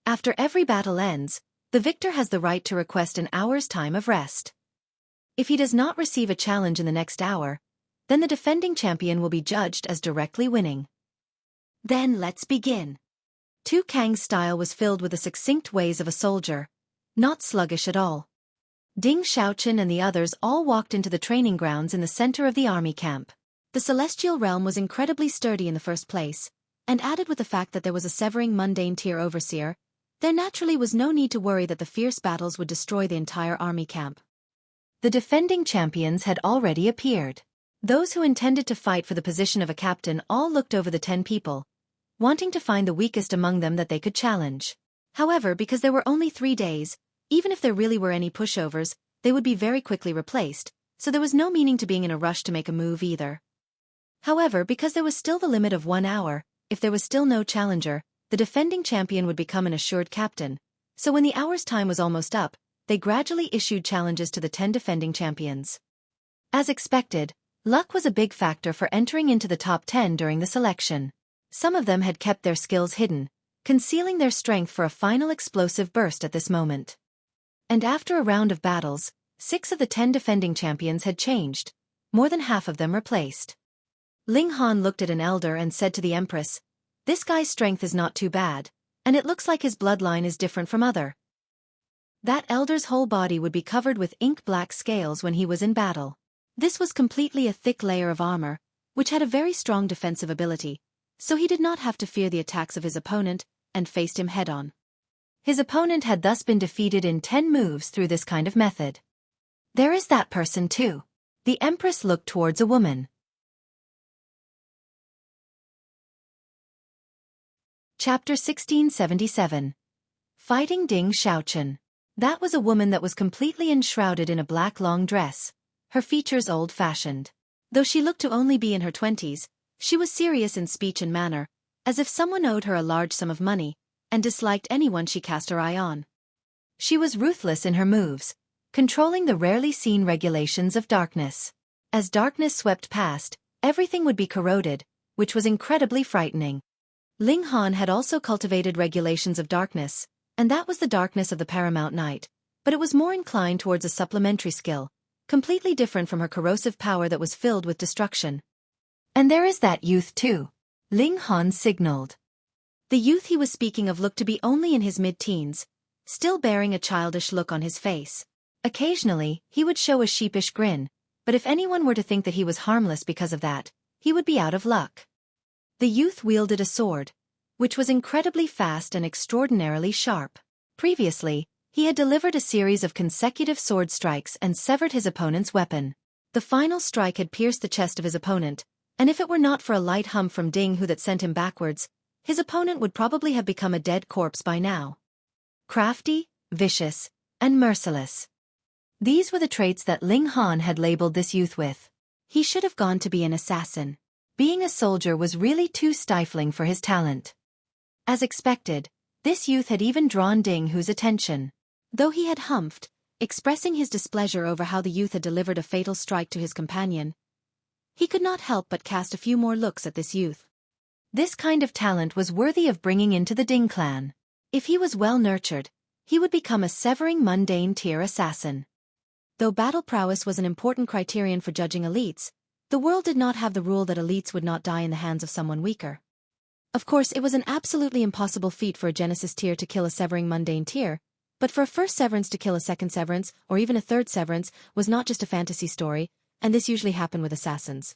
After every battle ends, the victor has the right to request an hour's time of rest. If he does not receive a challenge in the next hour, then the defending champion will be judged as directly winning. Then let's begin. Tu Kang's style was filled with the succinct ways of a soldier, not sluggish at all. Ding Xiaochen and the others all walked into the training grounds in the center of the army camp. The celestial realm was incredibly sturdy in the first place, and added with the fact that there was a severing mundane tier overseer, there naturally was no need to worry that the fierce battles would destroy the entire army camp. The defending champions had already appeared. Those who intended to fight for the position of a captain all looked over the 10 people, wanting to find the weakest among them that they could challenge. However, because there were only 3 days, even if there really were any pushovers, they would be very quickly replaced, so there was no meaning to being in a rush to make a move either. However, because there was still the limit of 1 hour, if there was still no challenger, the defending champion would become an assured captain. So when the hour's time was almost up, they gradually issued challenges to the 10 defending champions. As expected, luck was a big factor for entering into the top 10 during the selection. Some of them had kept their skills hidden, concealing their strength for a final explosive burst at this moment. And after a round of battles, 6 of the 10 defending champions had changed, more than half of them replaced. Ling Han looked at an elder and said to the Empress, "This guy's strength is not too bad, and it looks like his bloodline is different from other." That elder's whole body would be covered with ink-black scales when he was in battle. This was completely a thick layer of armor, which had a very strong defensive ability, so he did not have to fear the attacks of his opponent, and faced him head-on. His opponent had thus been defeated in 10 moves through this kind of method. There is that person too. The Empress looked towards a woman. Chapter 1677. Fighting Ding Xiaochen. That was a woman that was completely enshrouded in a black long dress, her features old-fashioned. Though she looked to only be in her 20s, she was serious in speech and manner, as if someone owed her a large sum of money, and disliked anyone she cast her eye on. She was ruthless in her moves, controlling the rarely seen regulations of darkness. As darkness swept past, everything would be corroded, which was incredibly frightening. Ling Han had also cultivated regulations of darkness, and that was the darkness of the paramount night, but it was more inclined towards a supplementary skill, completely different from her corrosive power that was filled with destruction. And there is that youth too. Ling Han signaled. The youth he was speaking of looked to be only in his mid-teens, still bearing a childish look on his face. Occasionally, he would show a sheepish grin, but if anyone were to think that he was harmless because of that, he would be out of luck. The youth wielded a sword, which was incredibly fast and extraordinarily sharp. Previously, he had delivered a series of consecutive sword strikes and severed his opponent's weapon. The final strike had pierced the chest of his opponent, and if it were not for a light hum from Ding Hu that sent him backwards, his opponent would probably have become a dead corpse by now. Crafty, vicious, and merciless. These were the traits that Ling Han had labeled this youth with. He should have gone to be an assassin. Being a soldier was really too stifling for his talent. As expected, this youth had even drawn Ding Hu's attention. Though he had humphed, expressing his displeasure over how the youth had delivered a fatal strike to his companion, he could not help but cast a few more looks at this youth. This kind of talent was worthy of bringing into the Ding clan. If he was well nurtured, he would become a severing mundane tier assassin. Though battle prowess was an important criterion for judging elites, the world did not have the rule that elites would not die in the hands of someone weaker. Of course, it was an absolutely impossible feat for a Genesis tier to kill a severing mundane tier, but for a first severance to kill a second severance, or even a third severance, was not just a fantasy story, and this usually happened with assassins.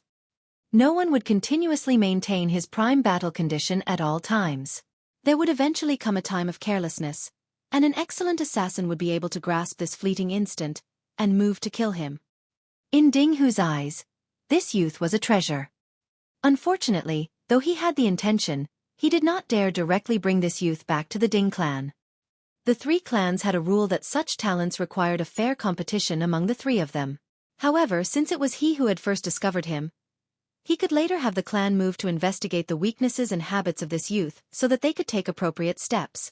No one would continuously maintain his prime battle condition at all times. There would eventually come a time of carelessness, and an excellent assassin would be able to grasp this fleeting instant and move to kill him. In Ding Hu's eyes, this youth was a treasure. Unfortunately, though he had the intention, he did not dare directly bring this youth back to the Ding clan. The three clans had a rule that such talents required a fair competition among the three of them. However, since it was he who had first discovered him, he could later have the clan move to investigate the weaknesses and habits of this youth so that they could take appropriate steps.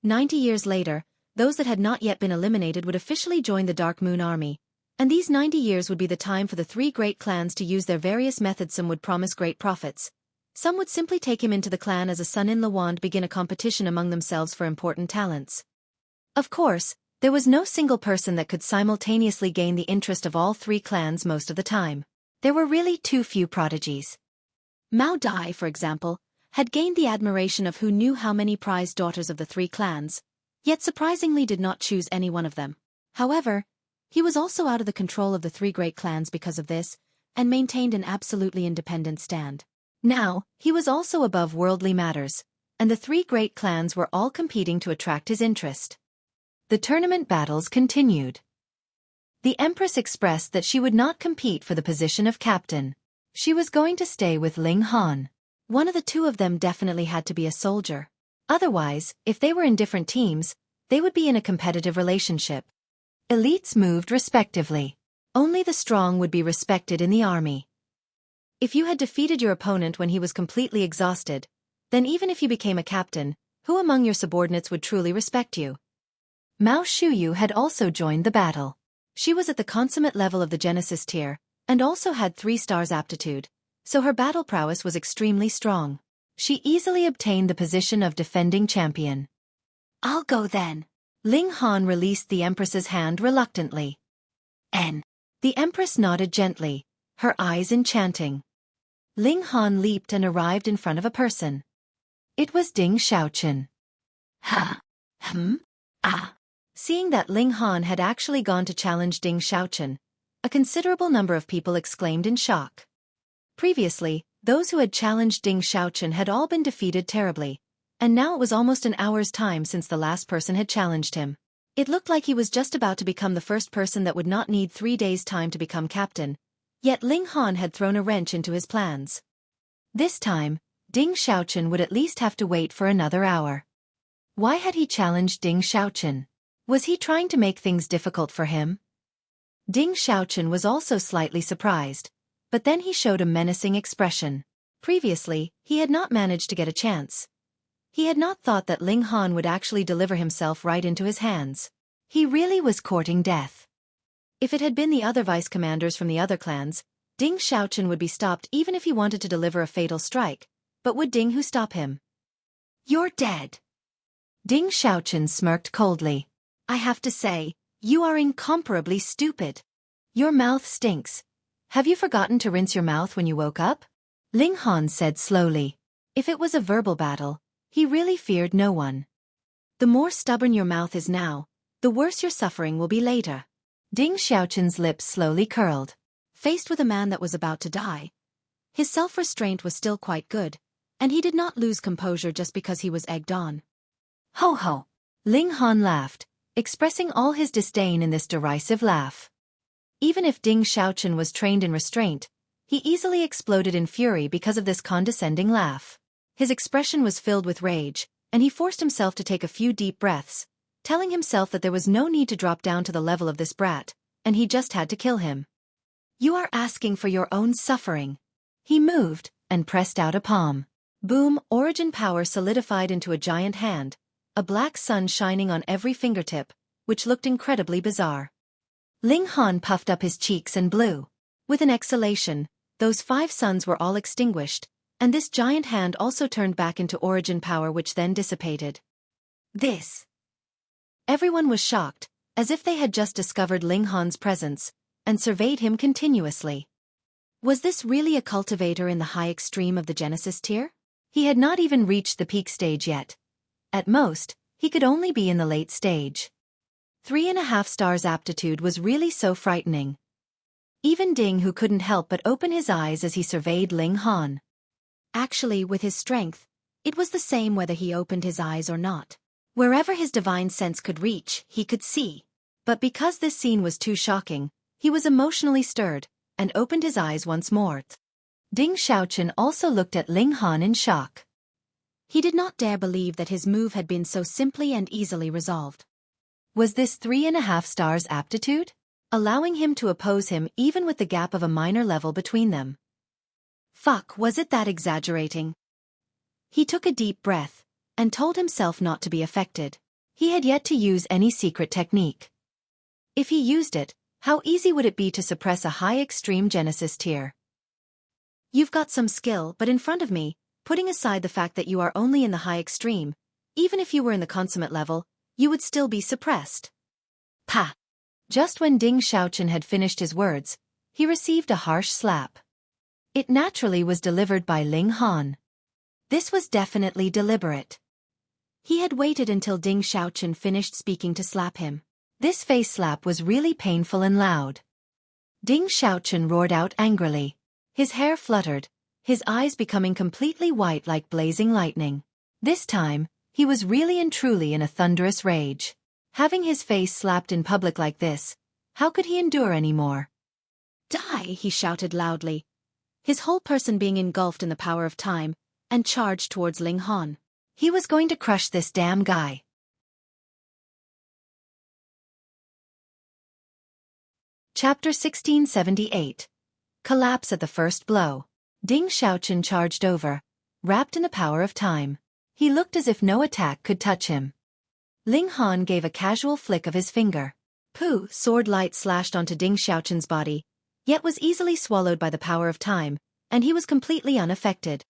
90 years later, those that had not yet been eliminated would officially join the Dark Moon Army, and these 90 years would be the time for the three great clans to use their various methods. Some would promise great profits. Some would simply take him into the clan as a son-in-law and begin a competition among themselves for important talents. Of course, there was no single person that could simultaneously gain the interest of all three clans most of the time. There were really too few prodigies. Mao Dai, for example, had gained the admiration of who knew how many prized daughters of the three clans, yet surprisingly did not choose any one of them. However, he was also out of the control of the three great clans because of this, and maintained an absolutely independent stand. Now, he was also above worldly matters, and the three great clans were all competing to attract his interest. The tournament battles continued. The Empress expressed that she would not compete for the position of captain. She was going to stay with Ling Han. One of the two of them definitely had to be a soldier. Otherwise, if they were in different teams, they would be in a competitive relationship. Elites moved respectively. Only the strong would be respected in the army. If you had defeated your opponent when he was completely exhausted, then even if you became a captain, who among your subordinates would truly respect you? Mao Shuyu had also joined the battle. She was at the consummate level of the Genesis tier, and also had 3 stars aptitude, so her battle prowess was extremely strong. She easily obtained the position of defending champion. "I'll go then." Ling Han released the Empress's hand reluctantly. The Empress nodded gently, her eyes enchanting. Ling Han leaped and arrived in front of a person. It was Ding Xiaochen. Seeing that Ling Han had actually gone to challenge Ding Xiaochen, a considerable number of people exclaimed in shock. Previously, those who had challenged Ding Xiaochen had all been defeated terribly, and now it was almost an hour's time since the last person had challenged him. It looked like he was just about to become the first person that would not need 3 days' time to become captain, yet Ling Han had thrown a wrench into his plans. This time, Ding Xiaochen would at least have to wait for another hour. Why had he challenged Ding Xiaochen? Was he trying to make things difficult for him? Ding Xiaochen was also slightly surprised, but then he showed a menacing expression. Previously, he had not managed to get a chance. He had not thought that Ling Han would actually deliver himself right into his hands. He really was courting death. If it had been the other vice commanders from the other clans, Ding Xiaochen would be stopped even if he wanted to deliver a fatal strike, but would Ding Hu stop him? "You're dead." Ding Xiaochen smirked coldly. "I have to say, you are incomparably stupid. Your mouth stinks. Have you forgotten to rinse your mouth when you woke up?" Ling Han said slowly. If it was a verbal battle, he really feared no one. The more stubborn your mouth is now, the worse your suffering will be later. Ding Xiaochen's lips slowly curled. Faced with a man that was about to die, his self-restraint was still quite good, And he did not lose composure just because he was egged on. Ho ho! Ling Han laughed, expressing all his disdain in this derisive laugh. Even if Ding Xiaochen was trained in restraint, he easily exploded in fury because of this condescending laugh. His expression was filled with rage, and he forced himself to take a few deep breaths, telling himself that there was no need to drop down to the level of this brat, and he just had to kill him. You are asking for your own suffering. He moved, and pressed out a palm. Boom! Origin power solidified into a giant hand, a black sun shining on every fingertip, which looked incredibly bizarre. Ling Han puffed up his cheeks and blew. With an exhalation, those 5 suns were all extinguished, and this giant hand also turned back into origin power, which then dissipated. This. Everyone was shocked, as if they had just discovered Ling Han's presence, and surveyed him continuously. Was this really a cultivator in the high extreme of the Genesis tier? He had not even reached the peak stage yet. At most, he could only be in the late stage. 3.5 stars aptitude was really so frightening. Even Ding, who couldn't help but open his eyes as he surveyed Ling Han. Actually, with his strength, it was the same whether he opened his eyes or not. Wherever his divine sense could reach, he could see. But because this scene was too shocking, he was emotionally stirred, and opened his eyes once more. Ding Xiaochen also looked at Ling Han in shock. He did not dare believe that his move had been so simply and easily resolved. Was this 3.5 stars aptitude? Allowing him to oppose him even with the gap of a minor level between them. Fuck, was it that exaggerating? He took a deep breath, and told himself not to be affected. He had yet to use any secret technique. If he used it, how easy would it be to suppress a high extreme Genesis tier? You've got some skill, but in front of me, putting aside the fact that you are only in the high extreme, even if you were in the consummate level, you would still be suppressed. Pa! Just when Ding Xiaochen had finished his words, he received a harsh slap. It naturally was delivered by Ling Han. This was definitely deliberate. He had waited until Ding Xiaochen finished speaking to slap him. This face slap was really painful and loud. Ding Xiaochen roared out angrily. His hair fluttered, his eyes becoming completely white like blazing lightning. This time, he was really and truly in a thunderous rage. Having his face slapped in public like this, how could he endure any more? Die, he shouted loudly, his whole person being engulfed in the power of time, and charged towards Ling Han. He was going to crush this damn guy. Chapter 1678. Collapse at the first blow. Ding Xiaochen charged over, wrapped in the power of time. He looked as if no attack could touch him. Ling Han gave a casual flick of his finger. Pooh! Sword light slashed onto Ding Xiaochen's body, yet was easily swallowed by the power of time, and he was completely unaffected.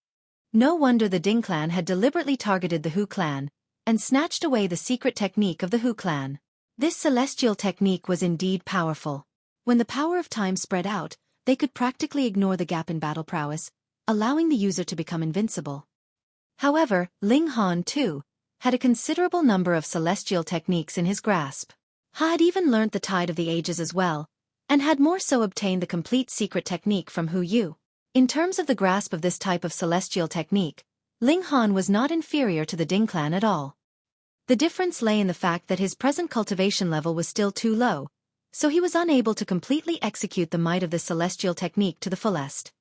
No wonder the Ding clan had deliberately targeted the Hu clan, and snatched away the secret technique of the Hu clan. This celestial technique was indeed powerful. When the power of time spread out, they could practically ignore the gap in battle prowess, allowing the user to become invincible. However, Ling Han, too, had a considerable number of celestial techniques in his grasp. Ha had even learnt the Tide of the Ages as well, and had more so obtained the complete secret technique from Hu Yu. In terms of the grasp of this type of celestial technique, Ling Han was not inferior to the Ding clan at all. The difference lay in the fact that his present cultivation level was still too low, so he was unable to completely execute the might of this celestial technique to the fullest.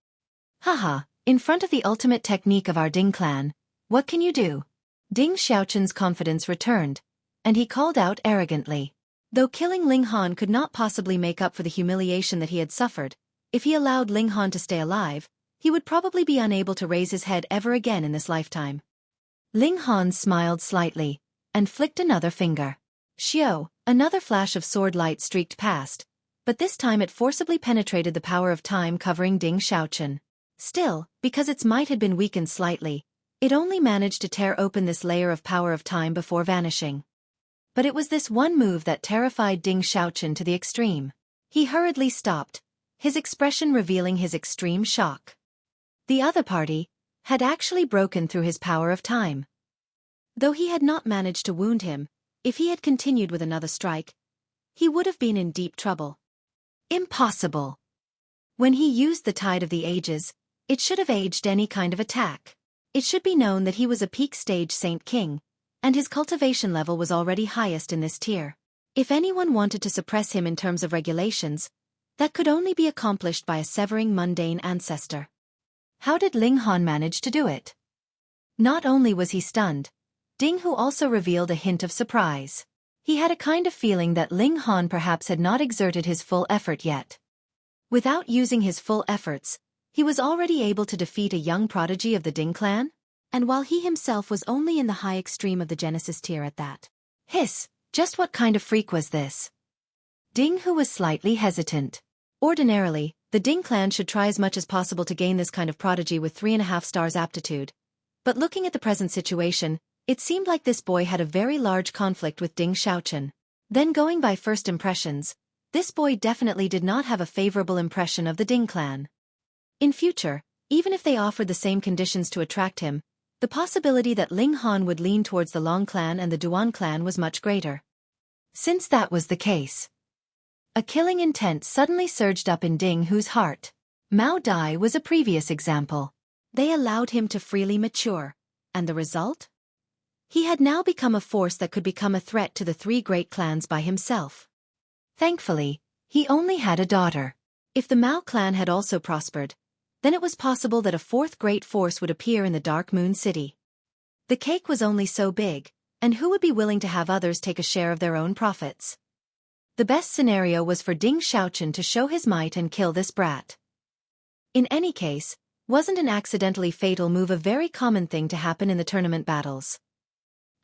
Haha, in front of the ultimate technique of our Ding clan, what can you do? Ding Xiaochen's confidence returned, and he called out arrogantly. Though killing Ling Han could not possibly make up for the humiliation that he had suffered, if he allowed Ling Han to stay alive, he would probably be unable to raise his head ever again in this lifetime. Ling Han smiled slightly, and flicked another finger. Xiao, another flash of sword light streaked past, but this time it forcibly penetrated the power of time covering Ding Xiaochen. Still, because its might had been weakened slightly, it only managed to tear open this layer of power of time before vanishing. But it was this one move that terrified Ding Xiaochen to the extreme. He hurriedly stopped, his expression revealing his extreme shock. The other party had actually broken through his power of time. Though he had not managed to wound him, if he had continued with another strike, he would have been in deep trouble. Impossible! When he used the Tide of the Ages, it should have aged any kind of attack. It should be known that he was a peak stage Saint King, and his cultivation level was already highest in this tier. If anyone wanted to suppress him in terms of regulations, that could only be accomplished by a severing mundane ancestor. How did Ling Han manage to do it? Not only was he stunned, Ding Hu also revealed a hint of surprise. He had a kind of feeling that Ling Han perhaps had not exerted his full effort yet. Without using his full efforts, he was already able to defeat a young prodigy of the Ding clan, and while he himself was only in the high extreme of the Genesis tier at that. Hiss, just what kind of freak was this? Ding Hu was slightly hesitant. Ordinarily, the Ding clan should try as much as possible to gain this kind of prodigy with 3.5 stars aptitude. But looking at the present situation, it seemed like this boy had a very large conflict with Ding Xiaochen. Then going by first impressions, this boy definitely did not have a favorable impression of the Ding clan. In future, even if they offered the same conditions to attract him, the possibility that Ling Han would lean towards the Long clan and the Duan clan was much greater. Since that was the case, a killing intent suddenly surged up in Ding Hu's heart. Mao Dai was a previous example. They allowed him to freely mature, and the result? He had now become a force that could become a threat to the 3 great clans by himself. Thankfully, he only had a daughter. If the Mao clan had also prospered, then it was possible that a 4th great force would appear in the Dark Moon City. The cake was only so big, and who would be willing to have others take a share of their own profits? The best scenario was for Ding Xiaochen to show his might and kill this brat. In any case, wasn't an accidentally fatal move a very common thing to happen in the tournament battles?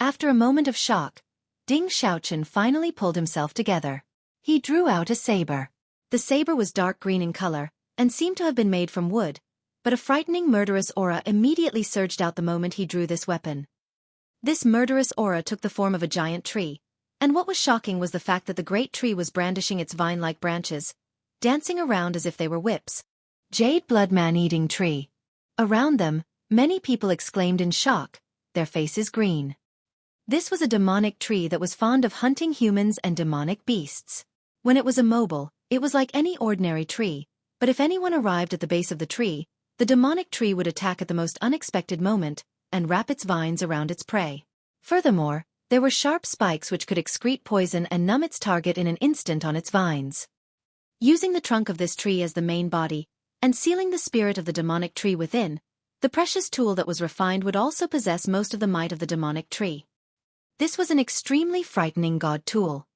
After a moment of shock, Ding Xiaochen finally pulled himself together. He drew out a saber. The saber was dark green in color, and seemed to have been made from wood, but a frightening murderous aura immediately surged out the moment he drew this weapon. This murderous aura took the form of a giant tree, and what was shocking was the fact that the great tree was brandishing its vine-like branches, dancing around as if they were whips. Jade blood man-eating tree. Around them, many people exclaimed in shock, their faces green. This was a demonic tree that was fond of hunting humans and demonic beasts. When it was immobile, it was like any ordinary tree, but if anyone arrived at the base of the tree, the demonic tree would attack at the most unexpected moment, and wrap its vines around its prey. Furthermore, there were sharp spikes which could excrete poison and numb its target in an instant on its vines. Using the trunk of this tree as the main body, and sealing the spirit of the demonic tree within, the precious tool that was refined would also possess most of the might of the demonic tree. This was an extremely frightening god tool.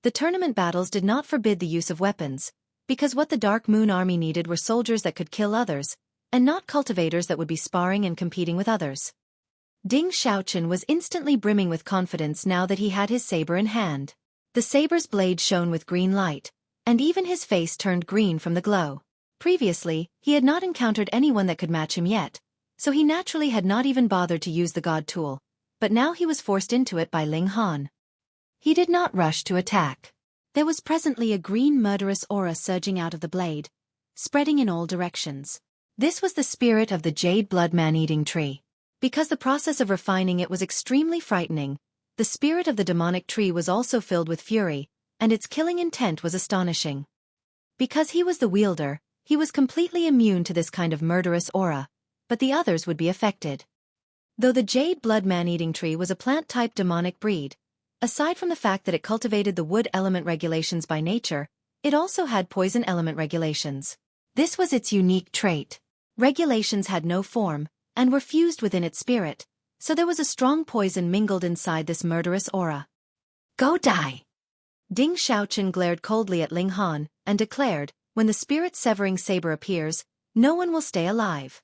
The tournament battles did not forbid the use of weapons, because what the Dark Moon Army needed were soldiers that could kill others, and not cultivators that would be sparring and competing with others. Ding Xiaochen was instantly brimming with confidence now that he had his saber in hand. The saber's blade shone with green light, and even his face turned green from the glow. Previously, he had not encountered anyone that could match him yet, so he naturally had not even bothered to use the god tool, but now he was forced into it by Ling Han. He did not rush to attack. There was presently a green murderous aura surging out of the blade, spreading in all directions. This was the spirit of the jade blood man-eating tree. Because the process of refining it was extremely frightening, the spirit of the demonic tree was also filled with fury, and its killing intent was astonishing. Because he was the wielder, he was completely immune to this kind of murderous aura, but the others would be affected. Though the jade blood man-eating tree was a plant-type demonic breed, aside from the fact that it cultivated the wood element regulations by nature, it also had poison element regulations. This was its unique trait. Regulations had no form, and were fused within its spirit, so there was a strong poison mingled inside this murderous aura. Go die! Ding Xiaochen glared coldly at Ling Han, and declared, when the spirit-severing saber appears, no one will stay alive.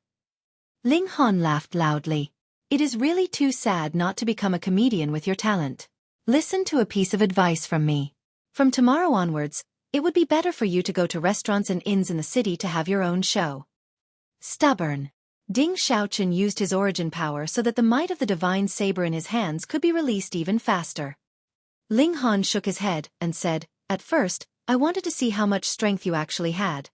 Ling Han laughed loudly. It is really too sad not to become a comedian with your talent. Listen to a piece of advice from me. From tomorrow onwards, it would be better for you to go to restaurants and inns in the city to have your own show. Stubborn. Ding Xiaochen used his origin power so that the might of the divine saber in his hands could be released even faster. Ling Han shook his head and said, "At first, I wanted to see how much strength you actually had.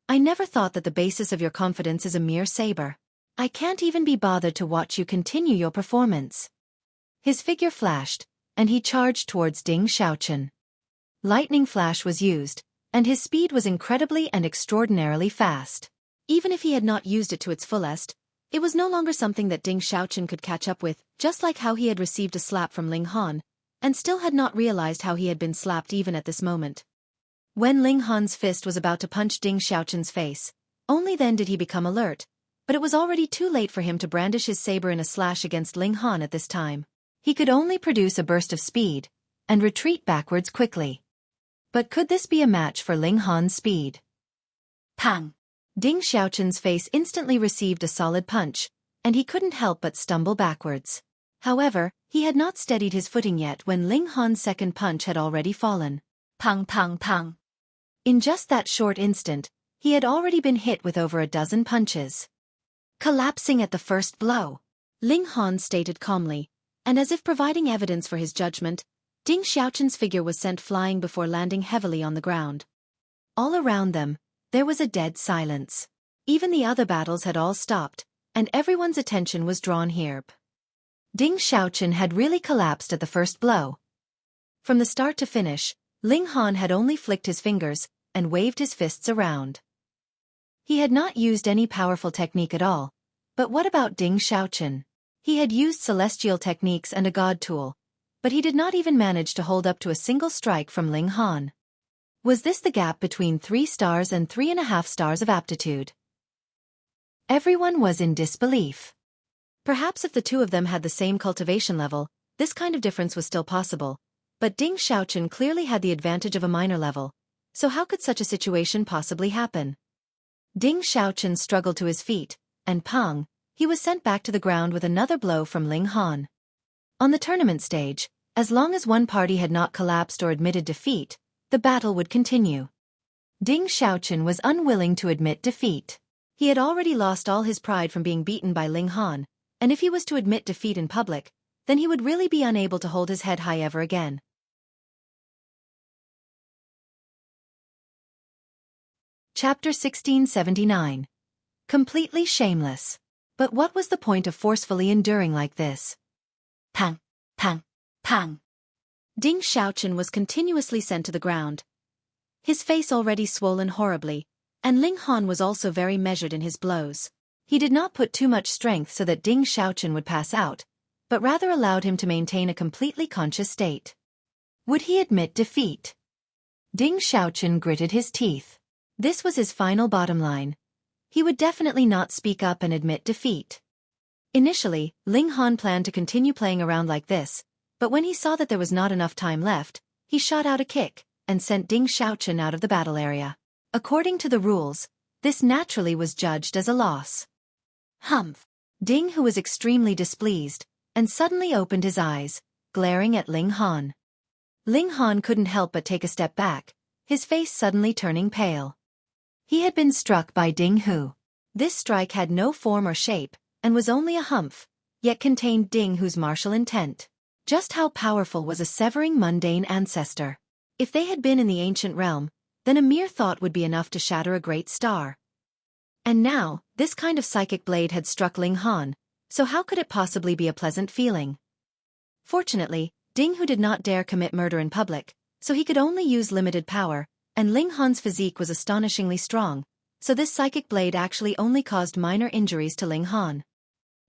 I never thought that the basis of your confidence is a mere saber. I can't even be bothered to watch you continue your performance." His figure flashed, and he charged towards Ding Xiaochen. Lightning flash was used, and his speed was incredibly and extraordinarily fast. Even if he had not used it to its fullest, It was no longer something that Ding Xiaochen could catch up with, just like how he had received a slap from Ling Han, and still had not realized how he had been slapped even at this moment. When Ling Han's fist was about to punch Ding Xiaochen's face, only then did he become alert, but it was already too late for him to brandish his saber in a slash against Ling Han at this time. He could only produce a burst of speed, and retreat backwards quickly. But could this be a match for Ling Han's speed? Pang! Ding Xiaochen's face instantly received a solid punch, and he couldn't help but stumble backwards. However, he had not steadied his footing yet when Ling Han's second punch had already fallen. Pang pang pang. In just that short instant, he had already been hit with over a dozen punches. Collapsing at the first blow, Ling Han stated calmly, and as if providing evidence for his judgment, Ding Xiaochen's figure was sent flying before landing heavily on the ground. All around them, there was a dead silence. Even the other battles had all stopped, and everyone's attention was drawn here. Ding Xiaochen had really collapsed at the first blow. From the start to finish, Ling Han had only flicked his fingers and waved his fists around. He had not used any powerful technique at all, but what about Ding Xiaochen? He had used celestial techniques and a god tool, but he did not even manage to hold up to a single strike from Ling Han. Was this the gap between 3 stars and 3.5 stars of aptitude? Everyone was in disbelief. Perhaps if the two of them had the same cultivation level, this kind of difference was still possible, but Ding Xiaochen clearly had the advantage of a minor level, so how could such a situation possibly happen? Ding Xiaochen struggled to his feet, and pang, he was sent back to the ground with another blow from Ling Han. On the tournament stage, as long as one party had not collapsed or admitted defeat, the battle would continue. Ding Xiaochen was unwilling to admit defeat. He had already lost all his pride from being beaten by Ling Han, and if he was to admit defeat in public, then he would really be unable to hold his head high ever again. Chapter 1679. Completely shameless. But what was the point of forcefully enduring like this? Pang, pang, pang. Ding Xiaochen was continuously sent to the ground. His face already swollen horribly, and Ling Han was also very measured in his blows. He did not put too much strength so that Ding Xiaochen would pass out, but rather allowed him to maintain a completely conscious state. Would he admit defeat? Ding Xiaochen gritted his teeth. This was his final bottom line. He would definitely not speak up and admit defeat. Initially, Ling Han planned to continue playing around like this, but when he saw that there was not enough time left, he shot out a kick and sent Ding Xiaochen out of the battle area. According to the rules, this naturally was judged as a loss. Humph! Ding, who was extremely displeased, and suddenly opened his eyes, glaring at Ling Han. Ling Han couldn't help but take a step back, his face suddenly turning pale. He had been struck by Ding Hu. This strike had no form or shape, and was only a humph, yet contained Ding Hu's martial intent. Just how powerful was a severing mundane ancestor? If they had been in the ancient realm, then a mere thought would be enough to shatter a great star. And now, this kind of psychic blade had struck Ling Han, so how could it possibly be a pleasant feeling? Fortunately, Ding Hu did not dare commit murder in public, so he could only use limited power, and Ling Han's physique was astonishingly strong, so this psychic blade actually only caused minor injuries to Ling Han.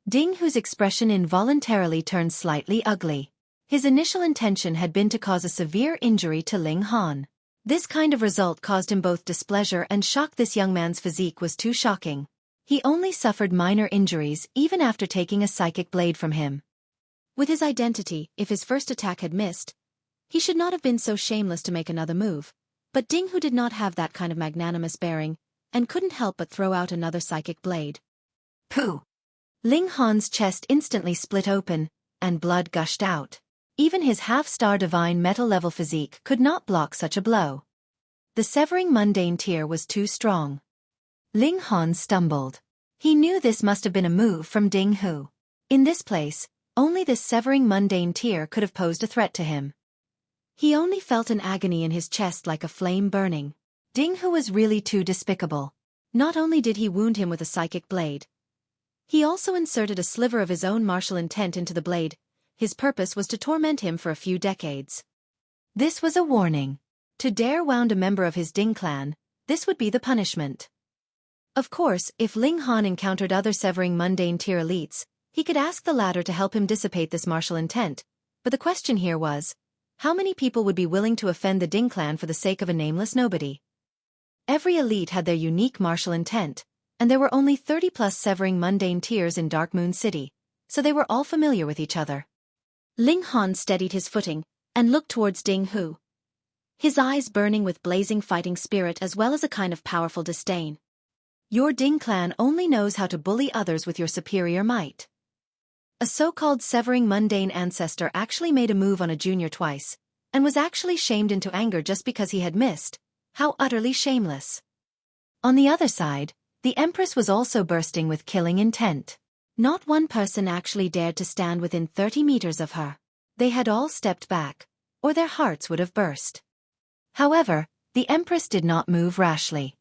Ding Hu's expression involuntarily turned slightly ugly. His initial intention had been to cause a severe injury to Ling Han. This kind of result caused him both displeasure and shock. This young man's physique was too shocking. He only suffered minor injuries even after taking a psychic blade from him. With his identity, if his first attack had missed, he should not have been so shameless to make another move. But Ding Hu did not have that kind of magnanimous bearing, and couldn't help but throw out another psychic blade. Pooh! Ling Han's chest instantly split open, and blood gushed out. Even his half-star divine metal-level physique could not block such a blow. The severing mundane tear was too strong. Ling Han stumbled. He knew this must have been a move from Ding Hu. In this place, only this severing mundane tear could have posed a threat to him. He only felt an agony in his chest like a flame burning. Ding Hu was really too despicable. Not only did he wound him with a psychic blade, he also inserted a sliver of his own martial intent into the blade. His purpose was to torment him for a few decades. This was a warning. To dare wound a member of his Ding clan, this would be the punishment. Of course, if Ling Han encountered other severing mundane tier elites, he could ask the latter to help him dissipate this martial intent, but the question here was, how many people would be willing to offend the Ding clan for the sake of a nameless nobody? Every elite had their unique martial intent, and there were only 30+ severing mundane tiers in Dark Moon City, so they were all familiar with each other. Ling Han steadied his footing and looked towards Ding Hu, his eyes burning with blazing fighting spirit as well as a kind of powerful disdain. Your Ding clan only knows how to bully others with your superior might. A so-called severing mundane ancestor actually made a move on a junior twice, and was actually shamed into anger just because he had missed. How utterly shameless. On the other side, the Empress was also bursting with killing intent. Not one person actually dared to stand within 30 meters of her. They had all stepped back, or their hearts would have burst. However, the Empress did not move rashly.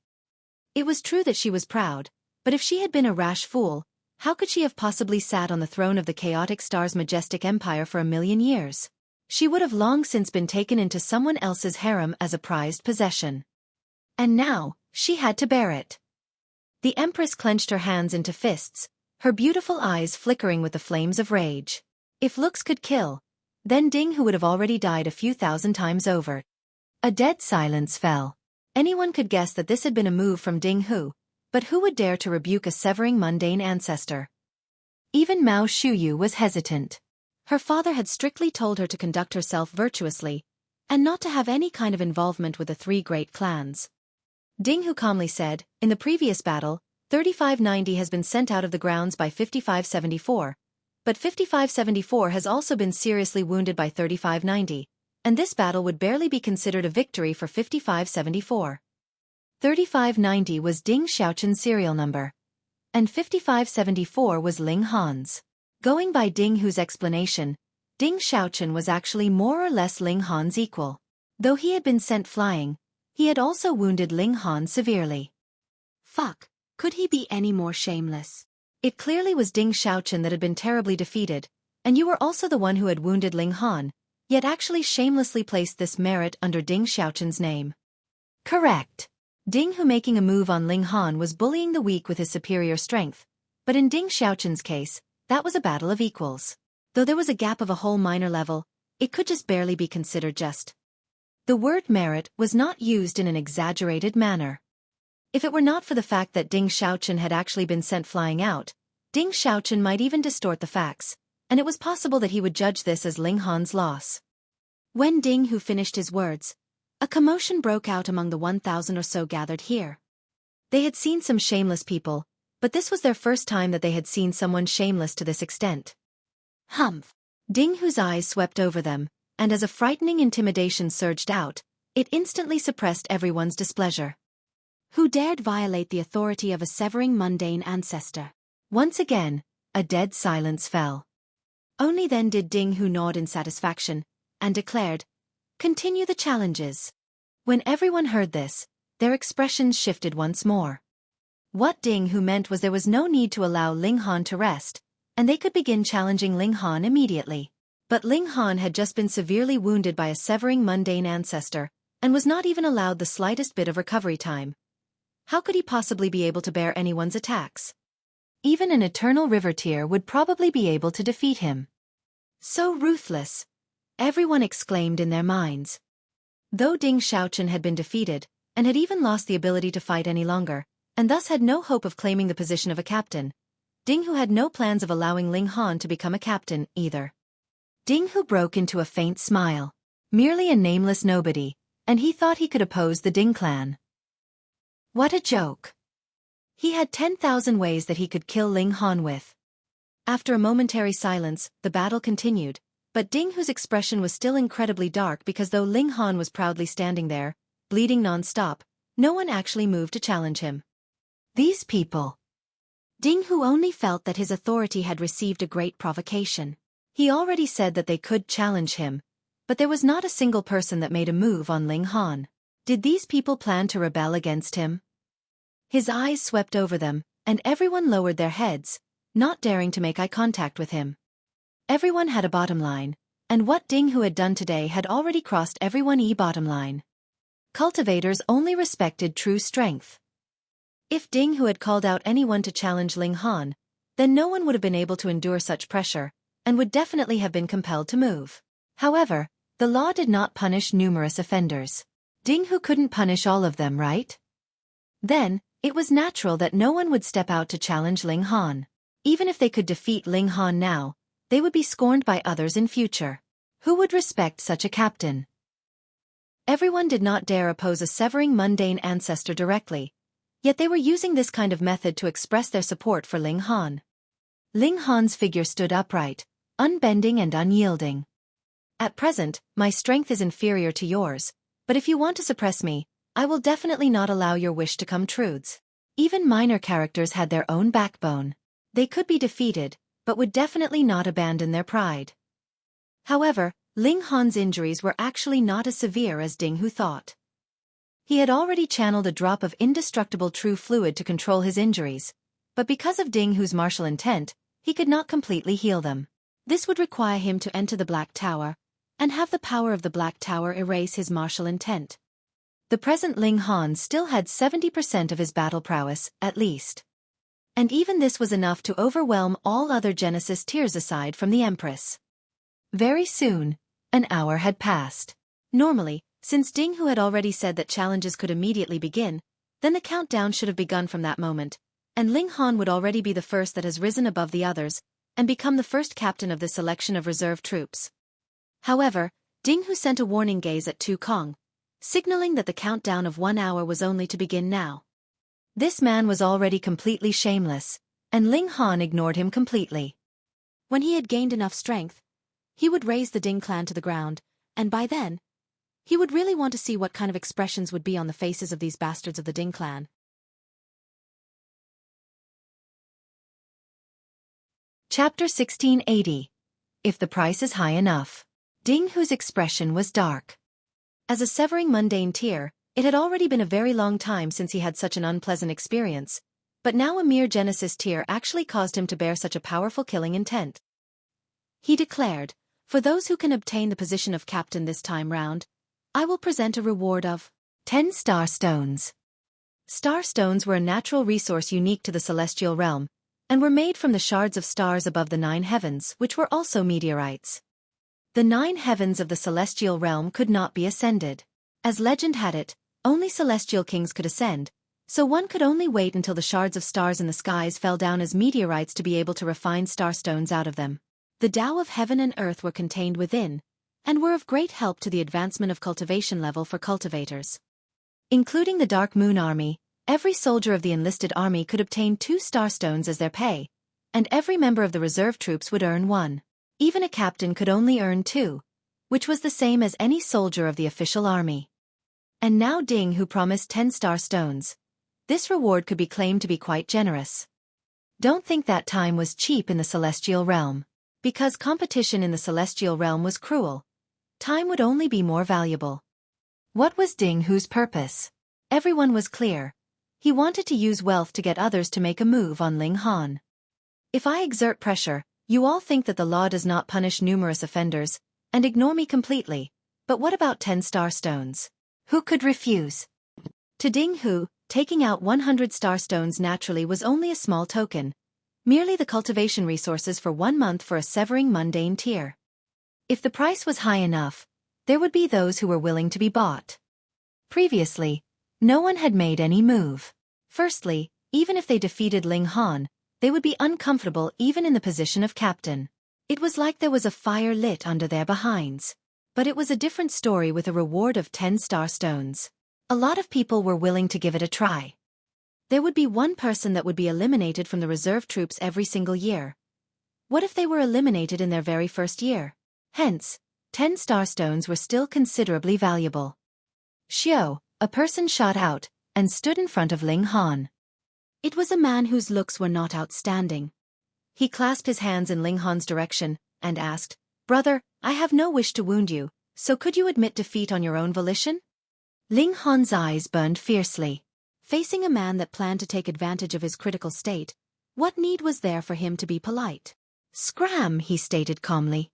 It was true that she was proud, but if she had been a rash fool, how could she have possibly sat on the throne of the chaotic star's majestic empire for 1,000,000 years? She would have long since been taken into someone else's harem as a prized possession. And now, she had to bear it. The Empress clenched her hands into fists, her beautiful eyes flickering with the flames of rage. If looks could kill, then Ding Hu would have already died a few thousand times over. A dead silence fell. Anyone could guess that this had been a move from Ding Hu, but who would dare to rebuke a severing mundane ancestor? Even Mao Shuyu was hesitant. Her father had strictly told her to conduct herself virtuously, and not to have any kind of involvement with the three great clans. Ding Hu calmly said, in the previous battle, 3590 has been sent out of the grounds by 5574, but 5574 has also been seriously wounded by 3590, and this battle would barely be considered a victory for 5574. 3590 was Ding Xiaochen's serial number, and 5574 was Ling Han's. Going by Ding Hu's explanation, Ding Xiaochen was actually more or less Ling Han's equal. Though he had been sent flying, he had also wounded Ling Han severely. Fuck, could he be any more shameless? It clearly was Ding Xiaochen that had been terribly defeated, and you were also the one who had wounded Ling Han, yet actually shamelessly placed this merit under Ding Xiaochen's name. Correct. Ding Hu making a move on Ling Han was bullying the weak with his superior strength, but in Ding Xiaochen's case, that was a battle of equals. Though there was a gap of a whole minor level, it could just barely be considered just. The word merit was not used in an exaggerated manner. If it were not for the fact that Ding Xiaochen had actually been sent flying out, Ding Xiaochen might even distort the facts, and it was possible that he would judge this as Ling Han's loss. When Ding Hu finished his words, a commotion broke out among the 1,000 or so gathered here. They had seen some shameless people, but this was their first time that they had seen someone shameless to this extent. Humph. Ding Hu's eyes swept over them, and as a frightening intimidation surged out, it instantly suppressed everyone's displeasure. Who dared violate the authority of a severing mundane ancestor? Once again, a dead silence fell. Only then did Ding Hu nod in satisfaction, and declared, "Continue the challenges." When everyone heard this, their expressions shifted once more. What Ding Hu meant was there was no need to allow Ling Han to rest, and they could begin challenging Ling Han immediately. But Ling Han had just been severely wounded by a severing mundane ancestor, and was not even allowed the slightest bit of recovery time. How could he possibly be able to bear anyone's attacks? Even an eternal river tier would probably be able to defeat him. So ruthless! Everyone exclaimed in their minds. Though Ding Xiaochen had been defeated, and had even lost the ability to fight any longer, and thus had no hope of claiming the position of a captain, Ding Hu had no plans of allowing Ling Han to become a captain, either. Ding Hu broke into a faint smile. Merely a nameless nobody, and he thought he could oppose the Ding clan. What a joke! He had 10,000 ways that he could kill Ling Han with. After a momentary silence, the battle continued, but Ding Hu's expression was still incredibly dark because though Ling Han was proudly standing there, bleeding non-stop, no one actually moved to challenge him. These people. Ding Hu only felt that his authority had received a great provocation. He already said that they could challenge him, but there was not a single person that made a move on Ling Han. Did these people plan to rebel against him? His eyes swept over them, and everyone lowered their heads, not daring to make eye contact with him. Everyone had a bottom line, and what Ding Hu had done today had already crossed everyone's bottom line. Cultivators only respected true strength. If Ding Hu had called out anyone to challenge Ling Han, then no one would have been able to endure such pressure, and would definitely have been compelled to move. However, the law did not punish numerous offenders. Ding Hu couldn't punish all of them, right? Then, it was natural that no one would step out to challenge Ling Han. Even if they could defeat Ling Han now, they would be scorned by others in future. Who would respect such a captain? Everyone did not dare oppose a severing mundane ancestor directly, yet they were using this kind of method to express their support for Ling Han. Ling Han's figure stood upright, unbending and unyielding. At present, my strength is inferior to yours, but if you want to suppress me, I will definitely not allow your wish to come true. Even minor characters had their own backbone. They could be defeated, but would definitely not abandon their pride. However, Ling Han's injuries were actually not as severe as Ding Hu thought. He had already channeled a drop of indestructible true fluid to control his injuries, but because of Ding Hu's martial intent, he could not completely heal them. This would require him to enter the Black Tower, and have the power of the Black Tower erase his martial intent. The present Ling Han still had 70% of his battle prowess, at least. And even this was enough to overwhelm all other Genesis tiers aside from the Empress. Very soon, an hour had passed. Normally, since Ding Hu had already said that challenges could immediately begin, then the countdown should have begun from that moment, and Ling Han would already be the first that has risen above the others, and become the first captain of this selection of reserve troops. However, Ding Hu sent a warning gaze at Tu Kong, signaling that the countdown of 1 hour was only to begin now. This man was already completely shameless, and Ling Han ignored him completely. When he had gained enough strength, he would raise the Ding clan to the ground, and by then, he would really want to see what kind of expressions would be on the faces of these bastards of the Ding clan. Chapter 1680. If the price is high enough. Ding Hu's expression was dark. As a severing mundane tier, it had already been a very long time since he had such an unpleasant experience, but now a mere Genesis tier actually caused him to bear such a powerful killing intent. He declared, "For those who can obtain the position of captain this time round, I will present a reward of 10 star stones." Star stones were a natural resource unique to the celestial realm, and were made from the shards of stars above the 9 heavens, which were also meteorites. The 9 heavens of the celestial realm could not be ascended. As legend had it, only celestial kings could ascend, so one could only wait until the shards of stars in the skies fell down as meteorites to be able to refine star stones out of them. The Tao of heaven and earth were contained within, and were of great help to the advancement of cultivation level for cultivators. Including the Dark Moon Army, every soldier of the enlisted army could obtain 2 star stones as their pay, and every member of the reserve troops would earn 1. Even a captain could only earn 2, which was the same as any soldier of the official army. And now Ding Hu promised 10 star stones. This reward could be claimed to be quite generous. Don't think that time was cheap in the celestial realm. Because competition in the celestial realm was cruel, time would only be more valuable. What was Ding Hu's purpose? Everyone was clear. He wanted to use wealth to get others to make a move on Ling Han. If I exert pressure, you all think that the law does not punish numerous offenders, and ignore me completely, but what about 10 star stones? Who could refuse? To Ding Hu, taking out 100 star stones naturally was only a small token, merely the cultivation resources for 1 month for a severing mundane tier. If the price was high enough, there would be those who were willing to be bought. Previously, no one had made any move. Firstly, even if they defeated Ling Han, they would be uncomfortable even in the position of captain. It was like there was a fire lit under their behinds. But it was a different story with a reward of 10 star stones. A lot of people were willing to give it a try. There would be one person that would be eliminated from the reserve troops every single year. What if they were eliminated in their very first year? Hence, 10 star stones were still considerably valuable. Xiao, a person shot out, and stood in front of Ling Han. It was a man whose looks were not outstanding. He clasped his hands in Ling Han's direction, and asked, "Brother, I have no wish to wound you, so could you admit defeat on your own volition?" Ling Han's eyes burned fiercely. Facing a man that planned to take advantage of his critical state, what need was there for him to be polite? "Scram," he stated calmly.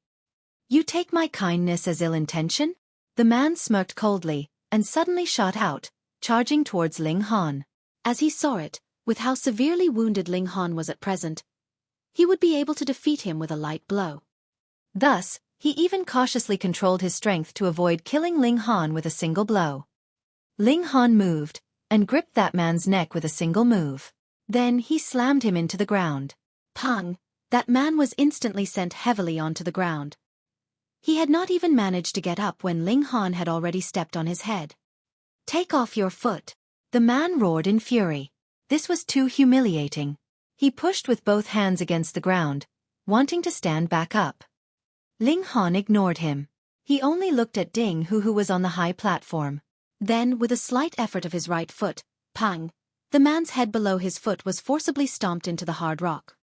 "You take my kindness as ill intention?" The man smirked coldly, and suddenly shot out, charging towards Ling Han. As he saw it, with how severely wounded Ling Han was at present, he would be able to defeat him with a light blow. Thus, he even cautiously controlled his strength to avoid killing Ling Han with a single blow. Ling Han moved, and gripped that man's neck with a single move. Then he slammed him into the ground. Pang! That man was instantly sent heavily onto the ground. He had not even managed to get up when Ling Han had already stepped on his head. "Take off your foot!" The man roared in fury. This was too humiliating. He pushed with both hands against the ground, wanting to stand back up. Ling Han ignored him. He only looked at Ding Hu, who was on the high platform. Then, with a slight effort of his right foot, pang, the man's head below his foot was forcibly stomped into the hard rock.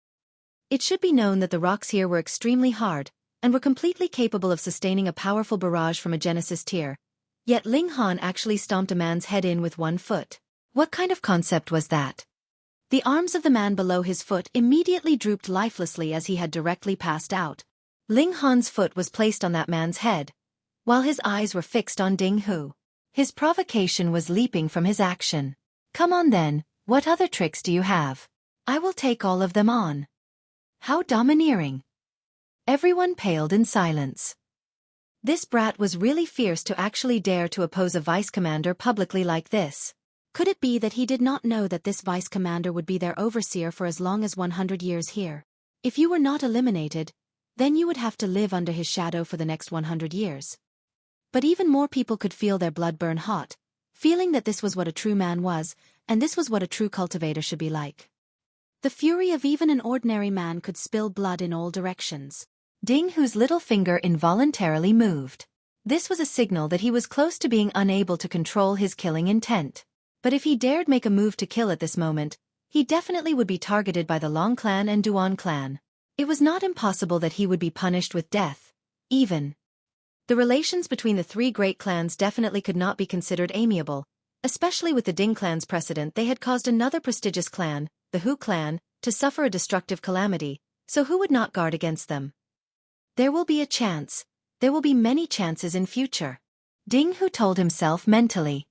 It should be known that the rocks here were extremely hard, and were completely capable of sustaining a powerful barrage from a Genesis tier. Yet Ling Han actually stomped a man's head in with one foot. What kind of concept was that? The arms of the man below his foot immediately drooped lifelessly as he had directly passed out. Ling Han's foot was placed on that man's head, while his eyes were fixed on Ding Hu. His provocation was leaping from his action. "Come on then, what other tricks do you have? I will take all of them on." How domineering. Everyone paled in silence. This brat was really fierce to actually dare to oppose a vice commander publicly like this. Could it be that he did not know that this vice commander would be their overseer for as long as 100 years here? If you were not eliminated, then you would have to live under his shadow for the next 100 years. But even more people could feel their blood burn hot, feeling that this was what a true man was, and this was what a true cultivator should be like. The fury of even an ordinary man could spill blood in all directions. Ding Hu's little finger involuntarily moved. This was a signal that he was close to being unable to control his killing intent. But if he dared make a move to kill at this moment, he definitely would be targeted by the Long clan and Duan clan. It was not impossible that he would be punished with death, even. The relations between the three great clans definitely could not be considered amiable, especially with the Ding clan's precedent. They had caused another prestigious clan, the Hu clan, to suffer a destructive calamity, so who would not guard against them? There will be a chance. There will be many chances in future. Ding Hu told himself mentally.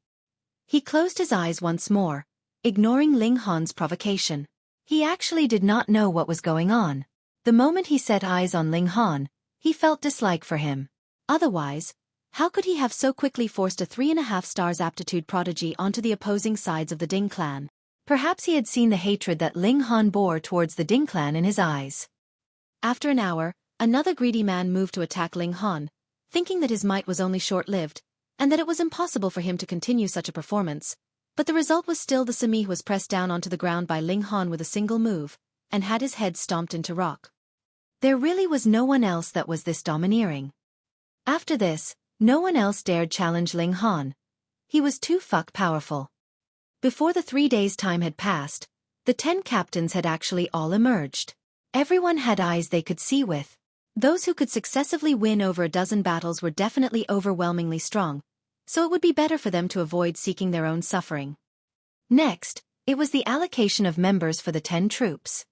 He closed his eyes once more, ignoring Ling Han's provocation. He actually did not know what was going on. The moment he set eyes on Ling Han, he felt dislike for him. Otherwise, how could he have so quickly forced a 3.5 stars aptitude prodigy onto the opposing sides of the Ding clan? Perhaps he had seen the hatred that Ling Han bore towards the Ding clan in his eyes. After an hour, another greedy man moved to attack Ling Han, thinking that his might was only short-lived, and that it was impossible for him to continue such a performance. But the result was still the Sami was pressed down onto the ground by Ling Han with a single move, and had his head stomped into rock. There really was no one else that was this domineering. After this, no one else dared challenge Ling Han. He was too powerful. Before the 3 days' time had passed, the 10 captains had actually all emerged. Everyone had eyes they could see with. Those who could successively win over a dozen battles were definitely overwhelmingly strong, so it would be better for them to avoid seeking their own suffering. Next, it was the allocation of members for the 10 troops.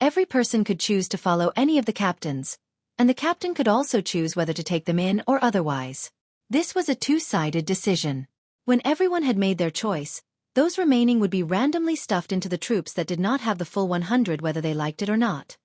Every person could choose to follow any of the captains, and the captain could also choose whether to take them in or otherwise. This was a two-sided decision. When everyone had made their choice, those remaining would be randomly stuffed into the troops that did not have the full 100 whether they liked it or not.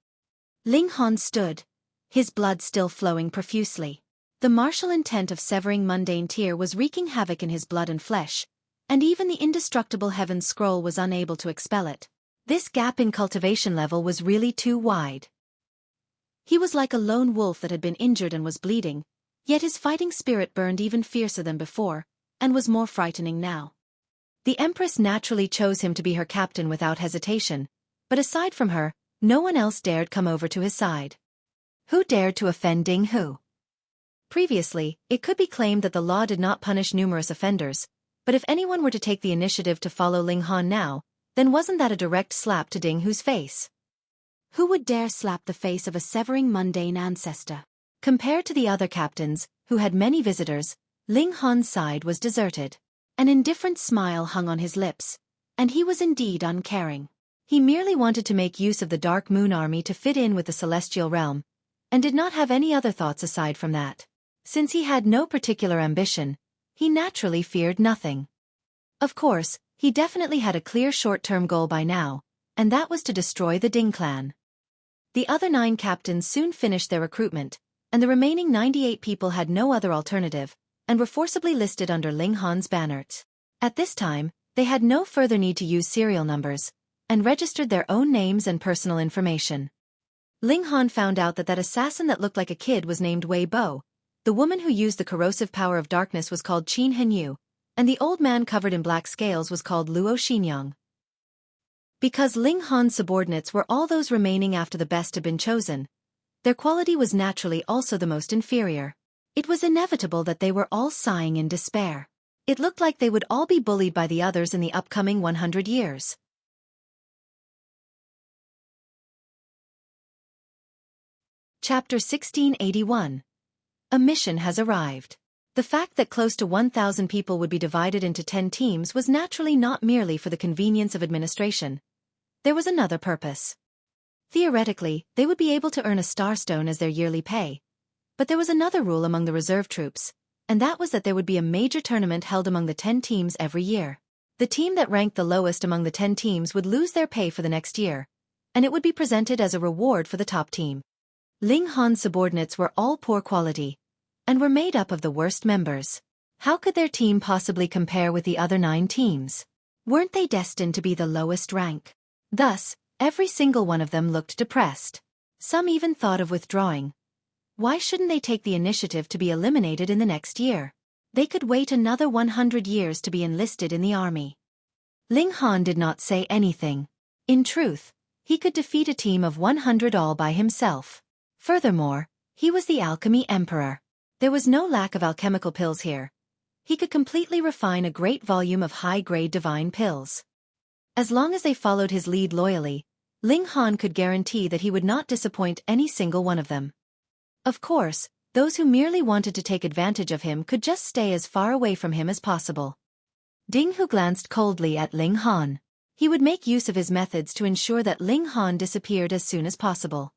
Ling Han stood, his blood still flowing profusely. The martial intent of severing mundane tier was wreaking havoc in his blood and flesh, and even the indestructible Heaven's Scroll was unable to expel it. This gap in cultivation level was really too wide. He was like a lone wolf that had been injured and was bleeding, yet his fighting spirit burned even fiercer than before, and was more frightening now. The Empress naturally chose him to be her captain without hesitation, but aside from her, no one else dared come over to his side. Who dared to offend Ding Hu? Previously, it could be claimed that the law did not punish numerous offenders, but if anyone were to take the initiative to follow Ling Han now, then wasn't that a direct slap to Ding Hu's face? Who would dare slap the face of a severing mundane ancestor? Compared to the other captains, who had many visitors, Ling Han's side was deserted. An indifferent smile hung on his lips, and he was indeed uncaring. He merely wanted to make use of the Dark Moon Army to fit in with the Celestial Realm, and did not have any other thoughts aside from that. Since he had no particular ambition, he naturally feared nothing. Of course, He definitely had a clear short-term goal by now, and that was to destroy the Ding clan. The other 9 captains soon finished their recruitment, and the remaining 98 people had no other alternative, and were forcibly listed under Ling Han's banners. At this time, they had no further need to use serial numbers, and registered their own names and personal information. Ling Han found out that assassin that looked like a kid was named Wei Bo, the woman who used the corrosive power of darkness was called Qin Henyu, and the old man covered in black scales was called Luo Xinyang. Because Ling Han's subordinates were all those remaining after the best had been chosen, their quality was naturally also the most inferior. It was inevitable that they were all sighing in despair. It looked like they would all be bullied by the others in the upcoming 100 years. Chapter 1681. A mission has arrived. The fact that close to 1,000 people would be divided into 10 teams was naturally not merely for the convenience of administration. There was another purpose. Theoretically, they would be able to earn a starstone as their yearly pay. But there was another rule among the reserve troops, and that was that there would be a major tournament held among the 10 teams every year. The team that ranked the lowest among the 10 teams would lose their pay for the next year, and it would be presented as a reward for the top team. Ling Han's subordinates were all poor quality, and were made up of the worst members. How could their team possibly compare with the other 9 teams? Weren't they destined to be the lowest rank? Thus, every single one of them looked depressed. Some even thought of withdrawing. Why shouldn't they take the initiative to be eliminated in the next year? They could wait another 100 years to be enlisted in the army. Ling Han did not say anything. In truth, he could defeat a team of 100 all by himself. Furthermore, he was the Alchemy Emperor. There was no lack of alchemical pills here. He could completely refine a great volume of high-grade divine pills. As long as they followed his lead loyally, Ling Han could guarantee that he would not disappoint any single one of them. Of course, those who merely wanted to take advantage of him could just stay as far away from him as possible. Ding Hu glanced coldly at Ling Han. He would make use of his methods to ensure that Ling Han disappeared as soon as possible.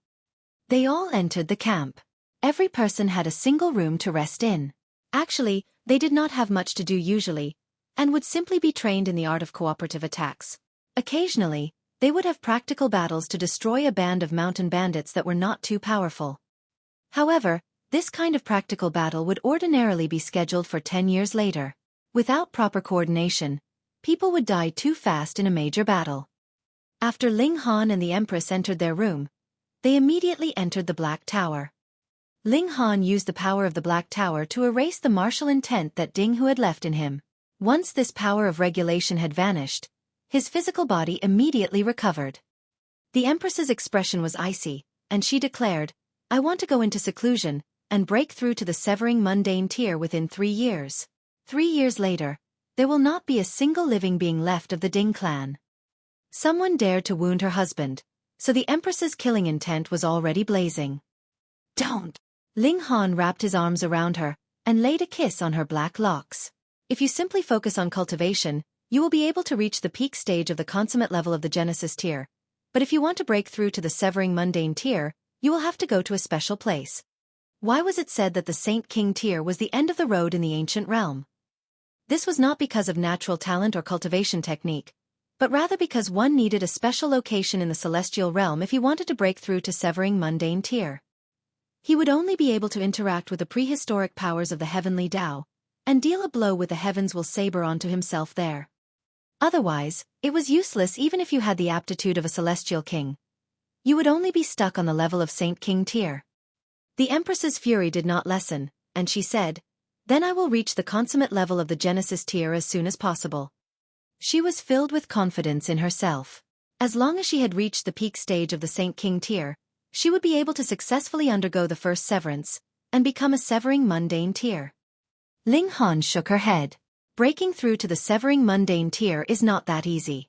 They all entered the camp. Every person had a single room to rest in. Actually, they did not have much to do usually, and would simply be trained in the art of cooperative attacks. Occasionally, they would have practical battles to destroy a band of mountain bandits that were not too powerful. However, this kind of practical battle would ordinarily be scheduled for 10 years later. Without proper coordination, people would die too fast in a major battle. After Ling Han and the Empress entered their room, they immediately entered the Black Tower. Ling Han used the power of the Black Tower to erase the martial intent that Ding Hu had left in him. Once this power of regulation had vanished, his physical body immediately recovered. The Empress's expression was icy, and she declared, "I want to go into seclusion, and break through to the severing mundane tier within 3 years. 3 years later, there will not be a single living being left of the Ding clan." Someone dared to wound her husband, so the Empress's killing intent was already blazing. "Don't!" Ling Han wrapped his arms around her, and laid a kiss on her black locks. "If you simply focus on cultivation, you will be able to reach the peak stage of the consummate level of the Genesis tier, but if you want to break through to the severing mundane tier, you will have to go to a special place." Why was it said that the Saint King tier was the end of the road in the ancient realm? This was not because of natural talent or cultivation technique, but rather because one needed a special location in the celestial realm if he wanted to break through to severing mundane tier. He would only be able to interact with the prehistoric powers of the heavenly Tao, and deal a blow with the heavens will saber onto himself there. Otherwise, it was useless even if you had the aptitude of a celestial king. You would only be stuck on the level of Saint King tier. The Empress's fury did not lessen, and she said, "Then I will reach the consummate level of the Genesis tier as soon as possible." She was filled with confidence in herself. As long as she had reached the peak stage of the Saint King tier, she would be able to successfully undergo the first severance, and become a severing mundane tier. Ling Han shook her head. Breaking through to the severing mundane tier is not that easy.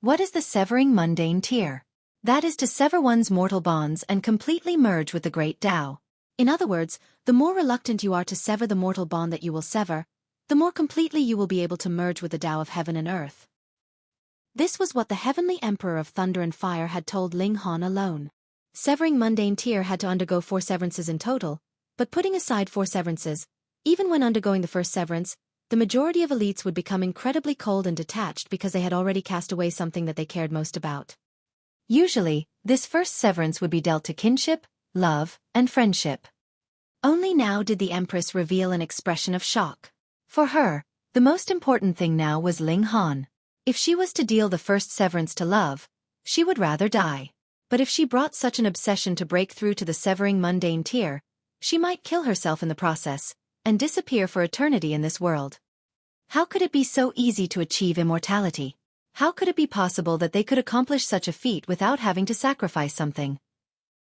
What is the severing mundane tier? That is to sever one's mortal bonds and completely merge with the great Tao. In other words, the more reluctant you are to sever the mortal bond that you will sever, the more completely you will be able to merge with the Tao of heaven and earth. This was what the heavenly Emperor of Thunder and Fire had told Ling Han alone. Severing mundane tier had to undergo 4 severances in total, but putting aside 4 severances, even when undergoing the first severance, the majority of elites would become incredibly cold and detached because they had already cast away something that they cared most about. Usually, this first severance would be dealt to kinship, love, and friendship. Only now did the Empress reveal an expression of shock. For her, the most important thing now was Ling Han. If she was to deal the first severance to love, she would rather die. But if she brought such an obsession to break through to the severing mundane tier, she might kill herself in the process, and disappear for eternity in this world. How could it be so easy to achieve immortality? How could it be possible that they could accomplish such a feat without having to sacrifice something?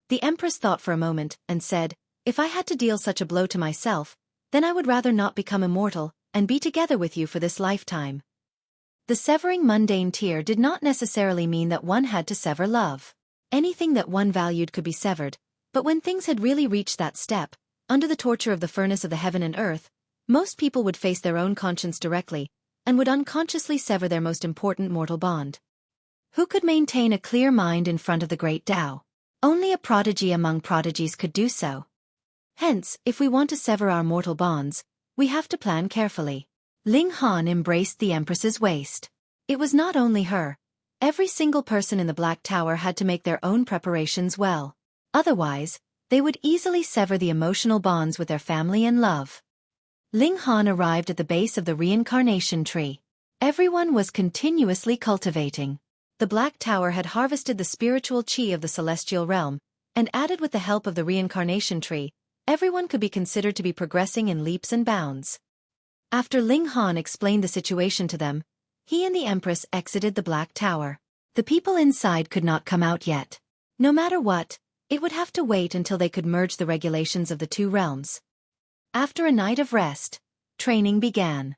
The Empress thought for a moment, and said, "If I had to deal such a blow to myself, then I would rather not become immortal, and be together with you for this lifetime." The severing mundane tier did not necessarily mean that one had to sever love. Anything that one valued could be severed, but when things had really reached that step, under the torture of the furnace of the heaven and earth, most people would face their own conscience directly, and would unconsciously sever their most important mortal bond. Who could maintain a clear mind in front of the great Tao? Only a prodigy among prodigies could do so. Hence, if we want to sever our mortal bonds, we have to plan carefully. Ling Han embraced the Empress's waist. It was not only her. Every single person in the Black Tower had to make their own preparations well. Otherwise, they would easily sever the emotional bonds with their family and love. Ling Han arrived at the base of the reincarnation tree. Everyone was continuously cultivating. The Black Tower had harvested the spiritual qi of the celestial realm, and added with the help of the reincarnation tree, everyone could be considered to be progressing in leaps and bounds. After Ling Han explained the situation to them, he and the Empress exited the Black Tower. The people inside could not come out yet. No matter what, it would have to wait until they could merge the regulations of the two realms. After a night of rest, training began.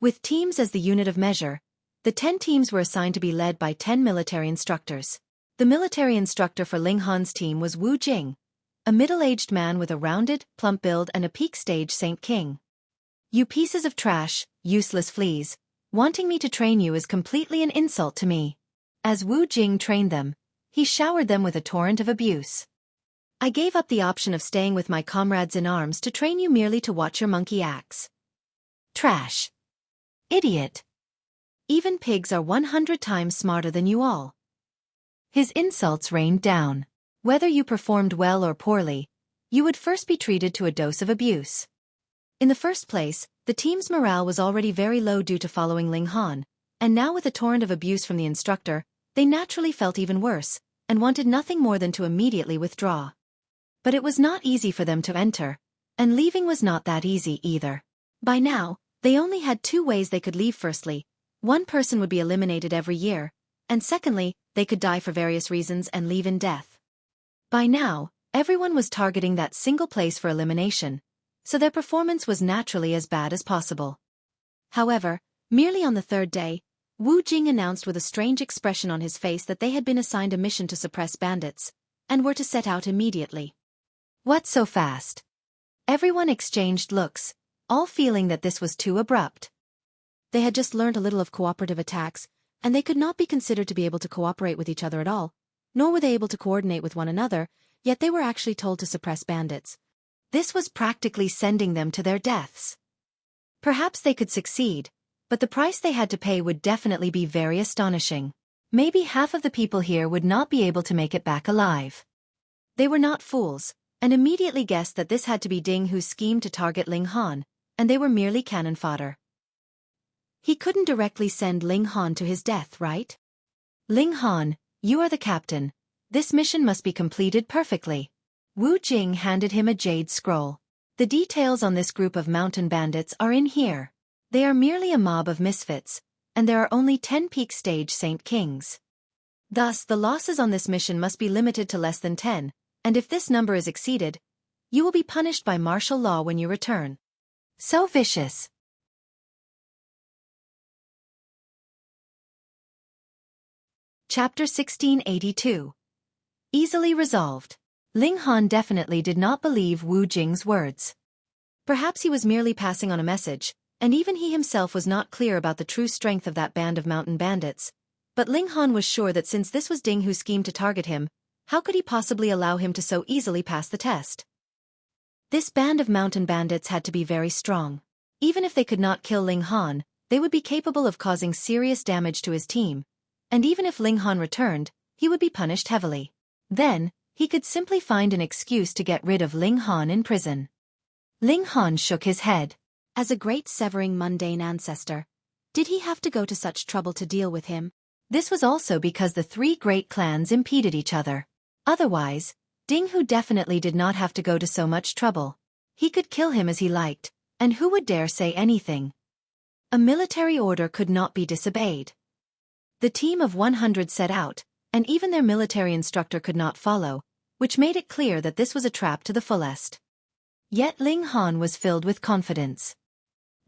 With teams as the unit of measure, the 10 teams were assigned to be led by 10 military instructors. The military instructor for Ling Han's team was Wu Jing, a middle-aged man with a rounded, plump build and a peak stage Saint King. "You pieces of trash, useless fleas, wanting me to train you is completely an insult to me." As Wu Jing trained them, he showered them with a torrent of abuse. "I gave up the option of staying with my comrades in arms to train you merely to watch your monkey acts. Trash. Idiot. Even pigs are 100 times smarter than you all." His insults rained down. Whether you performed well or poorly, you would first be treated to a dose of abuse. In the first place, the team's morale was already very low due to following Ling Han, and now with a torrent of abuse from the instructor, they naturally felt even worse, and wanted nothing more than to immediately withdraw. But it was not easy for them to enter, and leaving was not that easy either. By now, they only had 2 ways they could leave. Firstly, one person would be eliminated every year, and secondly, they could die for various reasons and leave in death. By now, everyone was targeting that single place for elimination, so their performance was naturally as bad as possible. However, merely on the 3rd day, Wu Jing announced with a strange expression on his face that they had been assigned a mission to suppress bandits, and were to set out immediately. "What so fast?" Everyone exchanged looks, all feeling that this was too abrupt. They had just learned a little of cooperative attacks, and they could not be considered to be able to cooperate with each other at all, nor were they able to coordinate with one another, yet they were actually told to suppress bandits. This was practically sending them to their deaths. Perhaps they could succeed, but the price they had to pay would definitely be very astonishing. Maybe half of the people here would not be able to make it back alive. They were not fools, and immediately guessed that this had to be Ding Hu's scheme to target Ling Han, and they were merely cannon fodder. He couldn't directly send Ling Han to his death, right? "Ling Han, you are the captain. This mission must be completed perfectly." Wu Jing handed him a jade scroll. "The details on this group of mountain bandits are in here. They are merely a mob of misfits, and there are only 10 peak stage Saint Kings. Thus, the losses on this mission must be limited to less than 10, and if this number is exceeded, you will be punished by martial law when you return." So vicious. Chapter 1682. Easily resolved. Ling Han definitely did not believe Wu Jing's words. Perhaps he was merely passing on a message, and even he himself was not clear about the true strength of that band of mountain bandits. But Ling Han was sure that since this was Ding Hu's scheme to target him, how could he possibly allow him to so easily pass the test? This band of mountain bandits had to be very strong. Even if they could not kill Ling Han, they would be capable of causing serious damage to his team, and even if Ling Han returned, he would be punished heavily. Then, he could simply find an excuse to get rid of Ling Han in prison. Ling Han shook his head. As a great severing mundane ancestor, did he have to go to such trouble to deal with him? This was also because the three great clans impeded each other. Otherwise, Ding Hu definitely did not have to go to so much trouble. He could kill him as he liked, and who would dare say anything? A military order could not be disobeyed. The team of 100 set out, and even their military instructor could not follow, which made it clear that this was a trap to the fullest. Yet Ling Han was filled with confidence.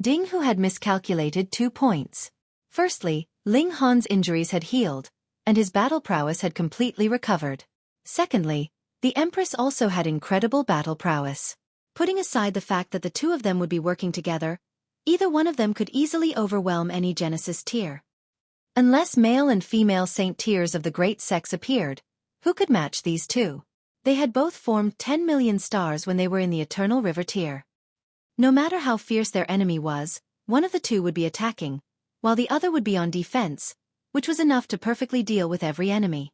Ding Hu had miscalculated 2 points. Firstly, Ling Han's injuries had healed, and his battle prowess had completely recovered. Secondly, the Empress also had incredible battle prowess. Putting aside the fact that the two of them would be working together, either one of them could easily overwhelm any Genesis tier. Unless male and female saint tiers of the great sex appeared, who could match these two? They had both formed 10 million stars when they were in the Eternal River tier. No matter how fierce their enemy was, one of the two would be attacking, while the other would be on defense, which was enough to perfectly deal with every enemy.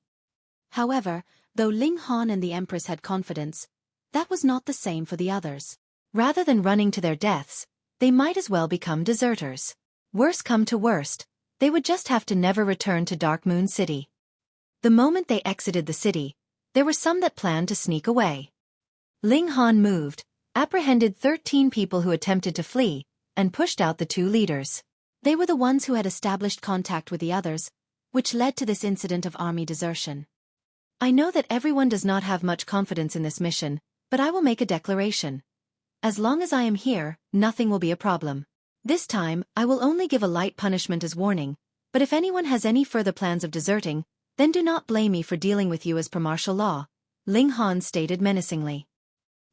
However, though Ling Han and the Empress had confidence, that was not the same for the others. Rather than running to their deaths, they might as well become deserters. Worse come to worst, they would just have to never return to Dark Moon City. The moment they exited the city, there were some that planned to sneak away. Ling Han moved, apprehended 13 people who attempted to flee, and pushed out the 2 leaders. They were the ones who had established contact with the others, which led to this incident of army desertion. I know that everyone does not have much confidence in this mission, but I will make a declaration. As long as I am here, nothing will be a problem. This time, I will only give a light punishment as warning, but if anyone has any further plans of deserting, then do not blame me for dealing with you as per martial law, Ling Han stated menacingly.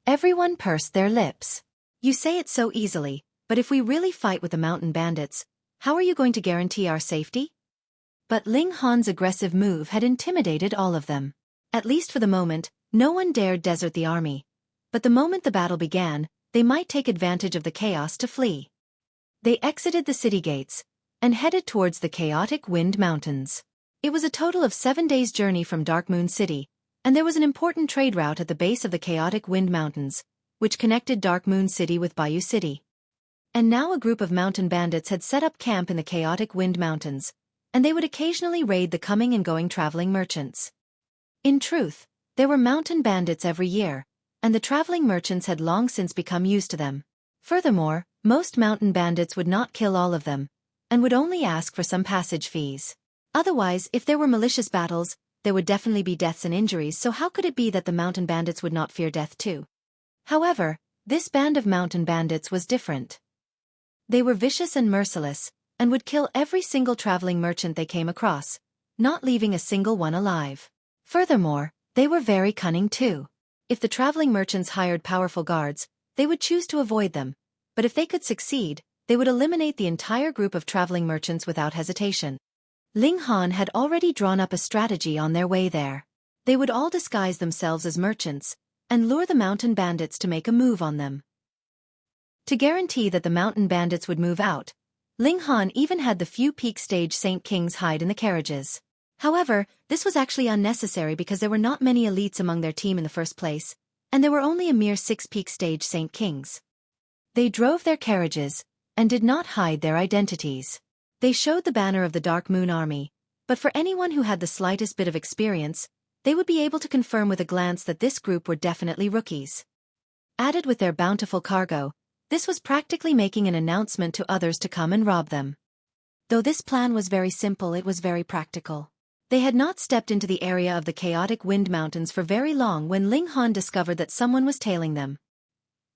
Everyone pursed their lips. You say it so easily, but if we really fight with the mountain bandits, how are you going to guarantee our safety? But Ling Han's aggressive move had intimidated all of them. At least for the moment, no one dared desert the army. But the moment the battle began, they might take advantage of the chaos to flee. They exited the city gates and headed towards the chaotic Wind Mountains. It was a total of 7 days' journey from Dark Moon City, and there was an important trade route at the base of the chaotic Wind Mountains, which connected Dark Moon City with Bayou City. And now a group of mountain bandits had set up camp in the chaotic Wind Mountains, and they would occasionally raid the coming and going traveling merchants. In truth, there were mountain bandits every year, and the traveling merchants had long since become used to them. Furthermore, most mountain bandits would not kill all of them, and would only ask for some passage fees. Otherwise, if there were malicious battles, there would definitely be deaths and injuries, so how could it be that the mountain bandits would not fear death too? However, this band of mountain bandits was different. They were vicious and merciless, and would kill every single traveling merchant they came across, not leaving a single one alive. Furthermore, they were very cunning too. If the traveling merchants hired powerful guards, they would choose to avoid them, but if they could succeed, they would eliminate the entire group of traveling merchants without hesitation. Ling Han had already drawn up a strategy on their way there. They would all disguise themselves as merchants, and lure the mountain bandits to make a move on them. To guarantee that the mountain bandits would move out, Ling Han even had the few peak stage Saint Kings hide in the carriages. However, this was actually unnecessary because there were not many elites among their team in the first place, and there were only a mere 6 peak stage Saint Kings. They drove their carriages, and did not hide their identities. They showed the banner of the Dark Moon Army, but for anyone who had the slightest bit of experience, they would be able to confirm with a glance that this group were definitely rookies. Added with their bountiful cargo, this was practically making an announcement to others to come and rob them. Though this plan was very simple, it was very practical. They had not stepped into the area of the chaotic Wind Mountains for very long when Ling Han discovered that someone was tailing them.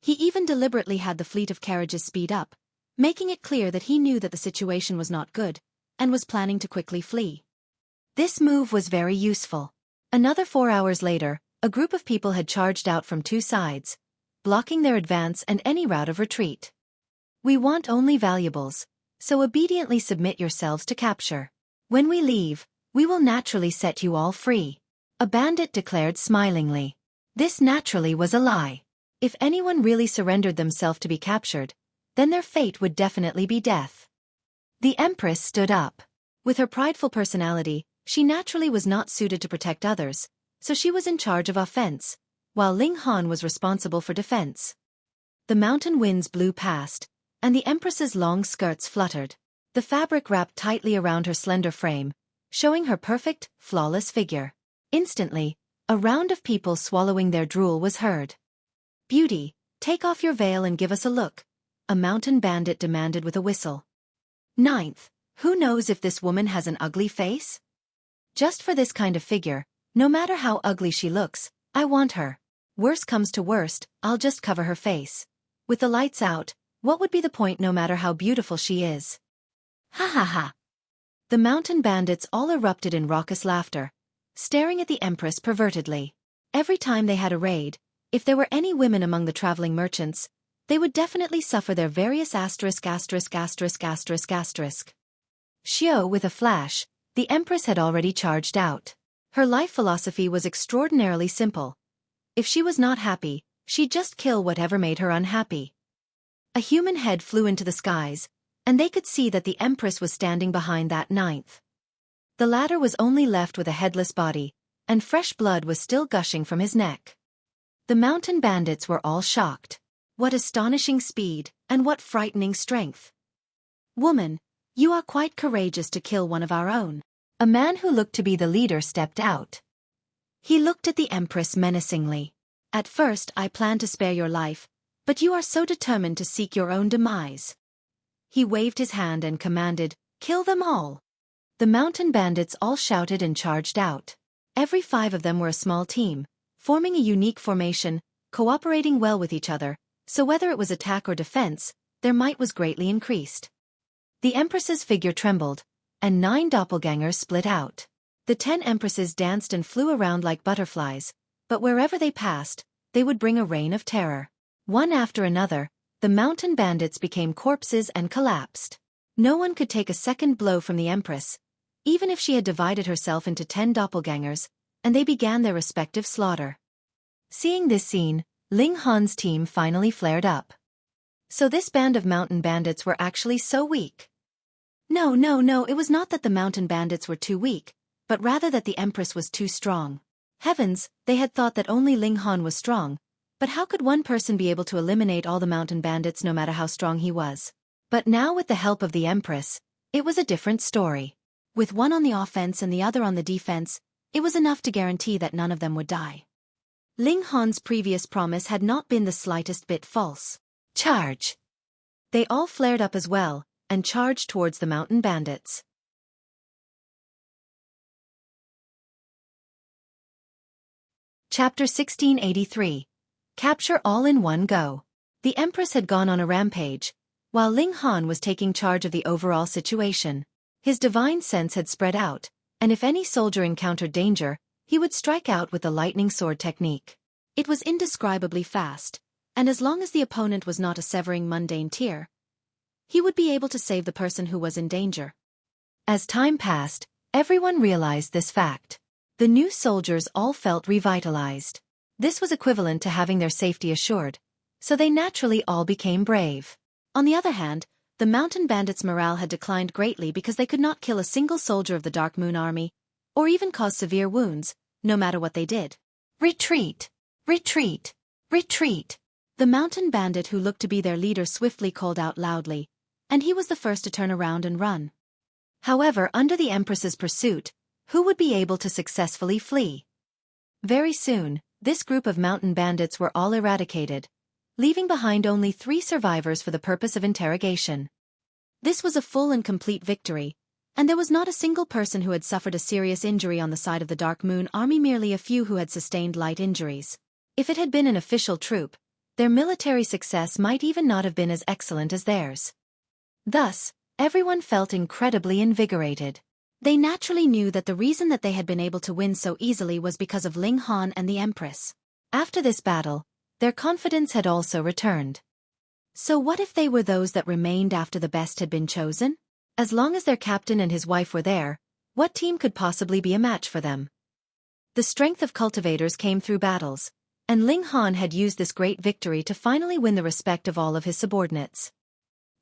He even deliberately had the fleet of carriages speed up, making it clear that he knew that the situation was not good, and was planning to quickly flee. This move was very useful. Another 4 hours later, a group of people had charged out from 2 sides, blocking their advance and any route of retreat. We want only valuables, so obediently submit yourselves to capture. When we leave, we will naturally set you all free, a bandit declared smilingly. This naturally was a lie. If anyone really surrendered themselves to be captured, then their fate would definitely be death. The Empress stood up. With her prideful personality, she naturally was not suited to protect others, so she was in charge of offense, while Ling Han was responsible for defense. The mountain winds blew past, and the Empress's long skirts fluttered. The fabric wrapped tightly around her slender frame, showing her perfect, flawless figure. Instantly, a round of people swallowing their drool was heard. "Beauty, take off your veil and give us a look," a mountain bandit demanded with a whistle. "Ninth, who knows if this woman has an ugly face? Just for this kind of figure, no matter how ugly she looks, I want her. Worst comes to worst, I'll just cover her face. With the lights out, what would be the point no matter how beautiful she is?" Ha ha ha. The mountain bandits all erupted in raucous laughter, staring at the Empress pervertedly. Every time they had a raid, if there were any women among the traveling merchants, they would definitely suffer their various asterisk. Xiao with a flash, the Empress had already charged out. Her life philosophy was extraordinarily simple. If she was not happy, she'd just kill whatever made her unhappy. A human head flew into the skies, and they could see that the Empress was standing behind that ninth. The latter was only left with a headless body, and fresh blood was still gushing from his neck. The mountain bandits were all shocked. What astonishing speed, and what frightening strength. "Woman, you are quite courageous to kill one of our own." A man who looked to be the leader stepped out. He looked at the Empress menacingly. "At first I planned to spare your life, but you are so determined to seek your own demise." He waved his hand and commanded, "Kill them all." The mountain bandits all shouted and charged out. Every 5 of them were a small team, forming a unique formation, cooperating well with each other, so whether it was attack or defense, their might was greatly increased. The Empress's figure trembled, and 9 doppelgangers split out. The 10 Empresses danced and flew around like butterflies, but wherever they passed, they would bring a reign of terror. One after another, the mountain bandits became corpses and collapsed. No one could take a second blow from the Empress, even if she had divided herself into 10 doppelgangers, and they began their respective slaughter. Seeing this scene, Ling Han's team finally flared up. So this band of mountain bandits were actually so weak. No, it was not that the mountain bandits were too weak, but rather that the Empress was too strong. Heavens, they had thought that only Ling Han was strong, but how could one person be able to eliminate all the mountain bandits no matter how strong he was? But now with the help of the Empress, it was a different story. With one on the offense and the other on the defense, it was enough to guarantee that none of them would die. Ling Han's previous promise had not been the slightest bit false. Charge! They all flared up as well, and charged towards the mountain bandits. Chapter 1683. Capture all in one go. The Empress had gone on a rampage, while Ling Han was taking charge of the overall situation. His divine sense had spread out, and if any soldier encountered danger, he would strike out with the lightning sword technique. It was indescribably fast, and as long as the opponent was not a severing mundane tier, he would be able to save the person who was in danger. As time passed, everyone realized this fact. The new soldiers all felt revitalized. This was equivalent to having their safety assured, so they naturally all became brave. On the other hand, the mountain bandits' morale had declined greatly because they could not kill a single soldier of the Dark Moon Army, or even cause severe wounds, no matter what they did. Retreat! Retreat! Retreat! The mountain bandit who looked to be their leader swiftly called out loudly, and he was the first to turn around and run. However, under the Empress's pursuit, who would be able to successfully flee? Very soon, this group of mountain bandits were all eradicated, leaving behind only 3 survivors for the purpose of interrogation. This was a full and complete victory, and there was not a single person who had suffered a serious injury on the side of the Dark Moon Army, merely a few who had sustained light injuries. If it had been an official troop, their military success might even not have been as excellent as theirs. Thus, everyone felt incredibly invigorated. They naturally knew that the reason that they had been able to win so easily was because of Ling Han and the Empress. After this battle, their confidence had also returned. So what if they were those that remained after the best had been chosen? As long as their captain and his wife were there, what team could possibly be a match for them? The strength of cultivators came through battles, and Ling Han had used this great victory to finally win the respect of all of his subordinates.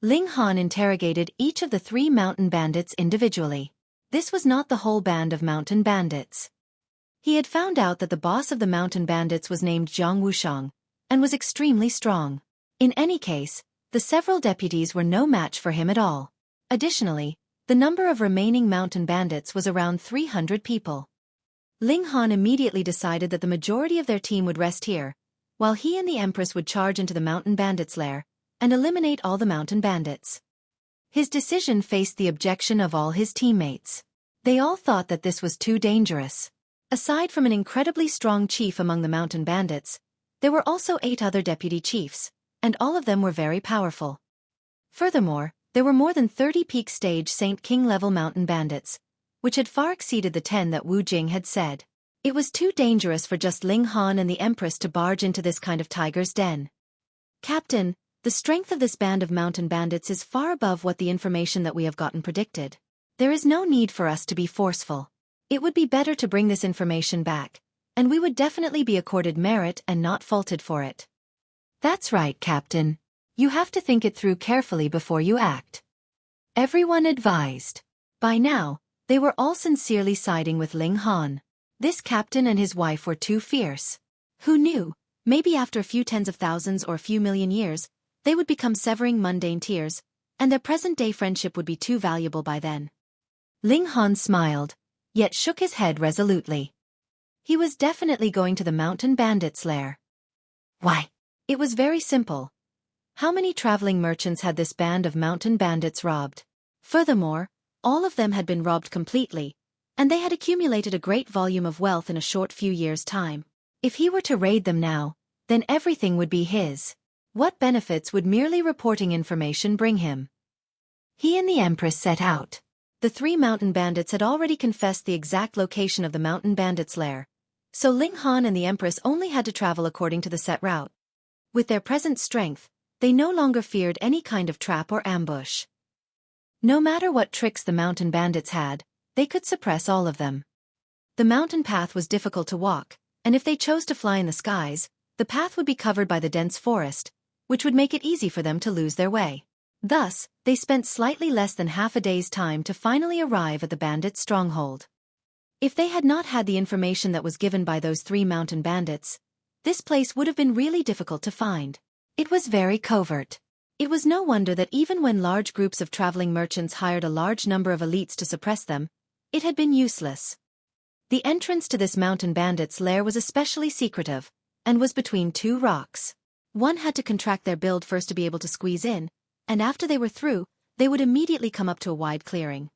Ling Han interrogated each of the 3 mountain bandits individually. This was not the whole band of mountain bandits. He had found out that the boss of the mountain bandits was named Jiang Wushang, and was extremely strong. In any case, the several deputies were no match for him at all. Additionally, the number of remaining mountain bandits was around 300 people. Ling Han immediately decided that the majority of their team would rest here, while he and the Empress would charge into the mountain bandits' lair and eliminate all the mountain bandits. His decision faced the objection of all his teammates. They all thought that this was too dangerous. Aside from an incredibly strong chief among the mountain bandits, there were also 8 other deputy chiefs, and all of them were very powerful. Furthermore, there were more than 30 peak stage Saint King level mountain bandits, which had far exceeded the 10 that Wu Jing had said. It was too dangerous for just Ling Han and the Empress to barge into this kind of tiger's den. Captain, the strength of this band of mountain bandits is far above what the information that we have gotten predicted. There is no need for us to be forceful. It would be better to bring this information back, and we would definitely be accorded merit and not faulted for it. That's right, Captain. You have to think it through carefully before you act. Everyone advised. By now, they were all sincerely siding with Ling Han. This captain and his wife were too fierce. Who knew, maybe after a few tens of thousands or a few million years, they would become severing mundane tears, and their present-day friendship would be too valuable by then. Ling Han smiled, yet shook his head resolutely. He was definitely going to the mountain bandits' lair. Why? It was very simple. How many traveling merchants had this band of mountain bandits robbed? Furthermore, all of them had been robbed completely, and they had accumulated a great volume of wealth in a short few years' time. If he were to raid them now, then everything would be his. What benefits would merely reporting information bring him? He and the Empress set out. The 3 mountain bandits had already confessed the exact location of the mountain bandits' lair, so Ling Han and the Empress only had to travel according to the set route. With their present strength, they no longer feared any kind of trap or ambush. No matter what tricks the mountain bandits had, they could suppress all of them. The mountain path was difficult to walk, and if they chose to fly in the skies, the path would be covered by the dense forest, which would make it easy for them to lose their way. Thus, they spent slightly less than half a day's time to finally arrive at the bandits' stronghold. If they had not had the information that was given by those 3 mountain bandits, this place would have been really difficult to find. It was very covert. It was no wonder that even when large groups of traveling merchants hired a large number of elites to suppress them, it had been useless. The entrance to this mountain bandits' lair was especially secretive, and was between 2 rocks. One had to contract their build first to be able to squeeze in, and after they were through, they would immediately come up to a wide clearing.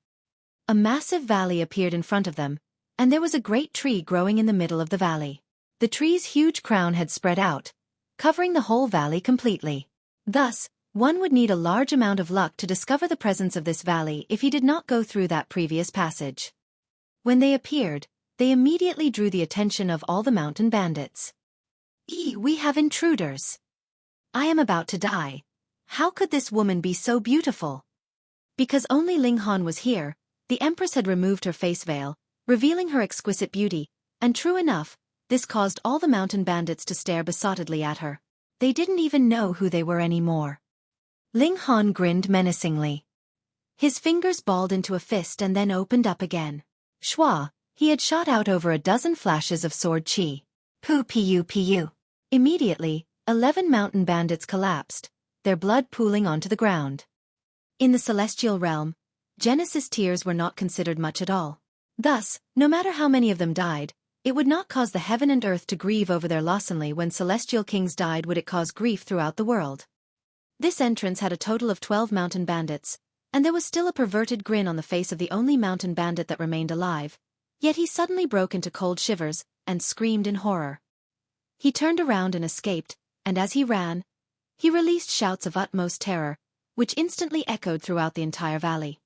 A massive valley appeared in front of them, and there was a great tree growing in the middle of the valley. The tree's huge crown had spread out, covering the whole valley completely. Thus, one would need a large amount of luck to discover the presence of this valley if he did not go through that previous passage. When they appeared, they immediately drew the attention of all the mountain bandits. We have intruders. I am about to die. How could this woman be so beautiful? Because only Ling Han was here, the Empress had removed her face veil, revealing her exquisite beauty, and true enough, this caused all the mountain bandits to stare besottedly at her. They didn't even know who they were anymore. Ling Han grinned menacingly. His fingers balled into a fist and then opened up again. Shua, he had shot out over a dozen flashes of sword chi. Pu. Immediately, 11 mountain bandits collapsed, their blood pooling onto the ground. In the celestial realm, Genesis tears were not considered much at all. Thus, no matter how many of them died, it would not cause the heaven and earth to grieve over their loss. Only when celestial kings died would it cause grief throughout the world. This entrance had a total of 12 mountain bandits, and there was still a perverted grin on the face of the only mountain bandit that remained alive, yet he suddenly broke into cold shivers, and screamed in horror. He turned around and escaped, and as he ran, he released shouts of utmost terror, which instantly echoed throughout the entire valley.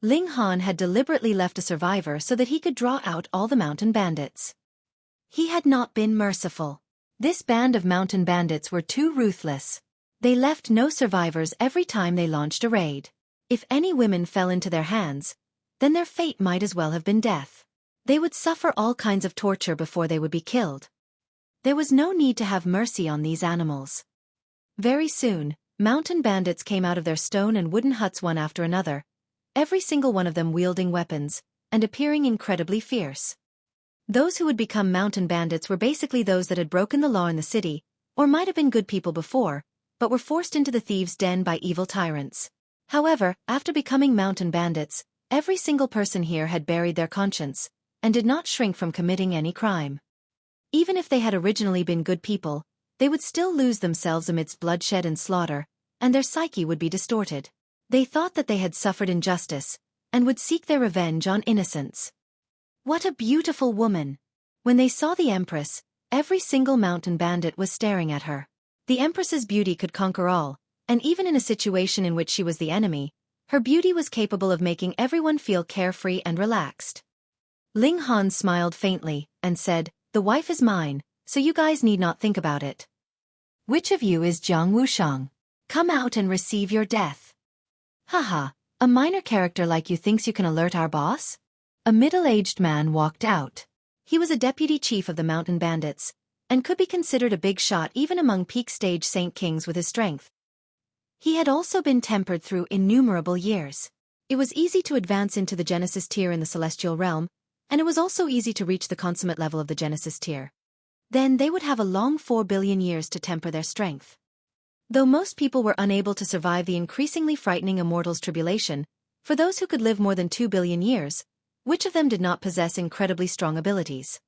Ling Han had deliberately left a survivor so that he could draw out all the mountain bandits. He had not been merciful. This band of mountain bandits were too ruthless. They left no survivors every time they launched a raid. If any women fell into their hands, then their fate might as well have been death. They would suffer all kinds of torture before they would be killed. There was no need to have mercy on these animals. Very soon, mountain bandits came out of their stone and wooden huts one after another, every single one of them wielding weapons, and appearing incredibly fierce. Those who would become mountain bandits were basically those that had broken the law in the city, or might have been good people before, but were forced into the thieves' den by evil tyrants. However, after becoming mountain bandits, every single person here had buried their conscience, and did not shrink from committing any crime. Even if they had originally been good people, they would still lose themselves amidst bloodshed and slaughter, and their psyche would be distorted. They thought that they had suffered injustice, and would seek their revenge on innocents. What a beautiful woman! When they saw the Empress, every single mountain bandit was staring at her. The Empress's beauty could conquer all, and even in a situation in which she was the enemy, her beauty was capable of making everyone feel carefree and relaxed. Ling Han smiled faintly, and said, "The wife is mine, so you guys need not think about it. Which of you is Jiang Wushang? Come out and receive your death." "Haha, a minor character like you thinks you can alert our boss?" A middle-aged man walked out. He was a deputy chief of the mountain bandits, and could be considered a big shot even among peak-stage Saint Kings with his strength. He had also been tempered through innumerable years. It was easy to advance into the Genesis tier in the celestial realm, and it was also easy to reach the consummate level of the Genesis tier. Then they would have a long 4 billion years to temper their strength. Though most people were unable to survive the increasingly frightening immortals' tribulation, for those who could live more than 2 billion years, which of them did not possess incredibly strong abilities?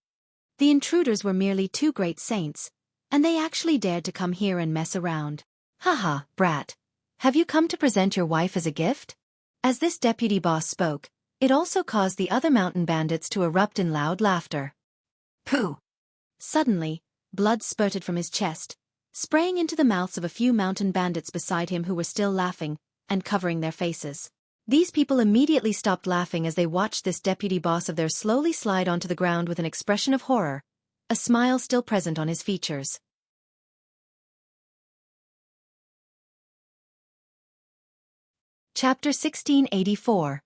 The intruders were merely 2 great saints, and they actually dared to come here and mess around. "Haha, brat. Have you come to present your wife as a gift?" As this deputy boss spoke, it also caused the other mountain bandits to erupt in loud laughter. Pooh! Suddenly, blood spurted from his chest, spraying into the mouths of a few mountain bandits beside him who were still laughing, and covering their faces. These people immediately stopped laughing as they watched this deputy boss of theirs slowly slide onto the ground with an expression of horror, a smile still present on his features. Chapter 1684.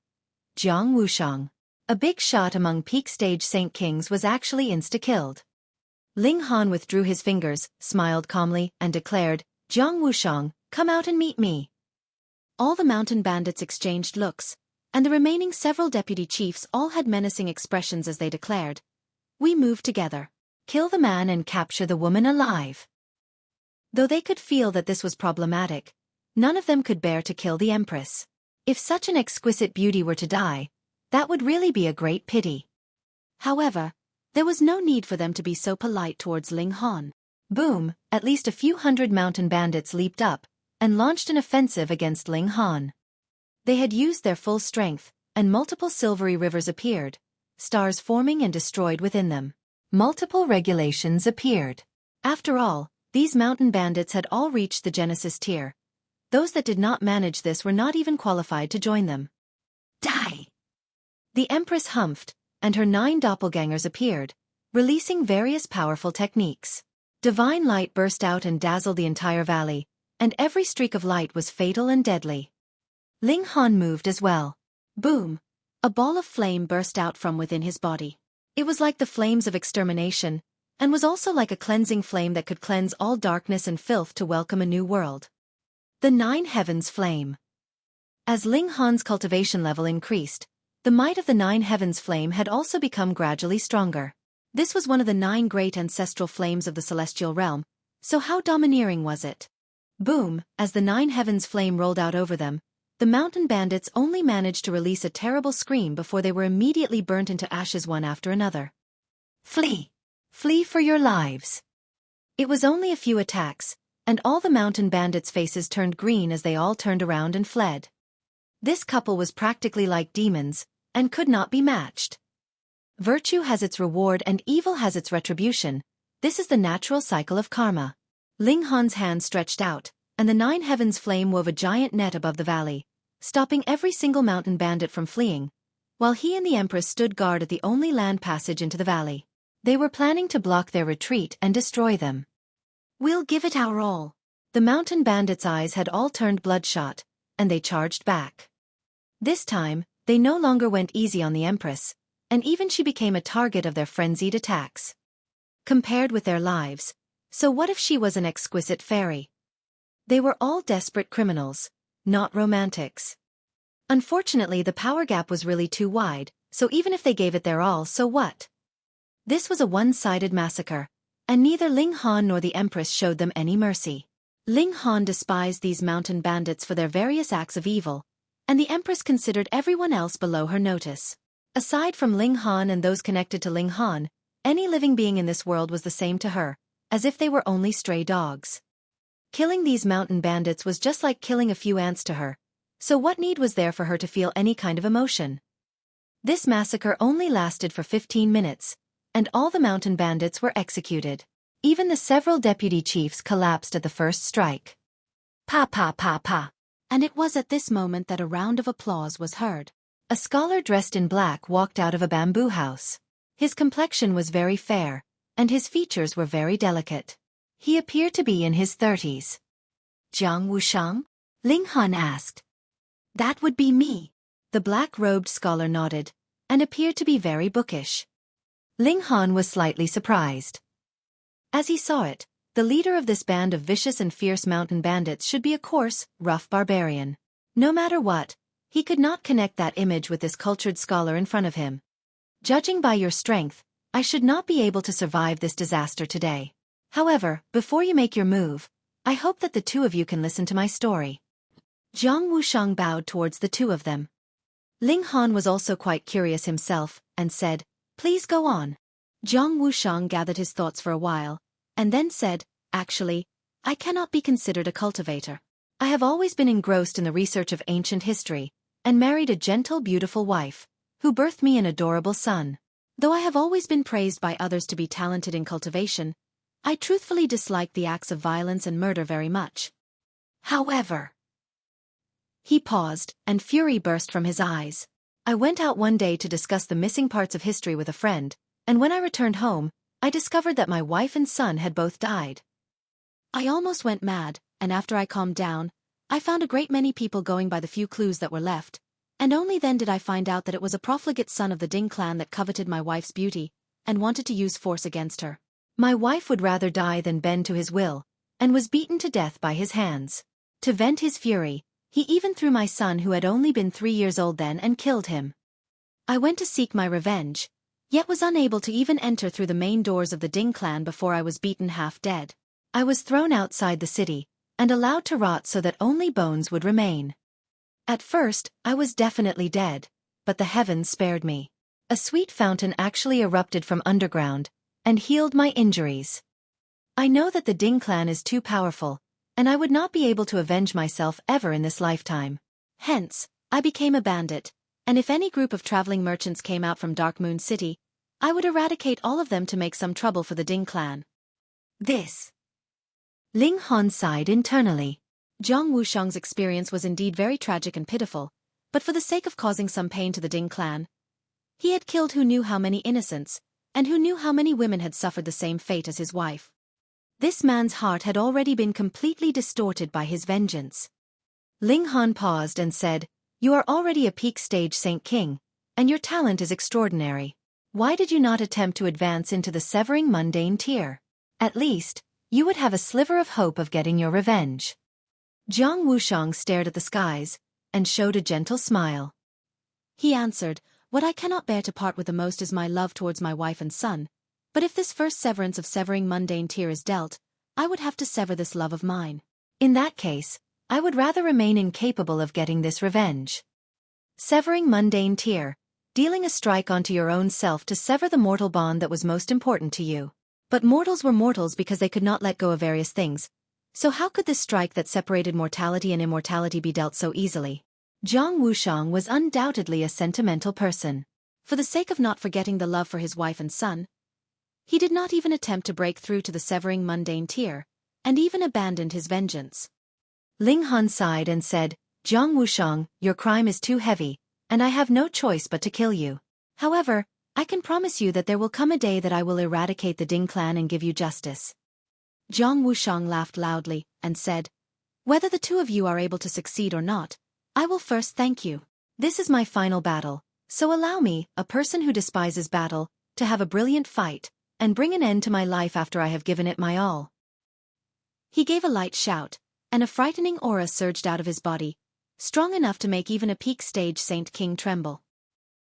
Jiang Wushang. A big shot among peak-stage Saint Kings was actually insta-killed. Ling Han withdrew his fingers, smiled calmly, and declared, "Jiang Wushang, come out and meet me." All the mountain bandits exchanged looks, and the remaining several deputy chiefs all had menacing expressions as they declared, "We move together. Kill the man and capture the woman alive." Though they could feel that this was problematic, none of them could bear to kill the Empress. If such an exquisite beauty were to die, that would really be a great pity. However, there was no need for them to be so polite towards Ling Han. Boom, at least a few hundred mountain bandits leaped up, and launched an offensive against Ling Han. They had used their full strength, and multiple silvery rivers appeared, stars forming and destroyed within them. Multiple regulations appeared. After all, these mountain bandits had all reached the Genesis tier. Those that did not manage this were not even qualified to join them. Die! The Empress humphed, and her 9 doppelgangers appeared, releasing various powerful techniques. Divine light burst out and dazzled the entire valley, and every streak of light was fatal and deadly. Ling Han moved as well. Boom! A ball of flame burst out from within his body. It was like the flames of extermination, and was also like a cleansing flame that could cleanse all darkness and filth to welcome a new world. The 9 Heavens Flame. As Ling Han's cultivation level increased, the might of the 9 Heavens Flame had also become gradually stronger. This was one of the 9 great ancestral flames of the celestial realm, so how domineering was it? Boom! As the 9 Heavens Flame rolled out over them, the mountain bandits only managed to release a terrible scream before they were immediately burnt into ashes one after another. Flee! Flee for your lives! It was only a few attacks, and all the mountain bandits' faces turned green as they all turned around and fled. This couple was practically like demons, and could not be matched. Virtue has its reward and evil has its retribution. This is the natural cycle of karma. Ling Han's hand stretched out, and the 9 Heavens Flame wove a giant net above the valley, stopping every single mountain bandit from fleeing, while he and the Empress stood guard at the only land passage into the valley. They were planning to block their retreat and destroy them. "We'll give it our all." The mountain bandits' eyes had all turned bloodshot, and they charged back. This time, they no longer went easy on the Empress, and even she became a target of their frenzied attacks. Compared with their lives, so what if she was an exquisite fairy? They were all desperate criminals, not romantics. Unfortunately, the power gap was really too wide, so even if they gave it their all, so what? This was a one-sided massacre, and neither Ling Han nor the Empress showed them any mercy. Ling Han despised these mountain bandits for their various acts of evil, and the Empress considered everyone else below her notice. Aside from Ling Han and those connected to Ling Han, any living being in this world was the same to her, as if they were only stray dogs. Killing these mountain bandits was just like killing a few ants to her, so what need was there for her to feel any kind of emotion? This massacre only lasted for 15 minutes, and all the mountain bandits were executed. Even the several deputy chiefs collapsed at the first strike. Pa pa pa pa. And it was at this moment that a round of applause was heard. A scholar dressed in black walked out of a bamboo house. His complexion was very fair, and his features were very delicate. He appeared to be in his 30s. Jiang Wushang? Ling Han asked. That would be me. The black-robed scholar nodded, and appeared to be very bookish. Ling Han was slightly surprised. As he saw it, the leader of this band of vicious and fierce mountain bandits should be a coarse, rough barbarian. No matter what, he could not connect that image with this cultured scholar in front of him. Judging by your strength, I should not be able to survive this disaster today. However, before you make your move, I hope that the two of you can listen to my story. Jiang Wushang bowed towards the two of them. Ling Han was also quite curious himself, and said, Please go on. Jiang Wushang gathered his thoughts for a while, and then said, Actually, I cannot be considered a cultivator. I have always been engrossed in the research of ancient history, and married a gentle, beautiful wife, who birthed me an adorable son. Though I have always been praised by others to be talented in cultivation, I truthfully dislike the acts of violence and murder very much. However, he paused, and fury burst from his eyes. I went out one day to discuss the missing parts of history with a friend, and when I returned home, I discovered that my wife and son had both died. I almost went mad, and after I calmed down, I found a great many people going by the few clues that were left, and only then did I find out that it was a profligate son of the Ding clan that coveted my wife's beauty, and wanted to use force against her. My wife would rather die than bend to his will, and was beaten to death by his hands. To vent his fury, he even threw my son who had only been 3 years old then and killed him. I went to seek my revenge, yet was unable to even enter through the main doors of the Ding clan before I was beaten half dead. I was thrown outside the city, and allowed to rot so that only bones would remain. At first, I was definitely dead, but the heavens spared me. A sweet fountain actually erupted from underground, and healed my injuries. I know that the Ding clan is too powerful, and I would not be able to avenge myself ever in this lifetime. Hence, I became a bandit, and if any group of traveling merchants came out from Dark Moon City, I would eradicate all of them to make some trouble for the Ding clan. This. Ling Han sighed internally. Jiang Wushang's experience was indeed very tragic and pitiful, but for the sake of causing some pain to the Ding clan, he had killed who knew how many innocents, and who knew how many women had suffered the same fate as his wife. This man's heart had already been completely distorted by his vengeance. Ling Han paused and said, You are already a peak stage Saint King, and your talent is extraordinary. Why did you not attempt to advance into the severing mundane tier? At least, you would have a sliver of hope of getting your revenge. Jiang Wushang stared at the skies, and showed a gentle smile. He answered, What I cannot bear to part with the most is my love towards my wife and son, but if this first severance of severing mundane tier is dealt, I would have to sever this love of mine. In that case, I would rather remain incapable of getting this revenge. Severing mundane tier, dealing a strike onto your own self to sever the mortal bond that was most important to you. But mortals were mortals because they could not let go of various things, so how could this strike that separated mortality and immortality be dealt so easily? Jiang Wushang was undoubtedly a sentimental person. For the sake of not forgetting the love for his wife and son, he did not even attempt to break through to the severing mundane tier, and even abandoned his vengeance. Ling Han sighed and said, Jiang Wushang, your crime is too heavy, and I have no choice but to kill you. However, I can promise you that there will come a day that I will eradicate the Ding clan and give you justice. Jiang Wushang laughed loudly, and said, Whether the two of you are able to succeed or not, I will first thank you. This is my final battle, so allow me, a person who despises battle, to have a brilliant fight, and bring an end to my life after I have given it my all. He gave a light shout, and a frightening aura surged out of his body, strong enough to make even a peak stage Saint King tremble.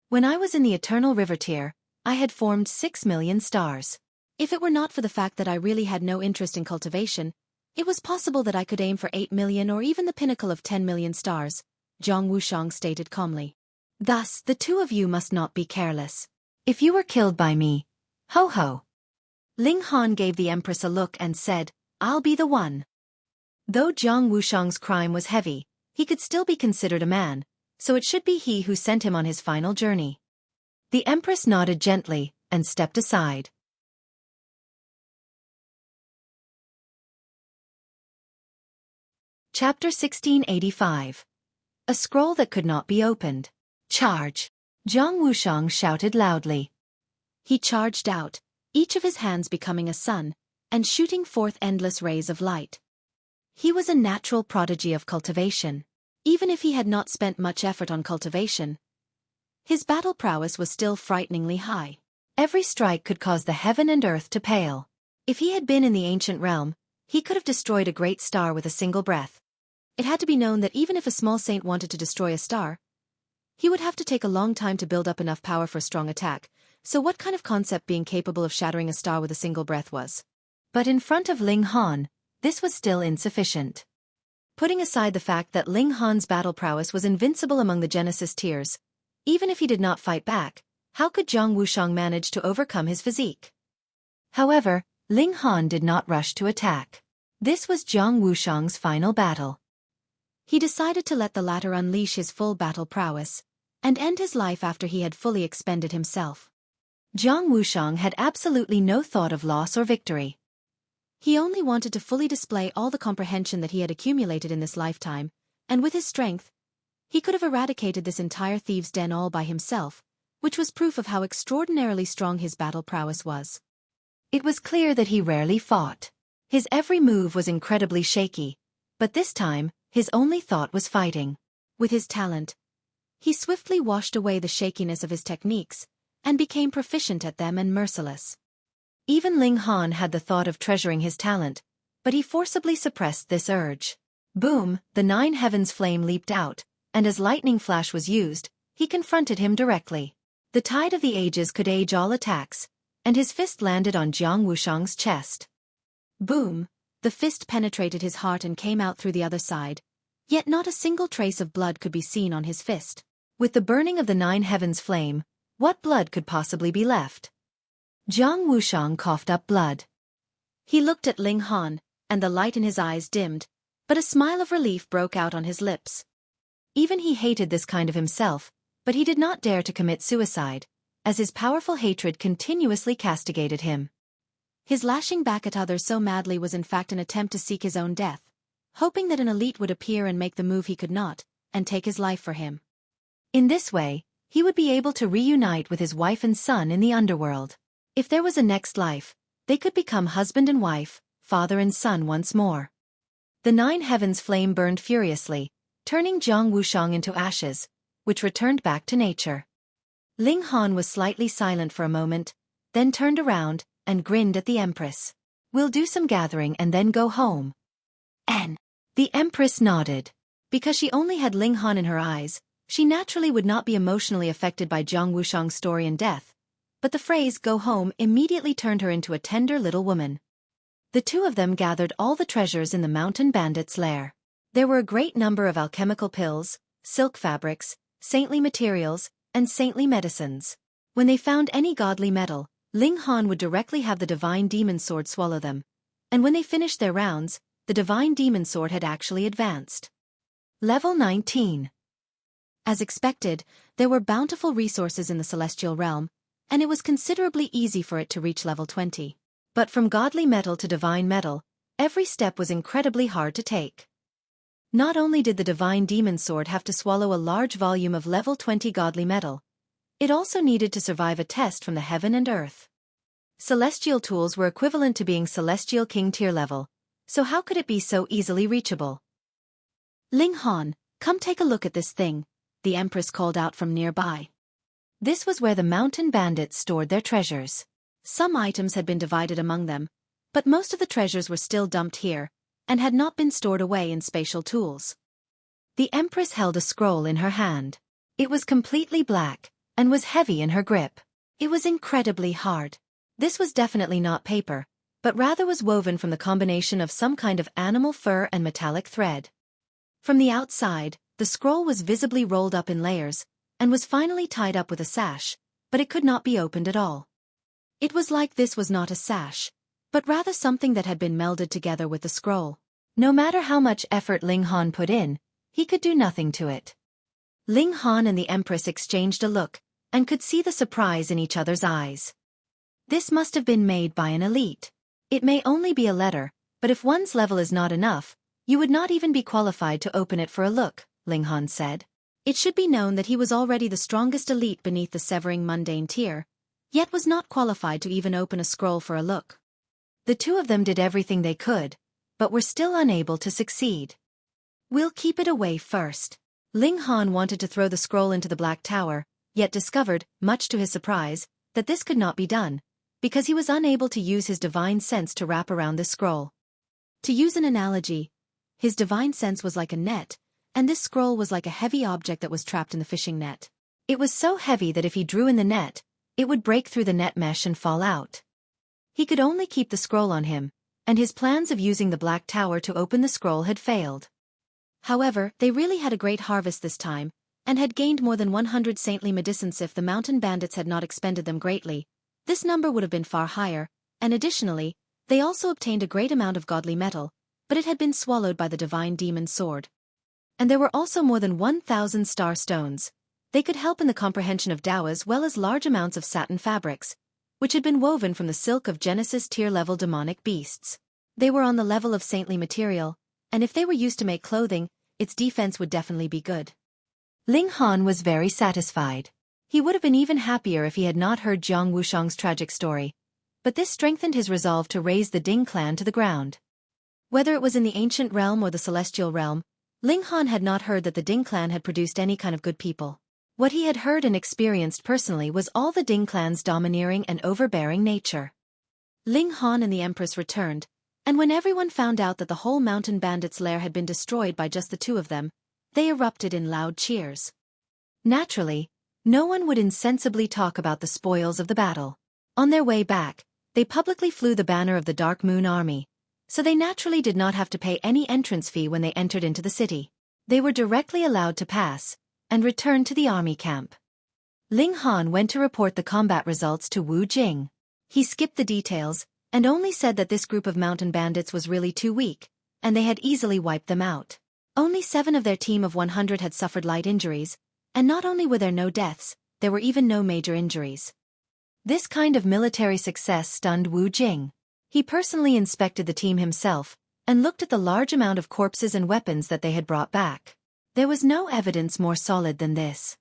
When I was in the eternal river tier, I had formed 6 million stars. If it were not for the fact that I really had no interest in cultivation, it was possible that I could aim for 8 million or even the pinnacle of 10 million stars, Jiang Wushang stated calmly. Thus, the two of you must not be careless. If you were killed by me, ho ho. Ling Han gave the Empress a look and said, I'll be the one. Though Jiang Wushang's crime was heavy, he could still be considered a man, so it should be he who sent him on his final journey. The Empress nodded gently and stepped aside. Chapter 1685. A scroll that could not be opened. Charge! Jiang Wushang shouted loudly. He charged out, each of his hands becoming a sun, and shooting forth endless rays of light. He was a natural prodigy of cultivation. Even if he had not spent much effort on cultivation, his battle prowess was still frighteningly high. Every strike could cause the heaven and earth to pale. If he had been in the ancient realm, he could have destroyed a great star with a single breath. It had to be known that even if a small saint wanted to destroy a star, he would have to take a long time to build up enough power for a strong attack, so what kind of concept being capable of shattering a star with a single breath was? But in front of Ling Han, this was still insufficient. Putting aside the fact that Ling Han's battle prowess was invincible among the Genesis tiers, even if he did not fight back, how could Jiang Wushang manage to overcome his physique? However, Ling Han did not rush to attack. This was Jiang Wushang's final battle. He decided to let the latter unleash his full battle prowess, and end his life after he had fully expended himself. Jiang Wushang had absolutely no thought of loss or victory. He only wanted to fully display all the comprehension that he had accumulated in this lifetime, and with his strength, he could have eradicated this entire thieves' den all by himself, which was proof of how extraordinarily strong his battle prowess was. It was clear that he rarely fought. His every move was incredibly shaky, but this time, his only thought was fighting. With his talent, he swiftly washed away the shakiness of his techniques, and became proficient at them and merciless. Even Ling Han had the thought of treasuring his talent, but he forcibly suppressed this urge. Boom, the 9 heavens flame leaped out, and as lightning flash was used, he confronted him directly. The tide of the ages could age all attacks, and his fist landed on Jiang Wushang's chest. Boom, the fist penetrated his heart and came out through the other side, yet not a single trace of blood could be seen on his fist. With the burning of the 9 heavens flame, what blood could possibly be left? Jiang Wushang coughed up blood. He looked at Ling Han, and the light in his eyes dimmed, but a smile of relief broke out on his lips. Even he hated this kind of himself, but he did not dare to commit suicide, as his powerful hatred continuously castigated him. His lashing back at others so madly was in fact an attempt to seek his own death, hoping that an elite would appear and make the move he could not, and take his life for him. In this way, he would be able to reunite with his wife and son in the underworld. If there was a next life, they could become husband and wife, father and son once more. The 9 heavens flame burned furiously, turning Jiang Wushang into ashes, which returned back to nature. Ling Han was slightly silent for a moment, then turned around and grinned at the Empress. We'll do some gathering and then go home. The Empress nodded. Because she only had Ling Han in her eyes, she naturally would not be emotionally affected by Jiang Wushang's story and death, but the phrase "go home" immediately turned her into a tender little woman. The two of them gathered all the treasures in the mountain bandit's lair. There were a great number of alchemical pills, silk fabrics, saintly materials, and saintly medicines. When they found any godly metal, Ling Han would directly have the divine demon sword swallow them, and when they finished their rounds, the divine demon sword had actually advanced. Level 19. As expected, there were bountiful resources in the celestial realm, and it was considerably easy for it to reach level 20. But from godly metal to divine metal, every step was incredibly hard to take. Not only did the divine demon sword have to swallow a large volume of level 20 godly metal, it also needed to survive a test from the heaven and earth. Celestial tools were equivalent to being celestial king tier level, so how could it be so easily reachable? Ling Han, come take a look at this thing, the Empress called out from nearby. This was where the mountain bandits stored their treasures. Some items had been divided among them, but most of the treasures were still dumped here, and had not been stored away in spatial tools. The Empress held a scroll in her hand. It was completely black, and was heavy in her grip. It was incredibly hard. This was definitely not paper, but rather was woven from the combination of some kind of animal fur and metallic thread. From the outside, the scroll was visibly rolled up in layers, and was finally tied up with a sash, but it could not be opened at all. It was like this was not a sash, but rather something that had been melded together with the scroll. No matter how much effort Ling Han put in, he could do nothing to it. Ling Han and the Empress exchanged a look, and could see the surprise in each other's eyes. This must have been made by an elite. It may only be a letter, but if one's level is not enough, you would not even be qualified to open it for a look, Ling Han said. It should be known that he was already the strongest elite beneath the severing mundane tier, yet was not qualified to even open a scroll for a look. The two of them did everything they could, but were still unable to succeed. We'll keep it away first. Ling Han wanted to throw the scroll into the Black Tower, yet discovered, much to his surprise, that this could not be done, because he was unable to use his divine sense to wrap around this scroll. To use an analogy, his divine sense was like a net, and this scroll was like a heavy object that was trapped in the fishing net. It was so heavy that if he drew in the net, it would break through the net mesh and fall out. He could only keep the scroll on him, and his plans of using the Black Tower to open the scroll had failed. However, they really had a great harvest this time, and had gained more than 100 saintly medicines. If the mountain bandits had not expended them greatly, this number would have been far higher, and additionally, they also obtained a great amount of godly metal, but it had been swallowed by the divine demon sword. And there were also more than 1,000 star stones. They could help in the comprehension of Tao as well as large amounts of satin fabrics, which had been woven from the silk of Genesis tier-level demonic beasts. They were on the level of saintly material, and if they were used to make clothing, its defense would definitely be good. Ling Han was very satisfied. He would have been even happier if he had not heard Jiang Wushang's tragic story, but this strengthened his resolve to raze the Ding clan to the ground. Whether it was in the ancient realm or the celestial realm, Ling Han had not heard that the Ding clan had produced any kind of good people. What he had heard and experienced personally was all the Ding clan's domineering and overbearing nature. Ling Han and the Empress returned, and when everyone found out that the whole mountain bandits' lair had been destroyed by just the two of them, they erupted in loud cheers. Naturally, no one would insensibly talk about the spoils of the battle. On their way back, they publicly flew the banner of the Dark Moon Army, so they naturally did not have to pay any entrance fee when they entered into the city. They were directly allowed to pass, and returned to the army camp. Ling Han went to report the combat results to Wu Jing. He skipped the details, and only said that this group of mountain bandits was really too weak, and they had easily wiped them out. Only 7 of their team of 100 had suffered light injuries, and not only were there no deaths, there were even no major injuries. This kind of military success stunned Wu Jing. He personally inspected the team himself, and looked at the large amount of corpses and weapons that they had brought back. There was no evidence more solid than this.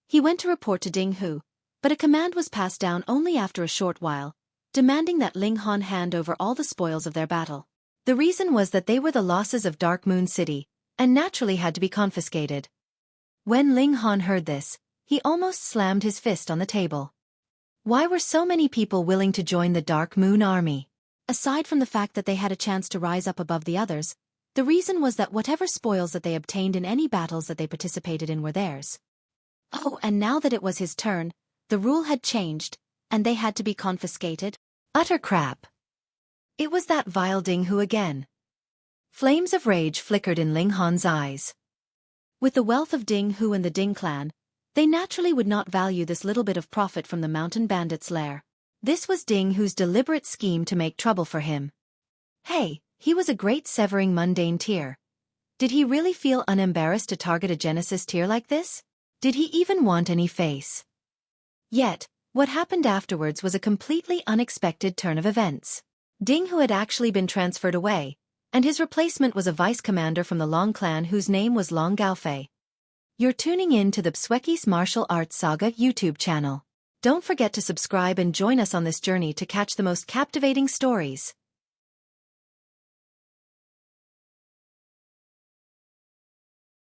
He went to report to Ding Hu, but a command was passed down only after a short while, demanding that Ling Han hand over all the spoils of their battle. The reason was that they were the losses of Dark Moon City, and naturally had to be confiscated. When Ling Han heard this, he almost slammed his fist on the table. Why were so many people willing to join the Dark Moon Army? Aside from the fact that they had a chance to rise up above the others, the reason was that whatever spoils that they obtained in any battles that they participated in were theirs. Oh, and now that it was his turn, the rule had changed, and they had to be confiscated? Utter crap. It was that vile Ding Hu again. Flames of rage flickered in Ling Han's eyes. With the wealth of Ding Hu and the Ding clan, they naturally would not value this little bit of profit from the mountain bandits' lair. This was Ding Hu's deliberate scheme to make trouble for him. Hey, he was a great severing mundane tier. Did he really feel unembarrassed to target a Genesis tier like this? Did he even want any face? Yet, what happened afterwards was a completely unexpected turn of events. Ding Hu had actually been transferred away, and his replacement was a vice commander from the Long clan whose name was Long Gaofei. You're tuning in to the Xueqi's Martial Arts Saga YouTube channel. Don't forget to subscribe and join us on this journey to catch the most captivating stories.